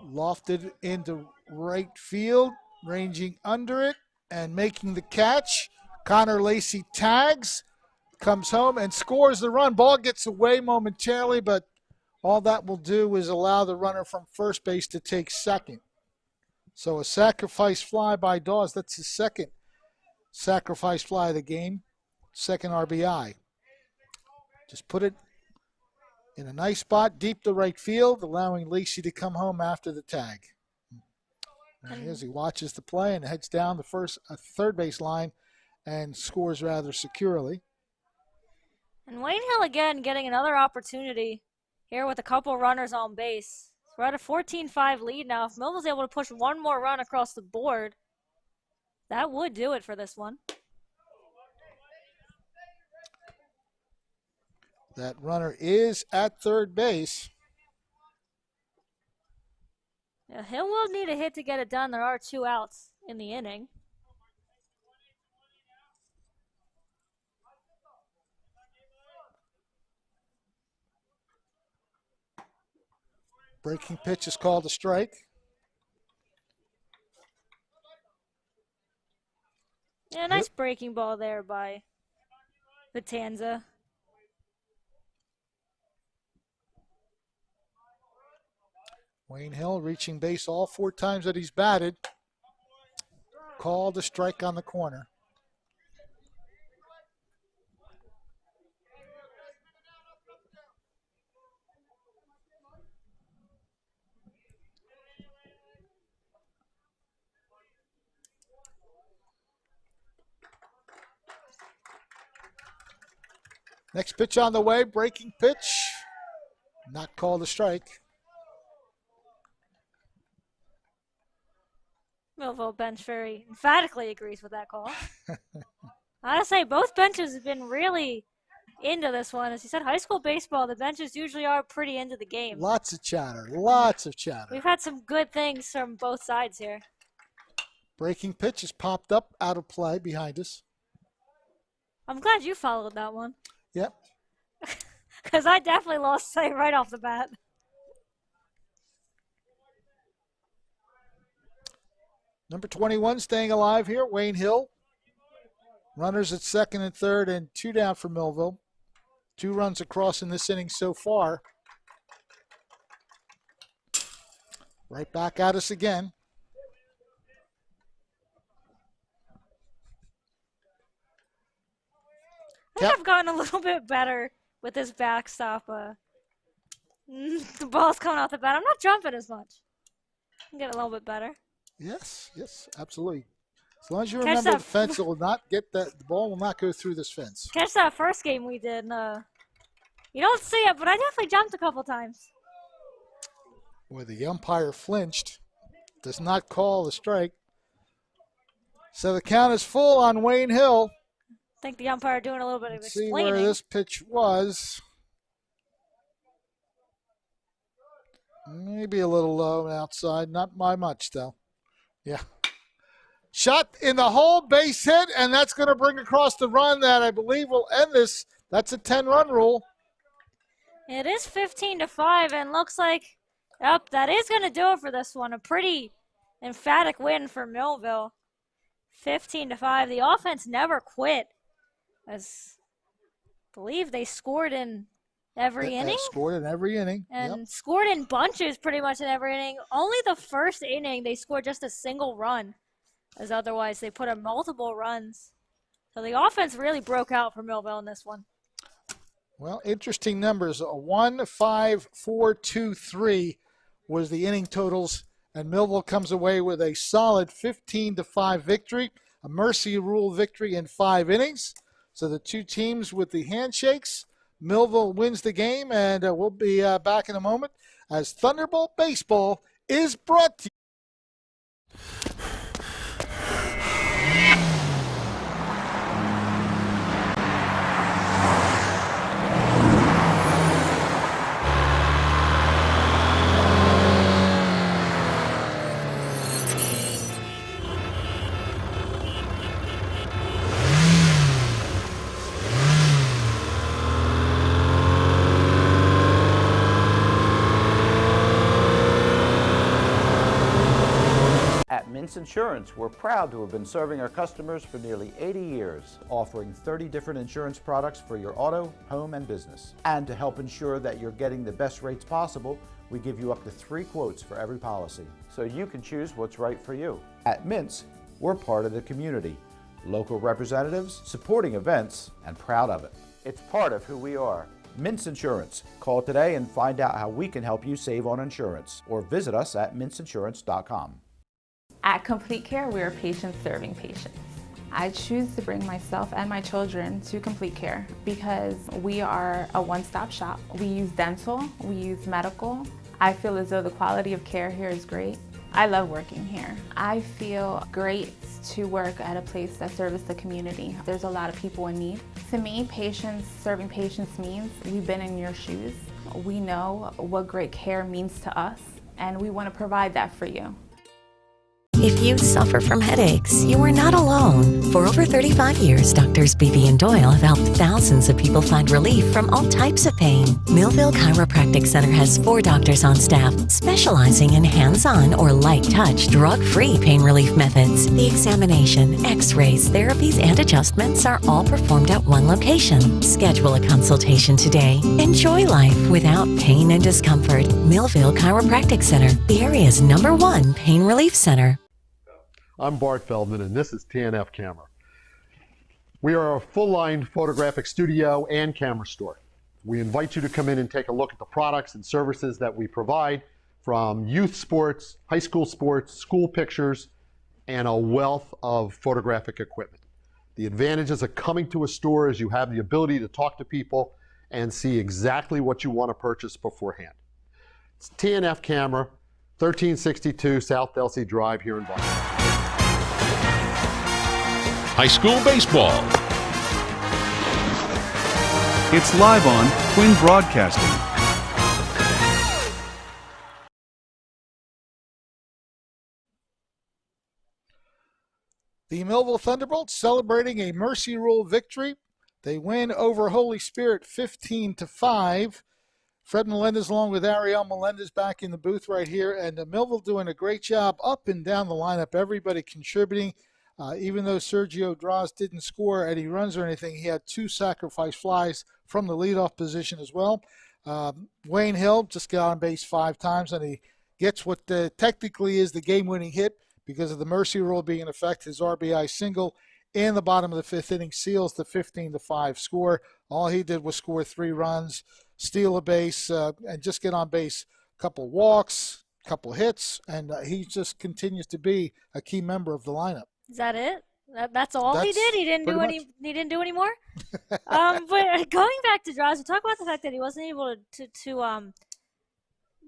Lofted into right field, ranging under it and making the catch. Connor Lacey tags, comes home and scores the run. Ball gets away momentarily, but all that will do is allow the runner from first base to take second. So a sacrifice fly by Dawes. That's his second sacrifice fly of the game, second RBI. Just put it in a nice spot, deep to right field, allowing Lacey to come home after the tag. And as he watches the play and heads down the third base line and scores rather securely. And Wayne Hill again getting another opportunity here with a couple runners on base. So we're at a 14-5 lead now. If Millville's able to push one more run across the board, that would do it for this one. That runner is at third base. Yeah, Hill will need a hit to get it done. There are 2 outs in the inning. Breaking pitch is called a strike. Yeah, nice breaking ball there by Vitanza. Wayne Hill reaching base all 4 times that he's batted. Called a strike on the corner. Next pitch on the way, breaking pitch. Not called a strike. Millville bench very emphatically agrees with that call. I gotta say, both benches have been really into this one. As you said, high school baseball, the benches usually are pretty into the game. Lots of chatter, lots of chatter. We've had some good things from both sides here. Breaking pitch has popped up out of play behind us. I'm glad you followed that one. Yep. Because I definitely lost sight right off the bat. Number 21 staying alive here, Wayne Hill. Runners at second and third and 2 down for Millville. 2 runs across in this inning so far. Right back at us again. I think I've gotten a little bit better with this backstop. The ball's coming off the bat. I'm not jumping as much. I'm getting a little bit better. Yes, absolutely. As long as you remember the fence, it will not get the ball will not go through this fence. Catch that first game we did. You don't see it, but I definitely jumped a couple times. Where the umpire flinched, does not call the strike. So the count is full on Wayne Hill. I think the umpire doing a little bit of explaining. See where this pitch was. Maybe a little low outside, not by much though. Yeah. Shot in the hole, base hit, and that's going to bring across the run that I believe will end this. That's a 10-run rule. It is 15-5, and looks like, yep, that is going to do it for this one. A pretty emphatic win for Millville. 15-5. The offense never quit. As I believe they scored in every inning. Scored in every inning. And scored in bunches pretty much in every inning. Only the first inning they scored just a single run, as otherwise they put in multiple runs. So the offense really broke out for Millville in this one. Well, interesting numbers. 1, 5, 4, 2, 3 was the inning totals, and Millville comes away with a solid 15-5 victory, a mercy rule victory in 5 innings. So the 2 teams with the handshakes. Millville wins the game, and we'll be back in a moment as Thunderbolt Baseball is brought to you. Mintz Insurance, we're proud to have been serving our customers for nearly 80 years, offering 30 different insurance products for your auto, home, and business. And to help ensure that you're getting the best rates possible, we give you up to 3 quotes for every policy, so you can choose what's right for you. At Mintz, we're part of the community, local representatives, supporting events, and proud of it. It's part of who we are. Mintz Insurance. Call today and find out how we can help you save on insurance, or visit us at mintzinsurance.com. At Complete Care, we are patients serving patients. I choose to bring myself and my children to Complete Care because we are a one-stop shop. We use dental, we use medical. I feel as though the quality of care here is great. I love working here. I feel great to work at a place that serves the community. There's a lot of people in need. To me, patients serving patients means we've been in your shoes. We know what great care means to us, and we want to provide that for you. If you suffer from headaches, you are not alone. For over 35 years, Doctors Beebe and Doyle have helped thousands of people find relief from all types of pain. Millville Chiropractic Center has 4 doctors on staff specializing in hands-on or light-touch, drug-free pain relief methods. The examination, x-rays, therapies, and adjustments are all performed at one location. Schedule a consultation today. Enjoy life without pain and discomfort. Millville Chiropractic Center, the area's #1 pain relief center. I'm Bart Feldman, and this is TNF Camera. We are a full-line photographic studio and camera store. We invite you to come in and take a look at the products and services that we provide, from youth sports, high school sports, school pictures, and a wealth of photographic equipment. The advantages of coming to a store is you have the ability to talk to people and see exactly what you want to purchase beforehand. It's TNF Camera, 1362 South Delsey Drive here in Boston. High school baseball. It's live on Twin Broadcasting. The Millville Thunderbolts celebrating a Mercy Rule victory. They win over Holy Spirit 15-5. Fred Melendez along with Ariel Melendez back in the booth right here. And Millville doing a great job up and down the lineup. Everybody contributing. Even though Sergio Draws didn't score any runs or anything, he had 2 sacrifice flies from the leadoff position as well. Wayne Hill just got on base 5 times, and he gets what technically is the game-winning hit because of the Mercy Rule being in effect. His RBI single in the bottom of the 5th inning seals the 15-5 score. All he did was score 3 runs, steal a base, and just get on base. A couple walks, a couple hits, and he just continues to be a key member of the lineup. Is that it? That's all he did? He didn't do any. He didn't do any more. But going back to Draws, we talk about the fact that he wasn't able to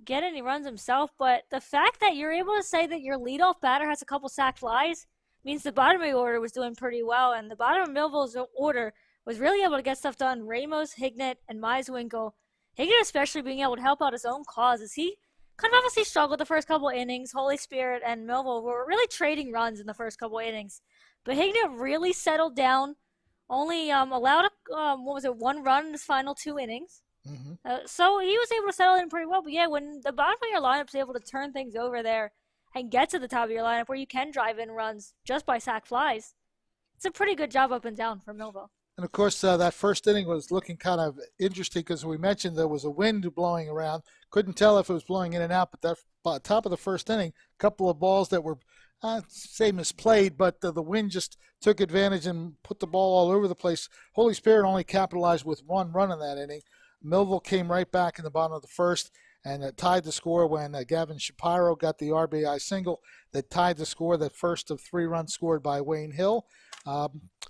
get any runs himself. But the fact that you're able to say that your leadoff batter has a couple sac flies means the bottom of the order was doing pretty well, and the bottom of Millville's order was really able to get stuff done. Ramos, Hignett, and Meiswinkle. Hignett especially being able to help out his own cause as he kind of obviously struggled the first couple innings. Holy Spirit and Millville were really trading runs in the first couple innings. But Hignett really settled down, only allowed, 1 run in his final 2 innings. Mm-hmm. So he was able to settle in pretty well. But yeah, when the bottom of your lineup is able to turn things over there and get to the top of your lineup where you can drive in runs just by sac flies, it's a pretty good job up and down for Millville. And, of course, that first inning was looking kind of interesting because we mentioned there was a wind blowing around. Couldn't tell if it was blowing in and out, but that top of the first inning, a couple of balls that were, say misplayed, but the wind just took advantage and put the ball all over the place. Holy Spirit only capitalized with 1 run in that inning. Millville came right back in the bottom of the first and tied the score when Gavin Shapiro got the RBI single that tied the score, the first of 3 runs scored by Wayne Hill.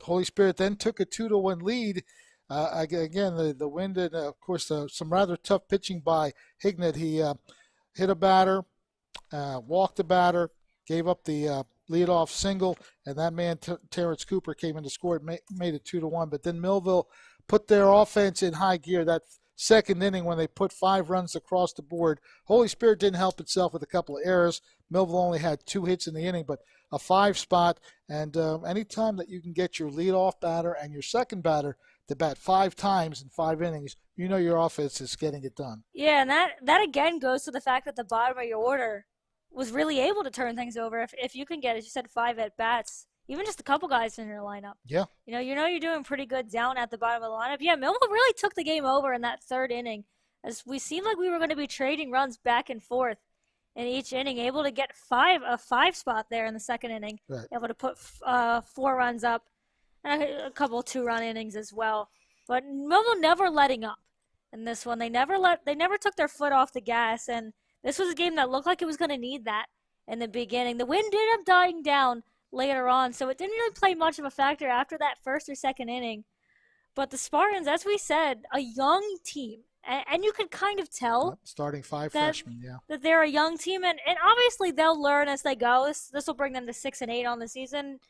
Holy Spirit then took a 2-1 lead. Again, the wind and, of course, some rather tough pitching by Hignett. He hit a batter, walked a batter, gave up the leadoff single, and that man, Terrence Cooper, came in to score. It made it 2-1. But then Millville put their offense in high gear. That second inning when they put 5 runs across the board. Holy Spirit didn't help itself with a couple of errors. Millville only had 2 hits in the inning, but a 5 spot. And anytime that you can get your leadoff batter and your second batter to bat 5 times in 5 innings, you know your offense is getting it done. Yeah, and that again goes to the fact that the bottom of your order was really able to turn things over. If you can get, as you said, 5 at bats, even just a couple guys in your lineup. Yeah. You're doing pretty good down at the bottom of the lineup. Yeah, Millville really took the game over in that third inning, as we seemed like we were going to be trading runs back and forth in each inning, able to get a 5 spot there in the second inning, Right. able to put 4 runs up, and a couple 2-run innings as well. But Millville never letting up in this one. They never took their foot off the gas, and this was a game that looked like it was going to need that in the beginning. The wind ended up dying down later on, so it didn't really play much of a factor after that first or second inning. But the Spartans, as we said, a young team, and you could kind of tell starting 5 freshmen, that they're a young team, and obviously they'll learn as they go. This will bring them to 6-8 on the season,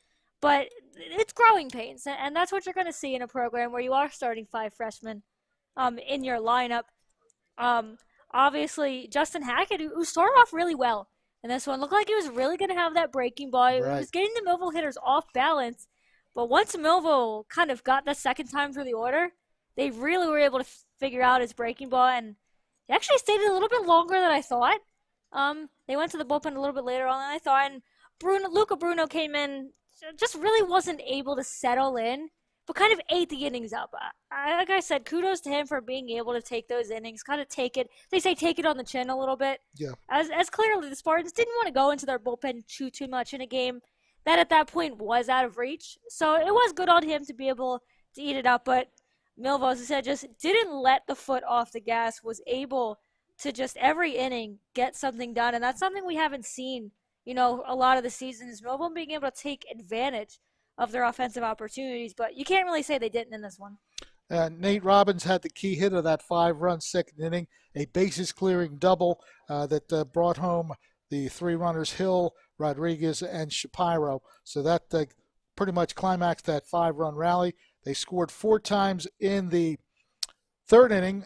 but it's growing pains, and that's what you're going to see in a program where you are starting 5 freshmen in your lineup. Obviously, Justin Hackett, who started off really well in this one, looked like he was really going to have that breaking ball. He was getting the Millville hitters off balance, but once Millville kind of got the second time through the order, they really were able to figure out his breaking ball, and he actually stayed a little bit longer than I thought. They went to the bullpen a little bit later on than I thought, and Luca Bruno came in, just really wasn't able to settle in, but kind of ate the innings up. Like I said, kudos to him for being able to take those innings, kind of take it. They say take it on the chin a little bit. Yeah. As clearly the Spartans didn't want to go into their bullpen too much in a game that at that point was out of reach. So it was good on him to be able to eat it up. But Millville, as I said, just didn't let the foot off the gas, was able to just every inning get something done. And that's something we haven't seen, a lot of the season, is Millville being able to take advantage of their offensive opportunities. But you can't really say they didn't in this one. Nate Robbins had the key hit of that 5-run second inning, a bases-clearing double that brought home the 3 runners, Hill, Rodriguez, and Shapiro. So that pretty much climaxed that 5-run rally. They scored 4 times in the third inning,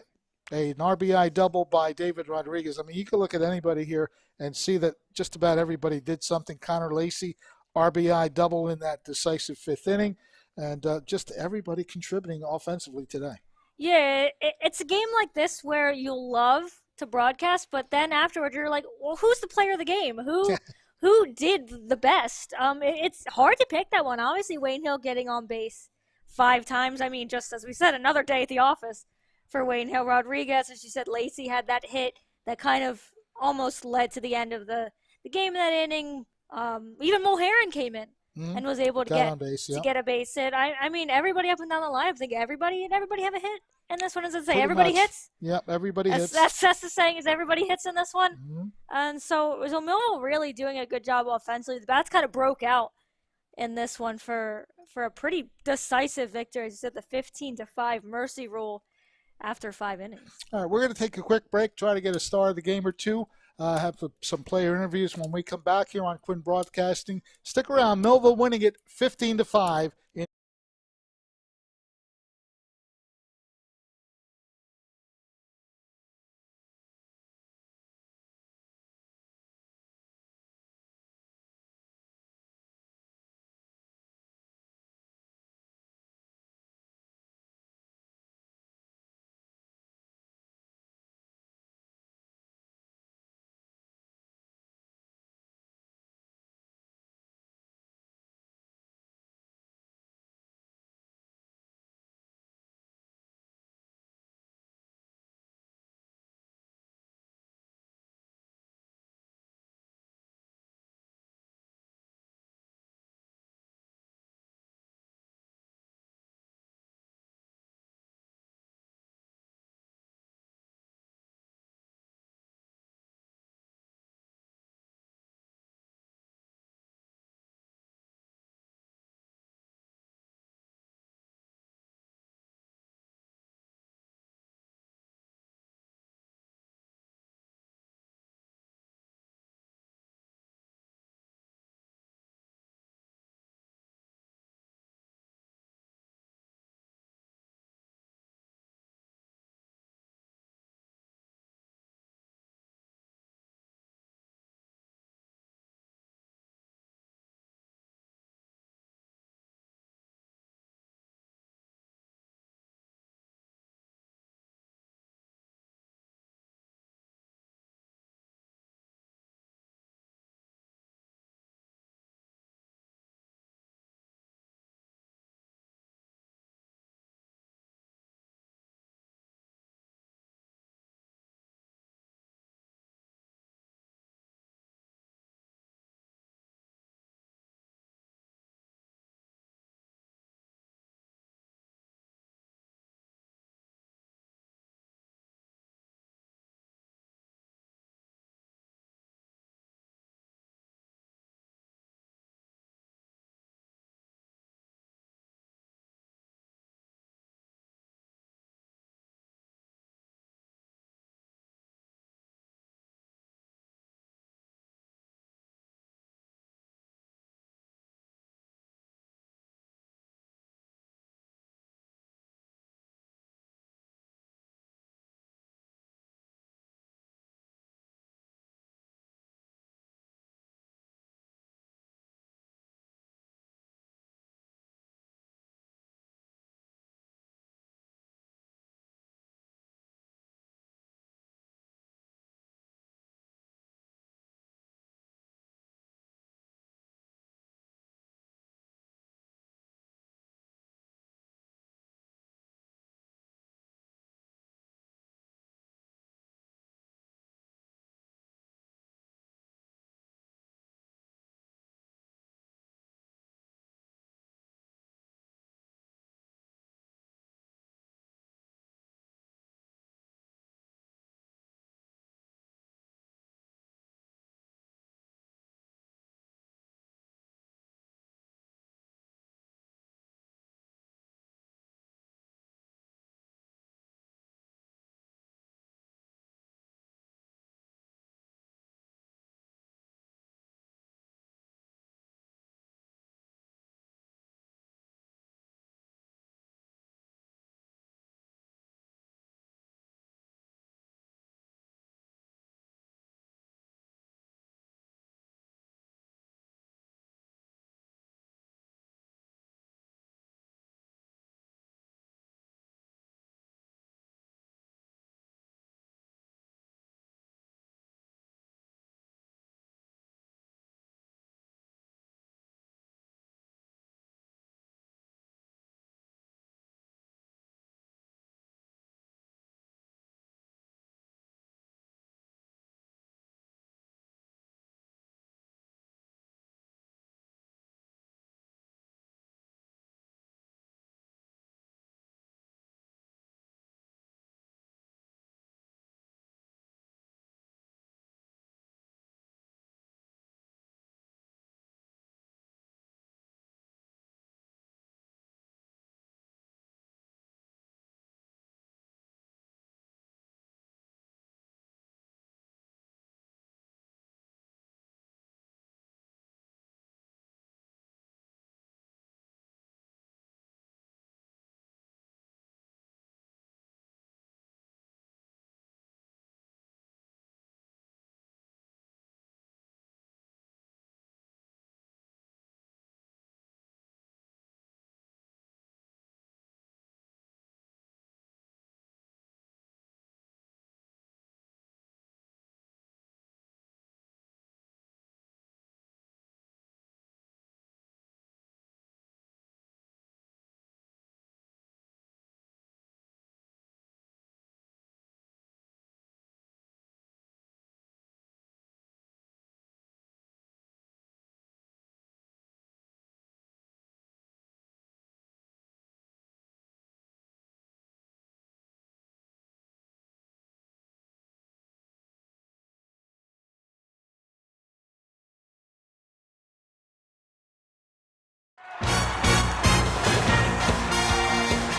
an RBI double by David Rodriguez. I mean, you can look at anybody here and see that just about everybody did something. Connor Lacey, RBI double in that decisive 5th inning. And just everybody contributing offensively today. Yeah, it's a game like this where you'll love to broadcast, but then afterward you're like, well, who's the player of the game? Who did the best? It's hard to pick that one. Obviously, Wayne Hill getting on base 5 times. I mean, just as we said, another day at the office for Wayne Hill. Rodriguez, as you said, Lacey had that hit that kind of almost led to the end of the game in that inning. Even Mulheron came in. And was able to get a base hit. I mean, everybody up and down the line, I think everybody have a hit in this one. As I say, everybody hits. Yep, everybody hits. That's the saying, is everybody hits in this one. And so Millville really doing a good job offensively. The bats kind of broke out in this one for a pretty decisive victory. As you said, the 15-5 mercy rule after 5 innings. All right, we're going to take a quick break, try to get a star of the game or two. Have some player interviews when we come back here on Quinn Broadcasting. Stick around. Millville winning it 15-5 in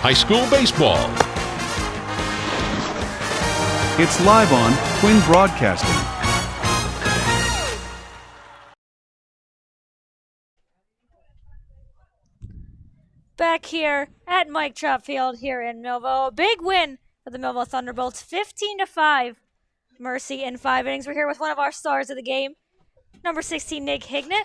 high school baseball. It's live on Twin Broadcasting. Back here at Mike Trout Field here in Millville. A big win for the Millville Thunderbolts, 15-5. Mercy in 5 innings. We're here with one of our stars of the game, number 16, Nick Hignett.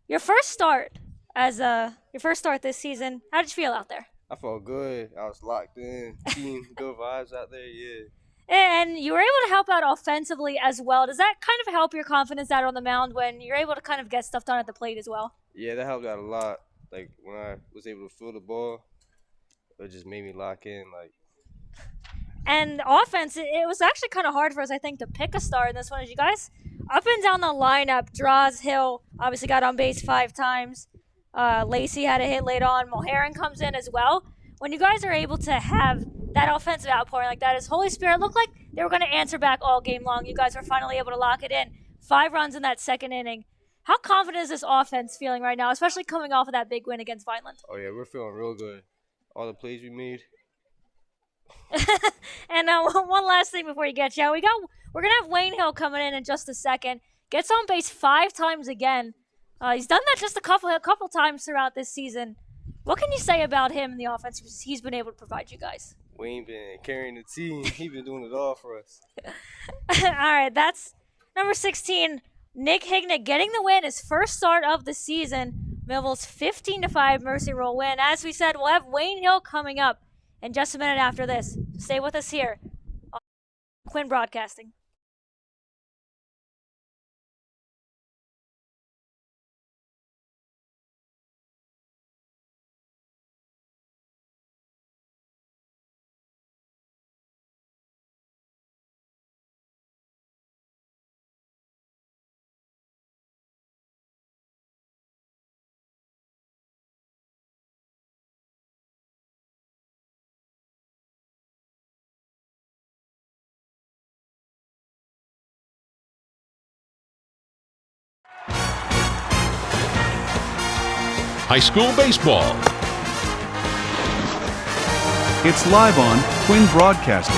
Your first start this season. How did you feel out there? I felt good. I was locked in. Team, good vibes out there, yeah. And you were able to help out offensively as well. Does that kind of help your confidence out on the mound when you're able to kind of get stuff done at the plate as well? Yeah, that helped out a lot. Like, when I was able to feel the ball, it just made me lock in. And offense, it was actually kind of hard for us, I think, to pick a star in this one. As you guys, up and down the lineup, Draws Hill obviously got on base 5 times. Lacey had a hit late on. Mulheron comes in as well. When you guys are able to have that offensive outpouring like that, as Holy Spirit looked like they were going to answer back all game long, you guys were finally able to lock it in. 5 runs in that second inning. How confident is this offense feeling right now, especially coming off of that big win against Vineland? Oh, yeah, we're feeling real good. All the plays we made. And one last thing before you get you, we're gonna have Wayne Hill coming in just a second. Gets on base 5 times again. He's done that just a couple times throughout this season. What can you say about him and the offense he's been able to provide you guys? Wayne been carrying the team. He been doing it all for us. All right, that's number 16, Nick Hignett, getting the win, his first start of the season. Millville's 15-5 Mercy Roll win. As we said, we'll have Wayne Hill coming up in just a minute after this. Stay with us here on Quinn Broadcasting. High school baseball. It's live on Twin Broadcasting.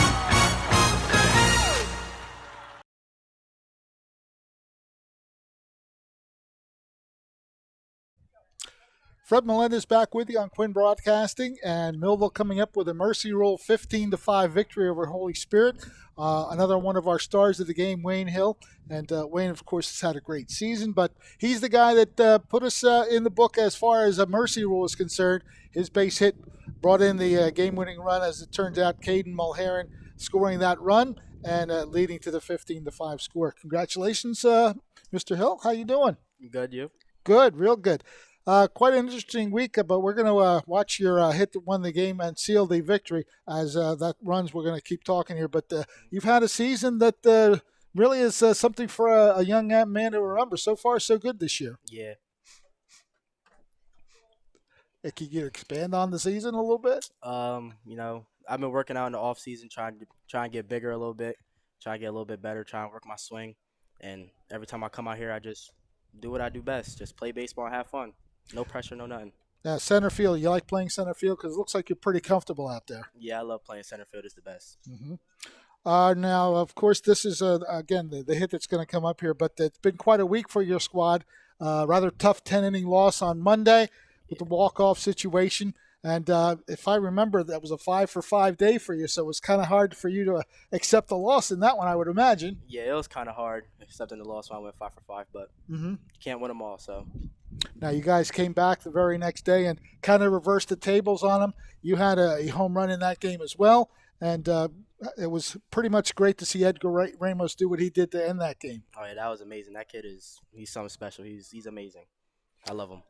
Fred Melendez back with you on Quinn Broadcasting, and Millville coming up with a Mercy Roll 15-5 victory over Holy Spirit. Another one of our stars of the game, Wayne Hill. And Wayne, of course, has had a great season, but he's the guy that put us in the book as far as a Mercy Rule is concerned. His base hit brought in the game-winning run, as it turns out, Caden Mulheron scoring that run and leading to the 15-5 score. Congratulations, Mr. Hill. How you doing? Good, you? Good, real good. Quite an interesting week, but we're going to watch your hit that won the game and seal the victory. As that runs, we're going to keep talking here. But you've had a season that really is something for a young man to remember. So far, so good this year. Yeah. Can you expand on the season a little bit? I've been working out in the off season, trying to get bigger a little bit, trying to get a little bit better, trying to work my swing. And every time I come out here, I just do what I do best, just play baseball and have fun. No pressure, no nothing. Now, center field, you like playing center field because it looks like you're pretty comfortable out there. Yeah, I love playing center field. It's the best. Mm-hmm. Now, of course, this is, again, the hit that's going to come up here, but it's been quite a week for your squad. Rather tough 10-inning loss on Monday with the walk-off situation. And if I remember, that was a 5-for-5 day for you, so it was kind of hard for you to accept the loss in that one, I would imagine. Yeah, it was kind of hard accepting the loss when I went 5-for-5, but you can't win them all, so. Now, you guys came back the very next day and kind of reversed the tables on them. You had a home run in that game as well, and it was pretty much great to see Edgar Ramos do what he did to end that game. Oh, yeah, that was amazing. That kid he's something special. He's amazing. I love him.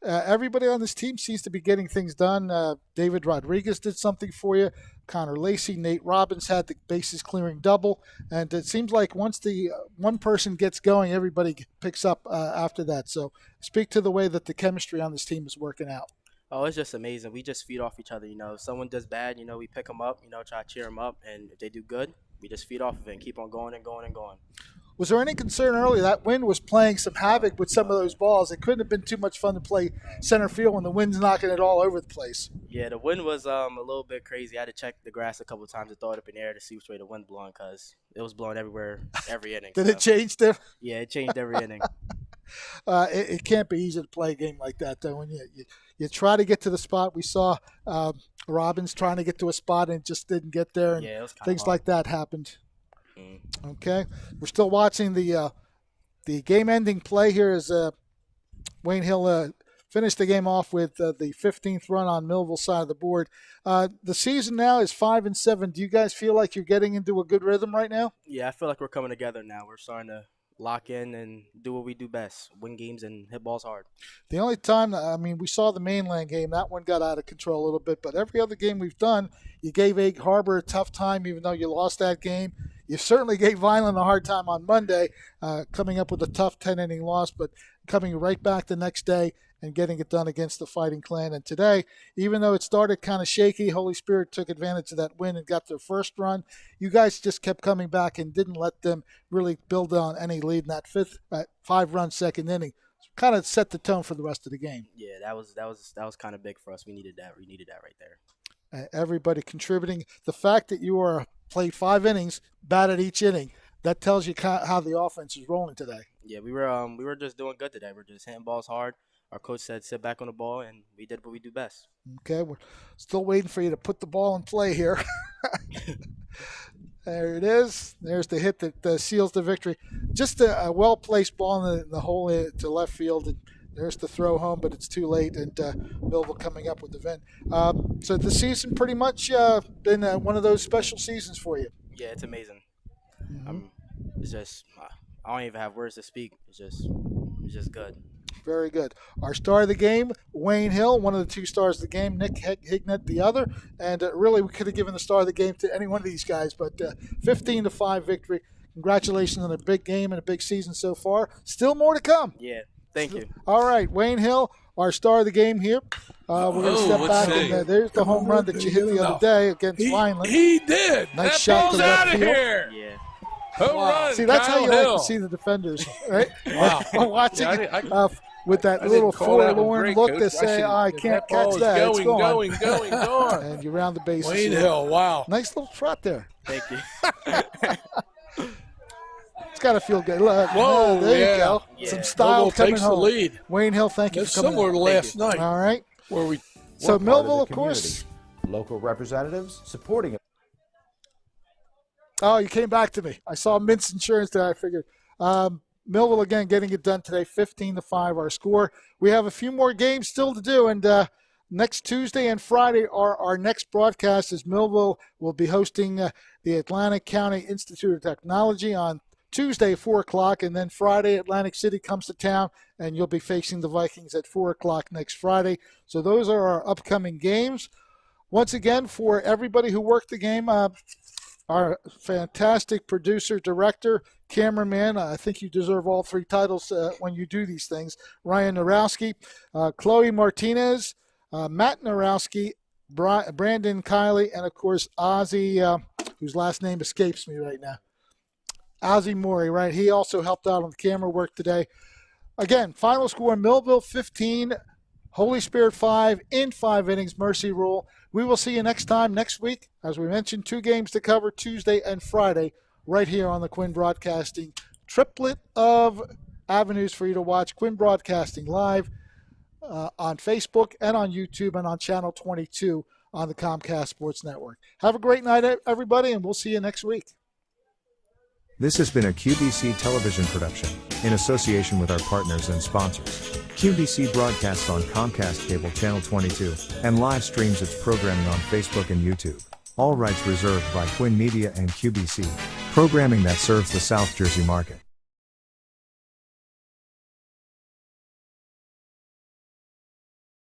Everybody on this team seems to be getting things done. David Rodriguez did something for you. Connor Lacey, Nate Robbins had the bases clearing double. And it seems like once the one person gets going, everybody picks up after that. So speak to the way that the chemistry on this team is working out. Oh, it's just amazing. We just feed off each other. If someone does bad, we pick them up, try to cheer them up. And if they do good, we just feed off of it and keep on going and going and going. Was there any concern earlier? That wind was playing some havoc with some of those balls. It couldn't have been too much fun to play center field when the wind's knocking it all over the place. Yeah, the wind was a little bit crazy. I had to check the grass a couple of times to throw it up in the air to see which way the wind blowing because it was blowing everywhere, every inning. Did it change there? Yeah, it changed every inning. It can't be easy to play a game like that, though. When you try to get to the spot, we saw Robbins trying to get to a spot and just didn't get there, and it was things hard. like that happened. Okay, we're still watching the game-ending play here as Wayne Hill finished the game off with the 15th run on Millville side of the board. The season now is 5-7. Do you guys feel like you're getting into a good rhythm right now? Yeah, I feel like we're coming together now. We're starting to lock in and do what we do best, win games and hit balls hard. The only time, we saw the mainland game. That one got out of control a little bit, but every other game we've done, you gave Egg Harbor a tough time even though you lost that game. You certainly gave Vineland a hard time on Monday, coming up with a tough 10-inning loss, but coming right back the next day and getting it done against the Fighting Clan. And today, even though it started kind of shaky, Holy Spirit took advantage of that win and got their first run. You guys just kept coming back and didn't let them really build on any lead in that 5-run second inning. Kind of set the tone for the rest of the game. Yeah, that was kind of big for us. We needed that. We needed that right there. Everybody contributing. The fact that you played 5 innings, batted each inning, that tells you how the offense is rolling today. Yeah, we were just doing good today. We're just hitting balls hard. Our coach said sit back on the ball, and we did what we do best. Okay, we're still waiting for you to put the ball in play here. There it is. There's the hit that seals the victory. Just a well-placed ball in the hole to left field. And there's the throw home, but it's too late, and Millville coming up with the win. So the season pretty much been one of those special seasons for you. Yeah, it's amazing. It's just I don't even have words to speak. It's just good. Very good. Our star of the game, Wayne Hill, one of the 2 stars of the game, Nick Hignett, the other. And really, we could have given the star of the game to any one of these guys, but 15-5 victory. Congratulations on a big game and a big season so far. Still more to come. Yeah, thank you. All right, Wayne Hill, our star of the game here. We're going to step back, and there's the home run that you hit the other day against Vineland. He did. Nice that shot ball's to left out of field. here. Yeah. Home run, See, that's Kyle how you Hill. like to see the defenders, right? Wow. Watching Yeah, with that I little didn't call that one forlorn great, look Coach. to say, I can't ball catch is that. It's going. And you round the bases. Wayne here. Hill, wow. Nice little trot there. Thank you. It's got to feel good. Look, Whoa, there you yeah. go. Yeah. Some style Millville coming takes home. the lead. Wayne Hill, thank you That's for coming similar to on. last night. All right. Where we So We're part Millville, of of course. Local representatives supporting it. Oh, you came back to me. I saw Mint's Insurance there. I figured. Millville, again, getting it done today, 15-5 our score. We have a few more games still to do, and next Tuesday and Friday are our next broadcast as Millville will be hosting the Atlantic County Institute of Technology on Tuesday, 4 o'clock, and then Friday, Atlantic City comes to town, and you'll be facing the Vikings at 4 o'clock next Friday. So those are our upcoming games. Once again, for everybody who worked the game, our fantastic producer, director, cameraman, I think you deserve all 3 titles when you do these things, Ryan Narowski, Chloe Martinez, Matt Narowski, Brandon Kiley, and, of course, Ozzy, whose last name escapes me right now. Ozzy Morey, right? He also helped out on the camera work today. Again, final score, Millville 15, Holy Spirit 5 in 5 innings, mercy rule. We will see you next time, next week. As we mentioned, 2 games to cover Tuesday and Friday right here on the Quinn Broadcasting. Triplet of avenues for you to watch Quinn Broadcasting live on Facebook and on YouTube and on Channel 22 on the Comcast Sports Network. Have a great night, everybody, and we'll see you next week. This has been a QBC television production, in association with our partners and sponsors. QBC broadcasts on Comcast Cable Channel 22, and live streams its programming on Facebook and YouTube. All rights reserved by Quinn Media and QBC, programming that serves the South Jersey market.